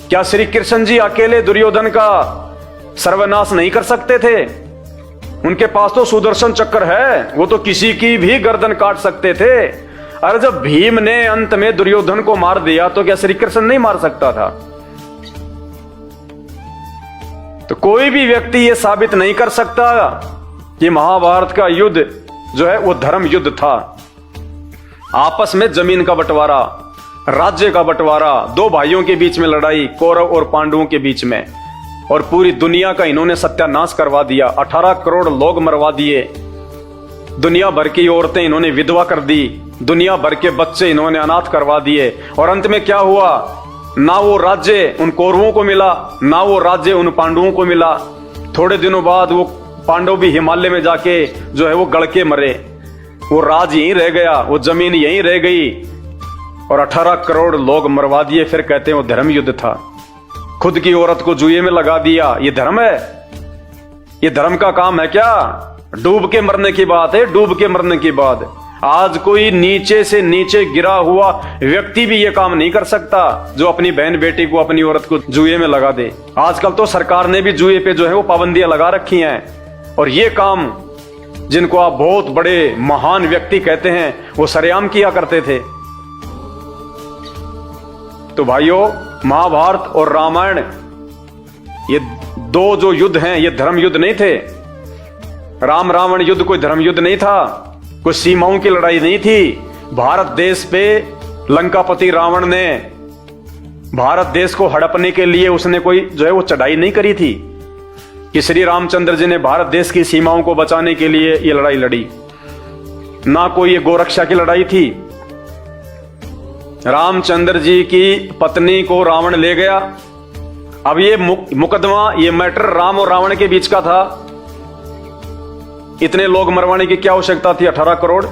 क्या श्री कृष्ण जी अकेले दुर्योधन का सर्वनाश नहीं कर सकते थे? उनके पास तो सुदर्शन चक्र है, वो तो किसी की भी गर्दन काट सकते थे। अरे जब भीम ने अंत में दुर्योधन को मार दिया, तो क्या श्री कृष्ण नहीं मार सकता था? तो कोई भी व्यक्ति यह साबित नहीं कर सकता कि महाभारत का युद्ध जो है वो धर्म युद्ध था। आपस में जमीन का बंटवारा, राज्य का बंटवारा, दो भाइयों के बीच में लड़ाई, कौरव और पांडवों के बीच में, और पूरी दुनिया का इन्होंने सत्यानाश करवा दिया। 18 करोड़ लोग मरवा दिए, दुनिया भर की औरतें इन्होंने विधवा कर दी, दुनिया भर के बच्चे इन्होंने अनाथ करवा दिए। और अंत में क्या हुआ? ना वो राज्य उन कौरवों को मिला, ना वो राज्य उन पांडवों को मिला। थोड़े दिनों बाद वो पांडव भी हिमालय में जाके जो है वो गड़ के मरे, वो राज यहीं रह गया, वो जमीन यहीं रह गई, और 18 करोड़ लोग मरवा दिए। फिर कहते हैं वो धर्म युद्ध था। खुद की औरत को जुए में लगा दिया, ये धर्म है? ये धर्म का काम है क्या? डूब के मरने की बात है, डूब के मरने की बात। आज कोई नीचे से नीचे गिरा हुआ व्यक्ति भी ये काम नहीं कर सकता जो अपनी बहन बेटी को, अपनी औरत को जुए में लगा दे। आजकल तो सरकार ने भी जुए पे जो है वो पाबंदियां लगा रखी हैं, और ये काम जिनको आप बहुत बड़े महान व्यक्ति कहते हैं वो सरेआम किया करते थे। तो भाइयों, महाभारत और रामायण ये दो जो युद्ध हैं ये धर्म युद्ध नहीं थे। राम रावण युद्ध कोई धर्म युद्ध नहीं था, कोई सीमाओं की लड़ाई नहीं थी। भारत देश पे लंकापति रावण ने भारत देश को हड़पने के लिए उसने कोई जो है वो चढ़ाई नहीं करी थी कि श्री रामचंद्र जी ने भारत देश की सीमाओं को बचाने के लिए ये लड़ाई लड़ी। ना कोई ये गोरक्षा की लड़ाई थी। रामचंद्र जी की पत्नी को रावण ले गया। अब ये मुकदमा, ये मैटर राम और रावण के बीच का था। इतने लोग मरवाने की क्या आवश्यकता थी? 18 करोड़,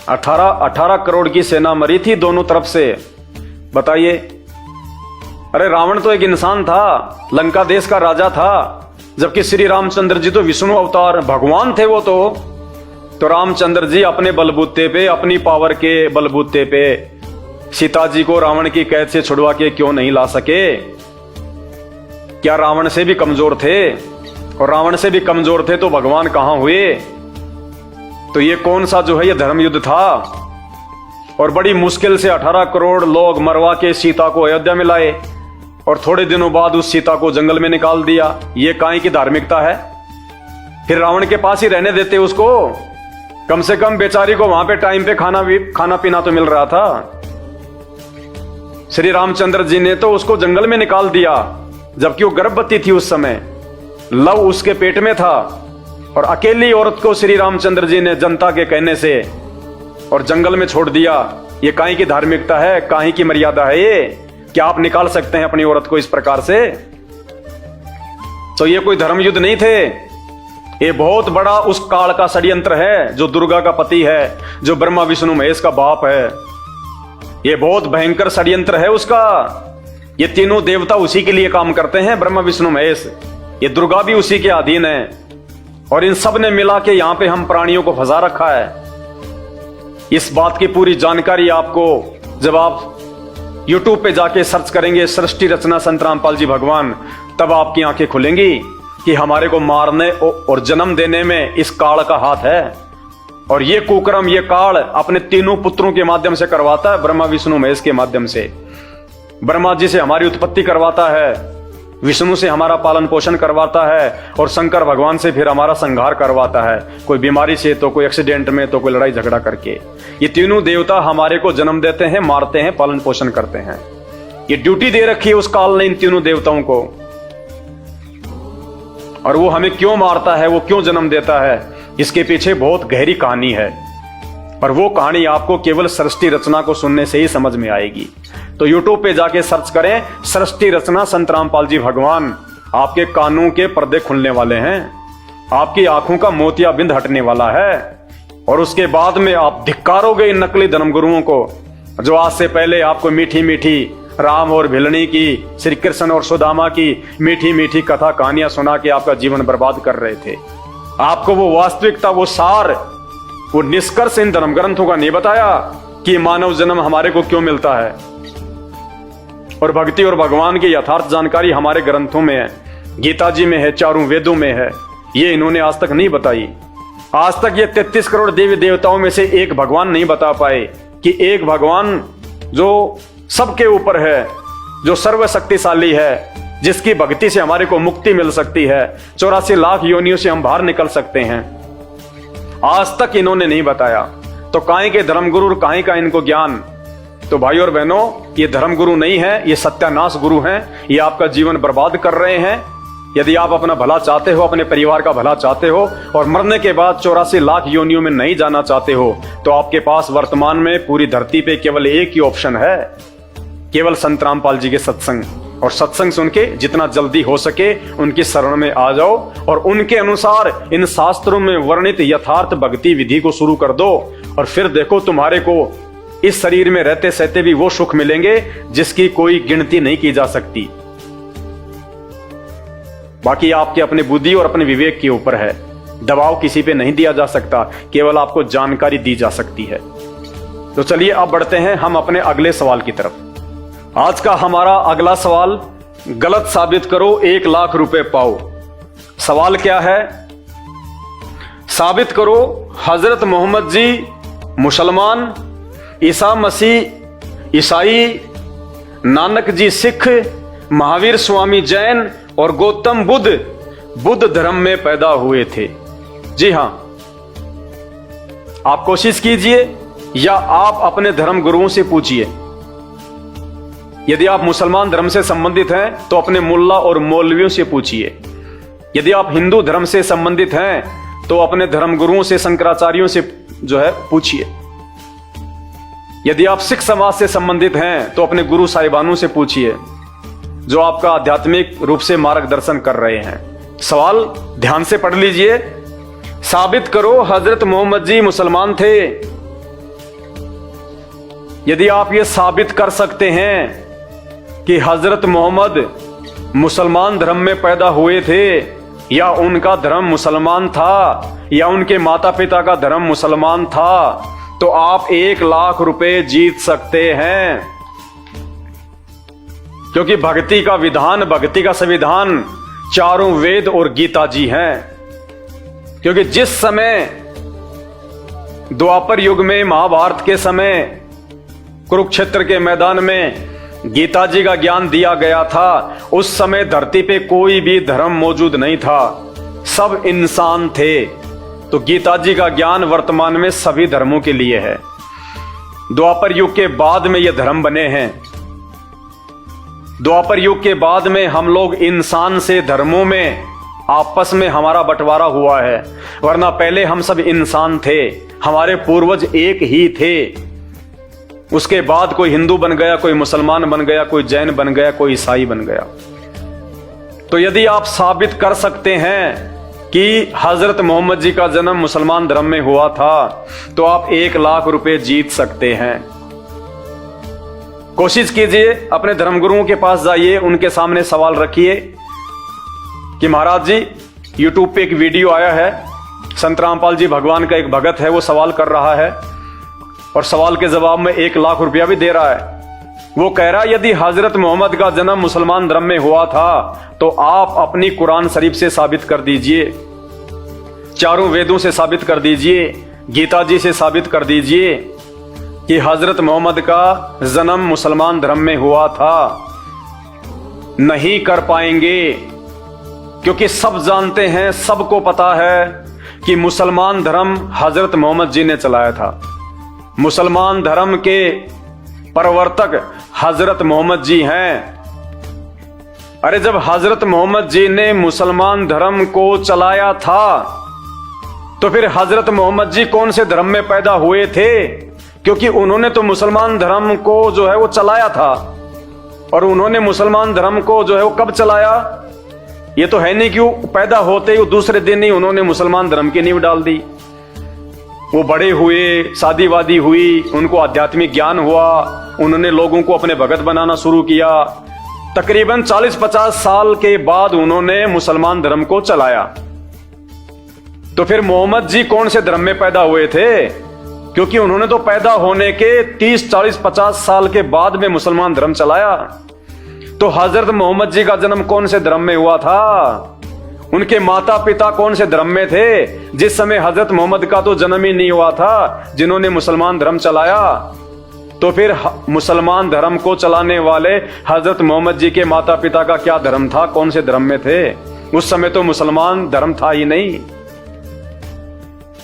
18 करोड़ की सेना मरी थी दोनों तरफ से। बताइए, अरे रावण तो एक इंसान था, लंका देश का राजा था, जबकि श्री रामचंद्र जी तो विष्णु अवतार भगवान थे। वो तो रामचंद्र जी अपने बलबूते पे, अपनी पावर के बलबूते पे सीता जी को रावण की कैद से छुड़वा के क्यों नहीं ला सके? क्या रावण से भी कमजोर थे? और रावण से भी कमजोर थे तो भगवान कहां हुए? तो ये कौन सा जो है ये धर्म युद्ध था? और बड़ी मुश्किल से 18 करोड़ लोग मरवा के सीता को अयोध्या में लाए, और थोड़े दिनों बाद उस सीता को जंगल में निकाल दिया। ये काहे की धार्मिकता है? फिर रावण के पास ही रहने देते उसको, कम से कम बेचारी को वहां पे टाइम पे खाना पीना तो मिल रहा था। श्री रामचंद्र जी ने तो उसको जंगल में निकाल दिया, जबकि वो गर्भवती थी उस समय, लव उसके पेट में था, और अकेली औरत को श्री रामचंद्र जी ने जनता के कहने से और जंगल में छोड़ दिया। ये काहे की धार्मिकता है? काहे की मर्यादा है ये? क्या आप निकाल सकते हैं अपनी औरत को इस प्रकार से? तो ये कोई धर्म युद्ध नहीं थे। ये बहुत बड़ा उस काल का षड्यंत्र है, जो दुर्गा का पति है, जो ब्रह्मा विष्णु महेश का बाप है। ये बहुत भयंकर षड्यंत्र है उसका। ये तीनों देवता उसी के लिए काम करते हैं, ब्रह्मा विष्णु महेश। ये दुर्गा भी उसी के अधीन है, और इन सब ने मिला के यहां पे हम प्राणियों को फंसा रखा है। इस बात की पूरी जानकारी आपको जब आप YouTube पे जाके सर्च करेंगे सृष्टि रचना संत रामपाल जी भगवान, तब आपकी आंखें खुलेंगी कि हमारे को मारने और जन्म देने में इस काल का हाथ है। और ये कुकर्म, ये काल अपने तीनों पुत्रों के माध्यम से करवाता है, ब्रह्मा विष्णु महेश के माध्यम से। ब्रह्मा जी से हमारी उत्पत्ति करवाता है, विष्णु से हमारा पालन पोषण करवाता है, और शंकर भगवान से फिर हमारा संहार करवाता है, कोई बीमारी से, तो कोई एक्सीडेंट में, तो कोई लड़ाई झगड़ा करके। ये तीनों देवता हमारे को जन्म देते हैं, मारते हैं, पालन पोषण करते हैं। ये ड्यूटी दे रखी है उस काल ने इन तीनों देवताओं को। और वो हमें क्यों मारता है, वो क्यों जन्म देता है, इसके पीछे बहुत गहरी कहानी है। और वो कहानी आपको केवल सृष्टि रचना को सुनने से ही समझ में आएगी। तो YouTube पे जाके सर्च करें सृष्टि रचना संत रामपाल जी भगवान, आपके कानों के पर्दे खुलने वाले हैं, आपकी आंखों का मोतियाबिंद हटने वाला है। और उसके बाद में आप धिक्कारोगे इन नकली धर्मगुरुओं को, जो आज से पहले आपको मीठी मीठी राम और भिलनी की, श्री कृष्ण और सुदामा की मीठी मीठी कथा कहानियां सुना के आपका जीवन बर्बाद कर रहे थे। आपको वो वास्तविकता, वो सार, वो निष्कर्ष इन धर्म ग्रंथों का नहीं बताया कि मानव जन्म हमारे को क्यों मिलता है। और भक्ति और भगवान की यथार्थ जानकारी हमारे ग्रंथों में है, गीता जी में है, चारों वेदों में है। ये इन्होंने आज तक नहीं बताई। आज तक ये 33 करोड़ देवी देवताओं में से एक भगवान नहीं बता पाए कि एक भगवान जो सबके ऊपर है, जो सर्वशक्तिशाली है, जिसकी भक्ति से हमारे को मुक्ति मिल सकती है, 84 लाख योनियों से हम बाहर निकल सकते हैं। आज तक इन्होंने नहीं बताया। तो काहे के धर्मगुरु और काहे का इनको ज्ञान। तो भाई और बहनों, ये धर्मगुरु नहीं है, ये सत्यानाश गुरु हैं। ये आपका जीवन बर्बाद कर रहे हैं। यदि आप अपना भला चाहते हो, अपने परिवार का भला चाहते हो और मरने के बाद 84 लाख योनियों में नहीं जाना चाहते हो, तो आपके पास वर्तमान में पूरी धरती पे केवल एक ही ऑप्शन है, केवल संत रामपाल जी के सत्संग। और सत्संग सुन के जितना जल्दी हो सके उनकी शरण में आ जाओ और उनके अनुसार इन शास्त्रों में वर्णित यथार्थ भक्ति विधि को शुरू कर दो। और फिर देखो, तुम्हारे को इस शरीर में रहते सहते भी वो सुख मिलेंगे जिसकी कोई गिनती नहीं की जा सकती। बाकी आपके अपने बुद्धि और अपने विवेक के ऊपर है। दबाव किसी पे नहीं दिया जा सकता, केवल आपको जानकारी दी जा सकती है। तो चलिए अब बढ़ते हैं हम अपने अगले सवाल की तरफ। आज का हमारा अगला सवाल, गलत साबित करो 1 लाख रुपए पाओ। सवाल क्या है? साबित करो हजरत मोहम्मद जी मुसलमान, ईसा मसीह ईसाई, नानक जी सिख, महावीर स्वामी जैन और गौतम बुद्ध धर्म में पैदा हुए थे। जी हां, आप कोशिश कीजिए या आप अपने धर्म गुरुओं से पूछिए। यदि आप मुसलमान धर्म से संबंधित हैं तो अपने मुल्ला और मौलवियों से पूछिए। यदि आप हिंदू धर्म से संबंधित हैं तो अपने धर्म गुरुओं से, शंकराचार्यों से जो है पूछिए। यदि आप सिख समाज से संबंधित हैं तो अपने गुरु साहिबानों से पूछिए जो आपका आध्यात्मिक रूप से मार्गदर्शन कर रहे हैं। सवाल ध्यान से पढ़ लीजिए। साबित करो हजरत मोहम्मद जी मुसलमान थे। यदि आप ये साबित कर सकते हैं कि हजरत मोहम्मद मुसलमान धर्म में पैदा हुए थे या उनका धर्म मुसलमान था या उनके माता पिता का धर्म मुसलमान था, तो आप 1 लाख रुपए जीत सकते हैं। क्योंकि भक्ति का विधान, भक्ति का संविधान चारों वेद और गीता जी हैं। क्योंकि जिस समय द्वापर युग में, महाभारत के समय, कुरुक्षेत्र के मैदान में गीता जी का ज्ञान दिया गया था, उस समय धरती पे कोई भी धर्म मौजूद नहीं था, सब इंसान थे। तो गीता जी का ज्ञान वर्तमान में सभी धर्मों के लिए है। द्वापर युग के बाद में ये धर्म बने हैं। द्वापर युग के बाद में हम लोग इंसान से धर्मों में आपस में हमारा बंटवारा हुआ है, वरना पहले हम सब इंसान थे, हमारे पूर्वज एक ही थे। उसके बाद कोई हिंदू बन गया, कोई मुसलमान बन गया, कोई जैन बन गया, कोई ईसाई बन गया। तो यदि आप साबित कर सकते हैं कि हजरत मोहम्मद जी का जन्म मुसलमान धर्म में हुआ था, तो आप 1 लाख रुपए जीत सकते हैं। कोशिश कीजिए, अपने धर्मगुरुओं के पास जाइए, उनके सामने सवाल रखिए कि महाराज जी, यूट्यूब पे एक वीडियो आया है, संत रामपाल जी भगवान का एक भगत है, वो सवाल कर रहा है और सवाल के जवाब में 1 लाख रुपया भी दे रहा है। वो कह रहा है यदि हजरत मोहम्मद का जन्म मुसलमान धर्म में हुआ था तो आप अपनी कुरान शरीफ से साबित कर दीजिए, चारों वेदों से साबित कर दीजिए, गीता जी से साबित कर दीजिए कि हजरत मोहम्मद का जन्म मुसलमान धर्म में हुआ था। नहीं कर पाएंगे, क्योंकि सब जानते हैं, सबको पता है कि मुसलमान धर्म हजरत मोहम्मद जी ने चलाया था। मुसलमान धर्म के प्रवर्तक हजरत मोहम्मद जी हैं। अरे जब हजरत मोहम्मद जी ने मुसलमान धर्म को चलाया था तो फिर हजरत मोहम्मद जी कौन से धर्म में पैदा हुए थे? क्योंकि उन्होंने तो मुसलमान धर्म को जो है वो चलाया था। और उन्होंने मुसलमान धर्म को जो है वो कब चलाया? ये तो है नहीं कि वो पैदा होते ही दूसरे दिन ही उन्होंने मुसलमान धर्म की नींव डाल दी। वो बड़े हुए, शादी वादी हुई, उनको आध्यात्मिक ज्ञान हुआ, उन्होंने लोगों को अपने भगत बनाना शुरू किया। तकरीबन 40-50 साल के बाद उन्होंने मुसलमान धर्म को चलाया। तो फिर मोहम्मद जी कौन से धर्म में पैदा हुए थे? क्योंकि उन्होंने तो पैदा होने के 30, 40, 50 साल के बाद में मुसलमान धर्म चलाया। तो हजरत मोहम्मद जी का जन्म कौन से धर्म में हुआ था? उनके माता पिता कौन से धर्म में थे? जिस समय हजरत मोहम्मद का तो जन्म ही नहीं हुआ था, जिन्होंने मुसलमान धर्म चलाया। तो फिर मुसलमान धर्म को चलाने वाले हजरत मोहम्मद जी के माता पिता का क्या धर्म था? कौन से धर्म में थे? उस समय तो मुसलमान धर्म था ही नहीं।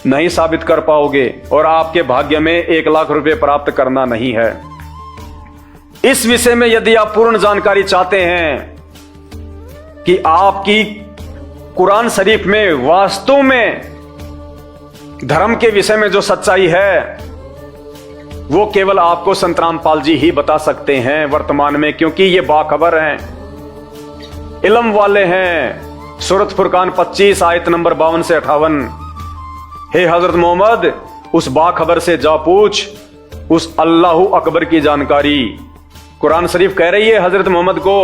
नहीं साबित कर पाओगे और आपके भाग्य में 1 लाख रुपए प्राप्त करना नहीं है। इस विषय में यदि आप पूर्ण जानकारी चाहते हैं कि आपकी कुरान शरीफ में वास्तव में धर्म के विषय में जो सच्चाई है वो केवल आपको संत रामपाल जी ही बता सकते हैं वर्तमान में, क्योंकि ये बाखबर हैं, इल्म वाले हैं। सूरत फुरकान 25 आयत नंबर 52 से 58। हे हजरत मोहम्मद, उस बाखबर से जा पूछ उस अल्लाहु अकबर की जानकारी। कुरान शरीफ कह रही है हजरत मोहम्मद को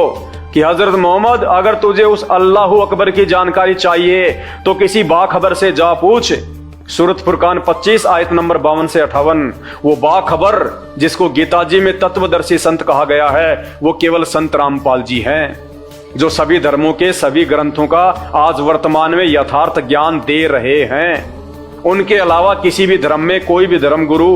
कि हजरत मोहम्मद, अगर तुझे उस अल्लाहु अकबर की जानकारी चाहिए तो किसी बाखबर से जा पूछ। सूरत फुरकान 25 आयत नंबर 52 से 58। वो बाखबर जिसको गीता जी में तत्वदर्शी संत कहा गया है वो केवल संत रामपाल जी हैं, जो सभी धर्मों के सभी ग्रंथों का आज वर्तमान में यथार्थ ज्ञान दे रहे हैं। उनके अलावा किसी भी धर्म में कोई भी धर्म गुरु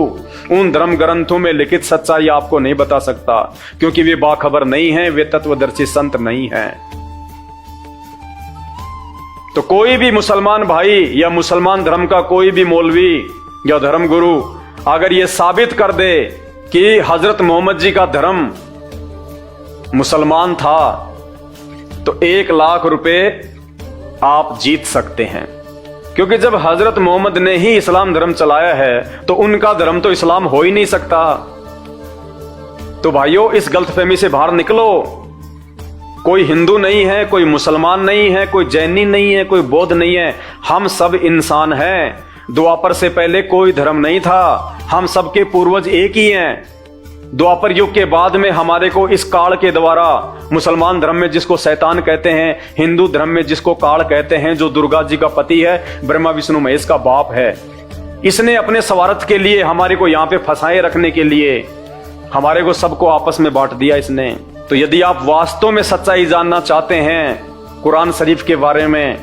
उन धर्म ग्रंथों में लिखित सच्चाई आपको नहीं बता सकता, क्योंकि वे बाखबर नहीं हैं, वे तत्वदर्शी संत नहीं हैं। तो कोई भी मुसलमान भाई या मुसलमान धर्म का कोई भी मौलवी या धर्म गुरु अगर ये साबित कर दे कि हजरत मोहम्मद जी का धर्म मुसलमान था तो 1 लाख रुपए आप जीत सकते हैं, क्योंकि जब हजरत मोहम्मद ने ही इस्लाम धर्म चलाया है तो उनका धर्म तो इस्लाम हो ही नहीं सकता। तो भाइयों, इस गलतफहमी से बाहर निकलो। कोई हिंदू नहीं है, कोई मुसलमान नहीं है, कोई जैनी नहीं है, कोई बौद्ध नहीं है, हम सब इंसान हैं। द्वापर से पहले कोई धर्म नहीं था, हम सबके पूर्वज एक ही हैं। द्वापर युग के बाद में हमारे को इस काल के द्वारा मुसलमान धर्म में जिसको शैतान कहते हैं, हिंदू धर्म में जिसको काल कहते हैं, जो दुर्गा जी का पति है, ब्रह्मा विष्णु महेश का बाप है, इसने अपने स्वार्थ के लिए हमारे को यहाँ पे फंसाए रखने के लिए हमारे को सबको आपस में बांट दिया इसने। तो यदि आप वास्तव में सच्चाई जानना चाहते हैं कुरान शरीफ के बारे में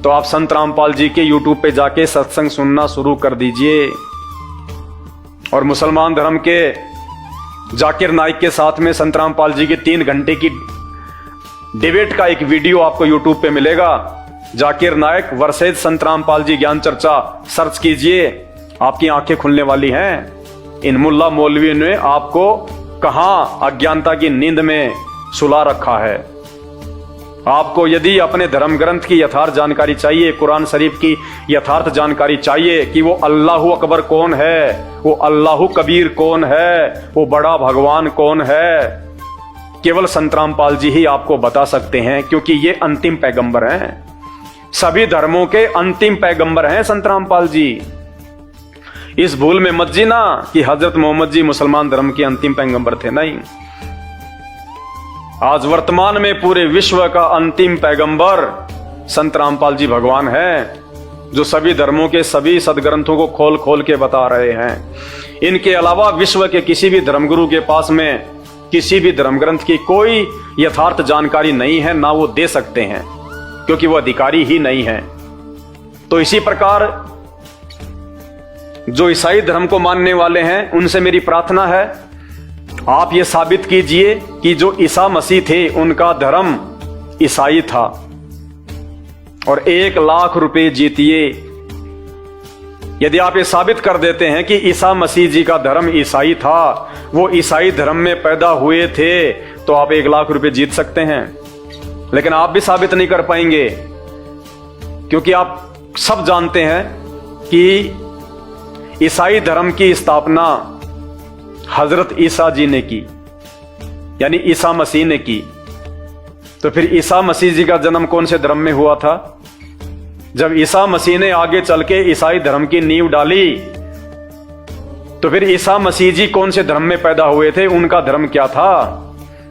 तो आप संत रामपाल जी के यूट्यूब पे जाके सत्संग सुनना शुरू कर दीजिए। और मुसलमान धर्म के जाकिर नाइक के साथ में संत रामपाल जी की 3 घंटे की डिबेट का एक वीडियो आपको यूट्यूब पे मिलेगा। जाकिर नाइक वर्सेज संत रामपाल जी ज्ञान चर्चा सर्च कीजिए, आपकी आंखें खुलने वाली हैं। इन मुल्ला मौलवी ने आपको कहां अज्ञानता की नींद में सुला रखा है। आपको यदि अपने धर्म ग्रंथ की यथार्थ जानकारी चाहिए, कुरान शरीफ की यथार्थ जानकारी चाहिए कि वो अल्लाहु अकबर कौन है, वो अल्लाहु कबीर कौन है, वो बड़ा भगवान कौन है, केवल संत रामपाल जी ही आपको बता सकते हैं, क्योंकि ये अंतिम पैगंबर हैं। सभी धर्मों के अंतिम पैगंबर हैं संत रामपाल जी। इस भूल में मत जीना कि हजरत मोहम्मद जी मुसलमान धर्म के अंतिम पैगंबर थे, नहीं। आज वर्तमान में पूरे विश्व का अंतिम पैगंबर संत रामपाल जी भगवान हैं, जो सभी धर्मों के सभी सदग्रंथों को खोल खोल के बता रहे हैं। इनके अलावा विश्व के किसी भी धर्मगुरु के पास में किसी भी धर्म ग्रंथ की कोई यथार्थ जानकारी नहीं है, ना वो दे सकते हैं, क्योंकि वो अधिकारी ही नहीं है। तो इसी प्रकार जो ईसाई धर्म को मानने वाले हैं उनसे मेरी प्रार्थना है, आप ये साबित कीजिए कि जो ईसा मसीह थे उनका धर्म ईसाई था और 1 लाख रुपए जीतिए। यदि आप ये साबित कर देते हैं कि ईसा मसीह जी का धर्म ईसाई था, वो ईसाई धर्म में पैदा हुए थे, तो आप 1 लाख रुपए जीत सकते हैं। लेकिन आप भी साबित नहीं कर पाएंगे, क्योंकि आप सब जानते हैं कि ईसाई धर्म की स्थापना हजरत ईसा जी ने की, यानी ईसा मसीह ने की। तो फिर ईसा मसीह जी का जन्म कौन से धर्म में हुआ था? जब ईसा मसीह ने आगे चल के ईसाई धर्म की नींव डाली, तो फिर ईसा मसीह जी कौन से धर्म में पैदा हुए थे? उनका धर्म क्या था?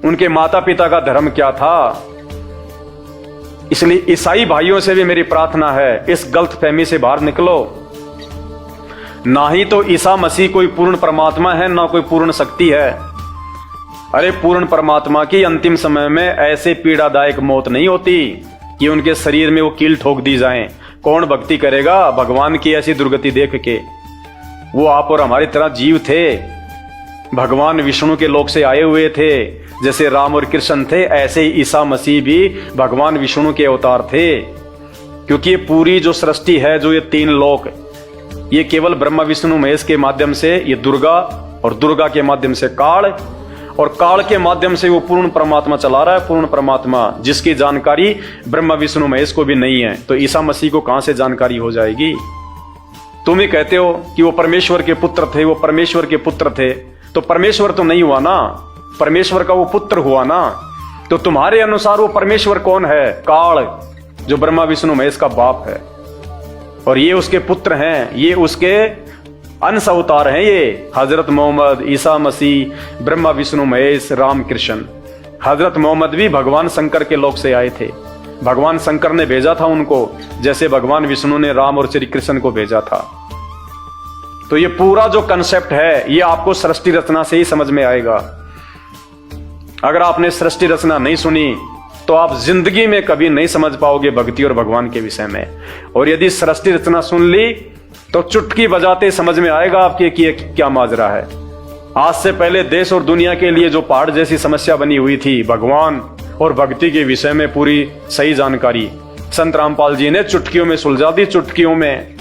उनके माता पिता का धर्म क्या था? इसलिए ईसाई भाइयों से भी मेरी प्रार्थना है, इस गलतफहमी से बाहर निकलो। ना ही तो ईसा मसीह कोई पूर्ण परमात्मा है, ना कोई पूर्ण शक्ति है। अरे पूर्ण परमात्मा की अंतिम समय में ऐसे पीड़ादायक मौत नहीं होती कि उनके शरीर में वो कील ठोक दी जाए। कौन भक्ति करेगा भगवान की ऐसी दुर्गति देख के? वो आप और हमारी तरह जीव थे, भगवान विष्णु के लोक से आए हुए थे। जैसे राम और कृष्ण थे, ऐसे ही ईसा मसीह भी भगवान विष्णु के अवतार थे। क्योंकि ये पूरी जो सृष्टि है, जो ये 3 लोक ये केवल ब्रह्मा विष्णु महेश के माध्यम से ये दुर्गा, और दुर्गा के माध्यम से काल, और काल के माध्यम से वो पूर्ण परमात्मा चला रहा है। पूर्ण परमात्मा जिसकी जानकारी ब्रह्मा विष्णु महेश को भी नहीं है, तो ईसा मसीह को कहां से जानकारी हो जाएगी? तुम ही कहते हो कि वो परमेश्वर के पुत्र थे, वो परमेश्वर के पुत्र थे, तो परमेश्वर तो नहीं हुआ ना, परमेश्वर का वो पुत्र हुआ ना। तो तुम्हारे अनुसार वो परमेश्वर कौन है? काल, जो ब्रह्मा विष्णु महेश का बाप है, और ये उसके पुत्र हैं, ये उसके अंश अवतार हैं। ये हजरत मोहम्मद, ईसा मसीह, ब्रह्मा विष्णु महेश, राम कृष्ण। हजरत मोहम्मद भी भगवान शंकर के लोक से आए थे, भगवान शंकर ने भेजा था उनको, जैसे भगवान विष्णु ने राम और श्री कृष्ण को भेजा था। तो ये पूरा जो कंसेप्ट है ये आपको सृष्टि रचना से ही समझ में आएगा। अगर आपने सृष्टि रचना नहीं सुनी तो आप जिंदगी में कभी नहीं समझ पाओगे भक्ति और भगवान के विषय में। और यदि सृष्टि रचना सुन ली तो चुटकी बजाते समझ में आएगा आपके कि क्या माजरा है। आज से पहले देश और दुनिया के लिए जो पहाड़ जैसी समस्या बनी हुई थी, भगवान और भक्ति के विषय में पूरी सही जानकारी संत रामपाल जी ने चुटकियों में सुलझा दी। चुटकियों में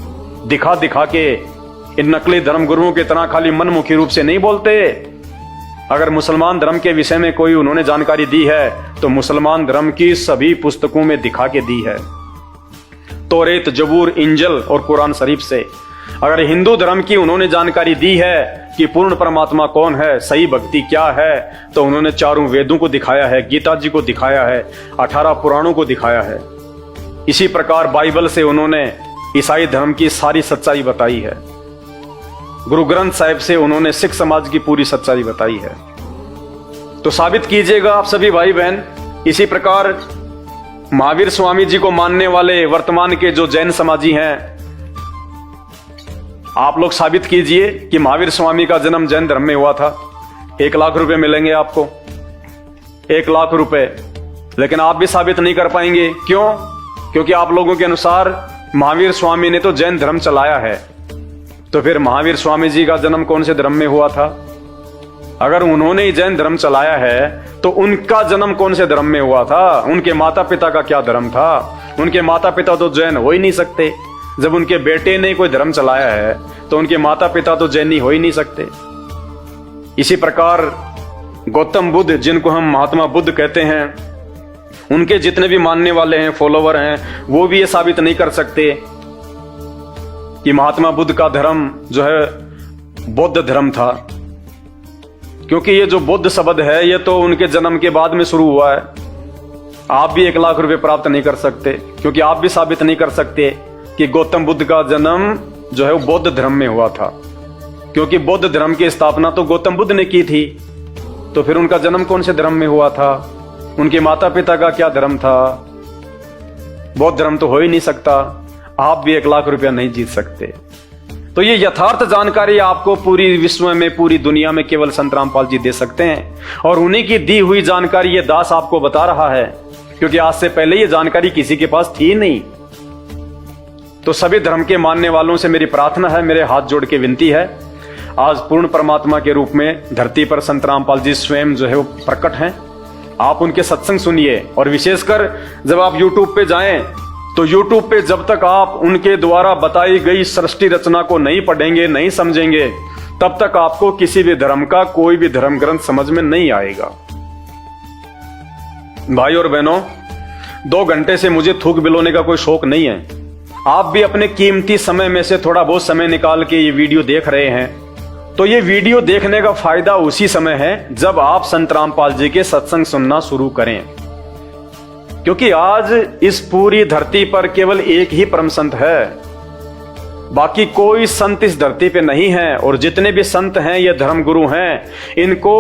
दिखा दिखा के, इन नकली धर्म गुरुओं की तरह खाली मनमुखी रूप से नहीं बोलते। अगर मुसलमान धर्म के विषय में कोई उन्होंने जानकारी दी है तो मुसलमान धर्म की सभी पुस्तकों में दिखा के दी है, तौरेत, जबूर, इंजल और कुरान शरीफ से। अगर हिंदू धर्म की उन्होंने जानकारी दी है कि पूर्ण परमात्मा कौन है, सही भक्ति क्या है, तो उन्होंने चारों वेदों को दिखाया है, गीता जी को दिखाया है, 18 पुराणों को दिखाया है। इसी प्रकार बाइबल से उन्होंने ईसाई धर्म की सारी सच्चाई बताई है। गुरु ग्रंथ साहिब से उन्होंने सिख समाज की पूरी सच्चाई बताई है। तो साबित कीजिएगा आप सभी भाई बहन। इसी प्रकार महावीर स्वामी जी को मानने वाले वर्तमान के जो जैन समाजी हैं, आप लोग साबित कीजिए कि महावीर स्वामी का जन्म जैन धर्म में हुआ था। 1 लाख रुपए मिलेंगे आपको, 1 लाख रुपए। लेकिन आप भी साबित नहीं कर पाएंगे। क्यों? क्योंकि आप लोगों के अनुसार महावीर स्वामी ने तो जैन धर्म चलाया है। तो फिर महावीर स्वामी जी का जन्म कौन से धर्म में हुआ था? अगर उन्होंने ही जैन धर्म चलाया है तो उनका जन्म कौन से धर्म में हुआ था? उनके माता पिता का क्या धर्म था? उनके माता पिता तो जैन हो ही नहीं सकते। जब उनके बेटे ने कोई धर्म चलाया है तो उनके माता पिता तो जैनी हो ही नहीं सकते। इसी प्रकार गौतम बुद्ध, जिनको हम महात्मा बुद्ध कहते हैं, उनके जितने भी मानने वाले हैं, फॉलोवर हैं, वो भी ये साबित नहीं कर सकते कि महात्मा बुद्ध का धर्म जो है बौद्ध धर्म था। क्योंकि ये जो बुद्ध शब्द है ये तो उनके जन्म के बाद में शुरू हुआ है। आप भी 1 लाख रुपए प्राप्त नहीं कर सकते, क्योंकि आप भी साबित नहीं कर सकते कि गौतम बुद्ध का जन्म जो है वो बौद्ध धर्म में हुआ था। क्योंकि बौद्ध धर्म की स्थापना तो गौतम बुद्ध ने की थी। तो फिर उनका जन्म कौन से धर्म में हुआ था? उनके माता पिता का क्या धर्म था? बौद्ध धर्म तो हो ही नहीं सकता। आप भी 1 लाख रुपया नहीं जीत सकते। तो ये यथार्थ जानकारी आपको पूरी विश्व में, पूरी दुनिया में केवल संत रामपाल जी दे सकते हैं। और उन्हीं की दी हुई जानकारी ये दास आपको बता रहा है, क्योंकि आज से पहले ये जानकारी किसी के पास थी नहीं। तो सभी धर्म के मानने वालों से मेरी प्रार्थना है, मेरे हाथ जोड़ के विनती है, आज पूर्ण परमात्मा के रूप में धरती पर संत रामपाल जी स्वयं जो है वो प्रकट हैं। आप उनके सत्संग सुनिए। और विशेषकर जब आप YouTube पे जाएं तो YouTube पे जब तक आप उनके द्वारा बताई गई सृष्टि रचना को नहीं पढ़ेंगे, नहीं समझेंगे, तब तक आपको किसी भी धर्म का कोई भी धर्म ग्रंथ समझ में नहीं आएगा। भाई और बहनों, 2 घंटे से मुझे थूक बिलोने का कोई शौक नहीं है। आप भी अपने कीमती समय में से थोड़ा बहुत समय निकाल के ये वीडियो देख रहे हैं, तो ये वीडियो देखने का फायदा उसी समय है जब आप संत रामपाल जी के सत्संग सुनना शुरू करें। क्योंकि आज इस पूरी धरती पर केवल एक ही परम संत है, बाकी कोई संत इस धरती पे नहीं है। और जितने भी संत हैं ये धर्म गुरु हैं, इनको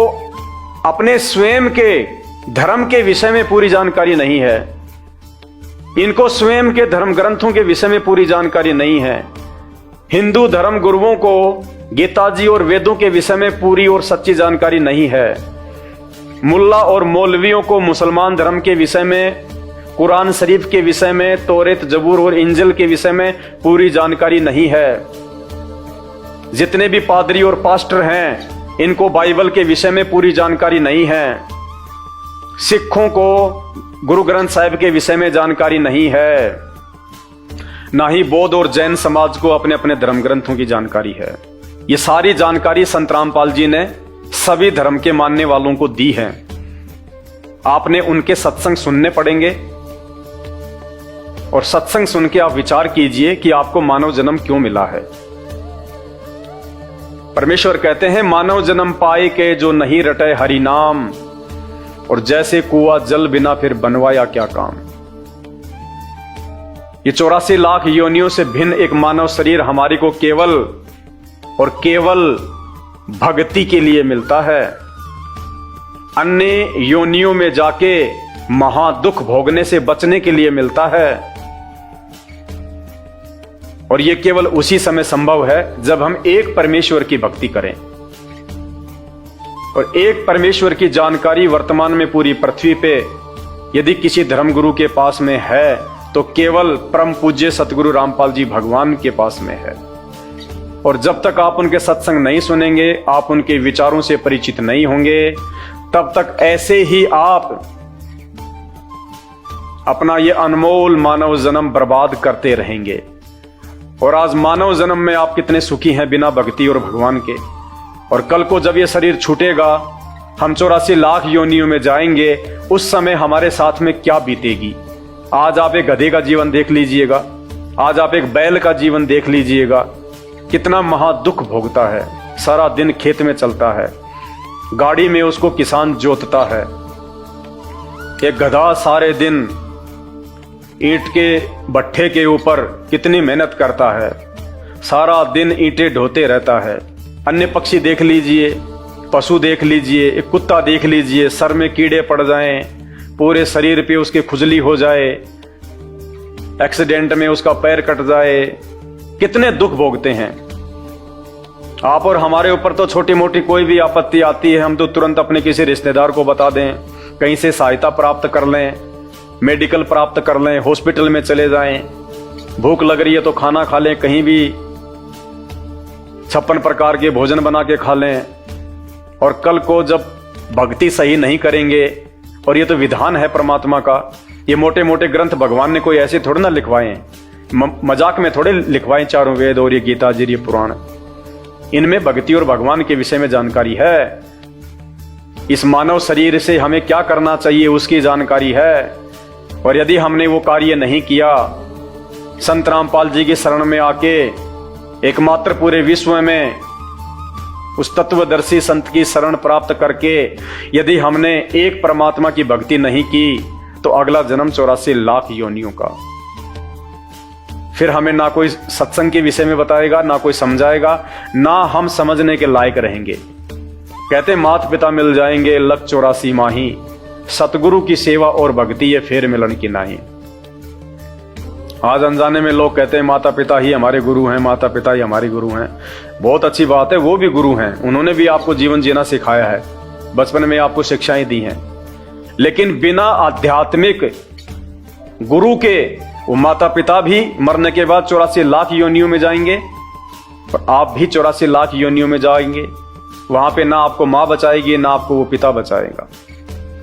अपने स्वयं के धर्म के विषय में पूरी जानकारी नहीं है। इनको स्वयं के धर्म ग्रंथों के विषय में पूरी जानकारी नहीं है। हिंदू धर्म गुरुओं को गीता जी और वेदों के विषय में पूरी और सच्ची जानकारी नहीं है। मुल्ला और मौलवियों को मुसलमान धर्म के विषय में, कुरान शरीफ के विषय में, तौरेत, जबूर और इंजल के विषय में पूरी जानकारी नहीं है। जितने भी पादरी और पास्टर हैं, इनको बाइबल के विषय में पूरी जानकारी नहीं है। सिखों को गुरु ग्रंथ साहिब के विषय में जानकारी नहीं है। ना ही बौद्ध और जैन समाज को अपने अपने धर्म ग्रंथों की जानकारी है। ये सारी जानकारी संत रामपाल जी ने सभी धर्म के मानने वालों को दी है। आपने उनके सत्संग सुनने पड़ेंगे और सत्संग सुन के आप विचार कीजिए कि आपको मानव जन्म क्यों मिला है। परमेश्वर कहते हैं, मानव जन्म पाए के जो नहीं रटे हरि नाम, और जैसे कुआं जल बिना फिर बनवाया क्या काम। ये 84 लाख योनियों से भिन्न एक मानव शरीर हमारी को केवल और केवल भक्ति के लिए मिलता है। अन्य योनियों में जाके महादुख भोगने से बचने के लिए मिलता है, और यह केवल उसी समय संभव है जब हम एक परमेश्वर की भक्ति करें। और एक परमेश्वर की जानकारी वर्तमान में पूरी पृथ्वी पे यदि किसी धर्मगुरु के पास में है तो केवल परम पूज्य सतगुरु रामपाल जी भगवान के पास में है। और जब तक आप उनके सत्संग नहीं सुनेंगे, आप उनके विचारों से परिचित नहीं होंगे, तब तक ऐसे ही आप अपना ये अनमोल मानव जन्म बर्बाद करते रहेंगे। और आज मानव जन्म में आप कितने सुखी हैं बिना भक्ति और भगवान के। और कल को जब ये शरीर छूटेगा, हम 84 लाख योनियों में जाएंगे, उस समय हमारे साथ में क्या बीतेगी। आज आप एक गधे का जीवन देख लीजिएगा, आज आप एक बैल का जीवन देख लीजिएगा, कितना महादुख भोगता है। सारा दिन खेत में चलता है, गाड़ी में उसको किसान जोतता है। एक गधा सारे दिन ईंट के भट्ठे के ऊपर कितनी मेहनत करता है, सारा दिन ईंटें ढोते रहता है। अन्य पक्षी देख लीजिए, पशु देख लीजिए, एक कुत्ता देख लीजिए, सर में कीड़े पड़ जाएं, पूरे शरीर पे उसके खुजली हो जाए, एक्सीडेंट में उसका पैर कट जाए, कितने दुख भोगते हैं। आप और हमारे ऊपर तो छोटी मोटी कोई भी आपत्ति आती है, हम तो तुरंत अपने किसी रिश्तेदार को बता दें, कहीं से सहायता प्राप्त कर लें, मेडिकल प्राप्त कर लें, हॉस्पिटल में चले जाएं। भूख लग रही है तो खाना खा लें, कहीं भी 56 प्रकार के भोजन बना के खा लें। और कल को जब भक्ति सही नहीं करेंगे, और ये तो विधान है परमात्मा का, ये मोटे मोटे ग्रंथ भगवान ने कोई ऐसे थोड़े ना लिखवाए, मजाक में थोड़े लिखवाए। चारों वेद और ये गीता जी, ये पुराण, इनमें भक्ति और भगवान के विषय में जानकारी है। इस मानव शरीर से हमें क्या करना चाहिए उसकी जानकारी है। और यदि हमने वो कार्य नहीं किया, संत रामपाल जी की शरण में आके एकमात्र पूरे विश्व में उस तत्वदर्शी संत की शरण प्राप्त करके यदि हमने एक परमात्मा की भक्ति नहीं की, तो अगला जन्म 84 लाख योनियों का। फिर हमें ना कोई सत्संग के विषय में बताएगा, ना कोई समझाएगा, ना हम समझने के लायक रहेंगे। कहते माता पिता मिल जाएंगे लख 84 माही, सतगुरु की सेवा और भक्ति ये फेर मिलन की नाही। आज अनजाने में लोग कहते हैं माता पिता ही हमारे गुरु हैं, माता पिता ही हमारे गुरु हैं। बहुत अच्छी बात है, वो भी गुरु हैं, उन्होंने भी आपको जीवन जीना सिखाया है, बचपन में आपको शिक्षाएं दी हैं। लेकिन बिना आध्यात्मिक गुरु के वो माता पिता भी मरने के बाद 84 लाख योनियों में जाएंगे, और आप भी 84 लाख योनियों में जाएंगे। वहां पे ना आपको मां बचाएगी, ना आपको वो पिता बचाएगा।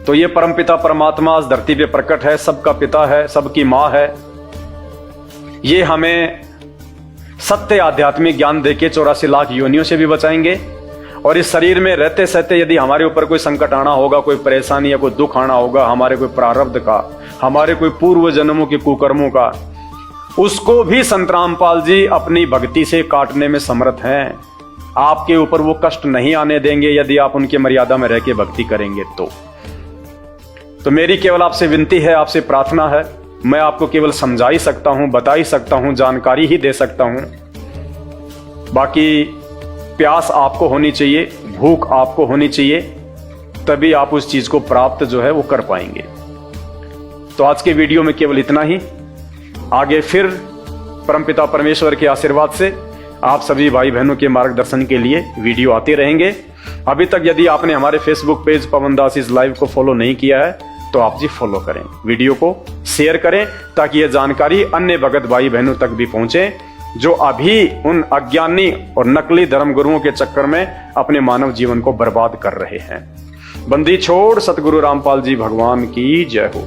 तो ये परम पिता परमात्मा इस धरती पे प्रकट है, सबका पिता है, सबकी मां है। ये हमें सत्य आध्यात्मिक ज्ञान देके 84 लाख योनियों से भी बचाएंगे। और इस शरीर में रहते सहते यदि हमारे ऊपर कोई संकट आना होगा, कोई परेशानी या कोई दुख आना होगा, हमारे कोई प्रारब्ध का, हमारे कोई पूर्व जन्मों के कुकर्मों का, उसको भी संत रामपाल जी अपनी भक्ति से काटने में समर्थ हैं। आपके ऊपर वो कष्ट नहीं आने देंगे यदि आप उनकी मर्यादा में रह के भक्ति करेंगे। तो मेरी केवल आपसे विनती है, आपसे प्रार्थना है, मैं आपको केवल समझा ही सकता हूं, बता ही सकता हूं, जानकारी ही दे सकता हूं। बाकी प्यास आपको होनी चाहिए, भूख आपको होनी चाहिए, तभी आप उस चीज को प्राप्त जो है वो कर पाएंगे। तो आज के वीडियो में केवल इतना ही। आगे फिर परमपिता परमेश्वर के आशीर्वाद से आप सभी भाई बहनों के मार्गदर्शन के लिए वीडियो आते रहेंगे। अभी तक यदि आपने हमारे Facebook page Pawan Das is live को फॉलो नहीं किया है तो आप जी फॉलो करें, वीडियो को शेयर करें, ताकि यह जानकारी अन्य भगत भाई बहनों तक भी पहुंचे जो अभी उन अज्ञानी और नकली धर्मगुरुओं के चक्कर में अपने मानव जीवन को बर्बाद कर रहे हैं। बंदी छोड़ सतगुरु रामपाल जी भगवान की जय हो।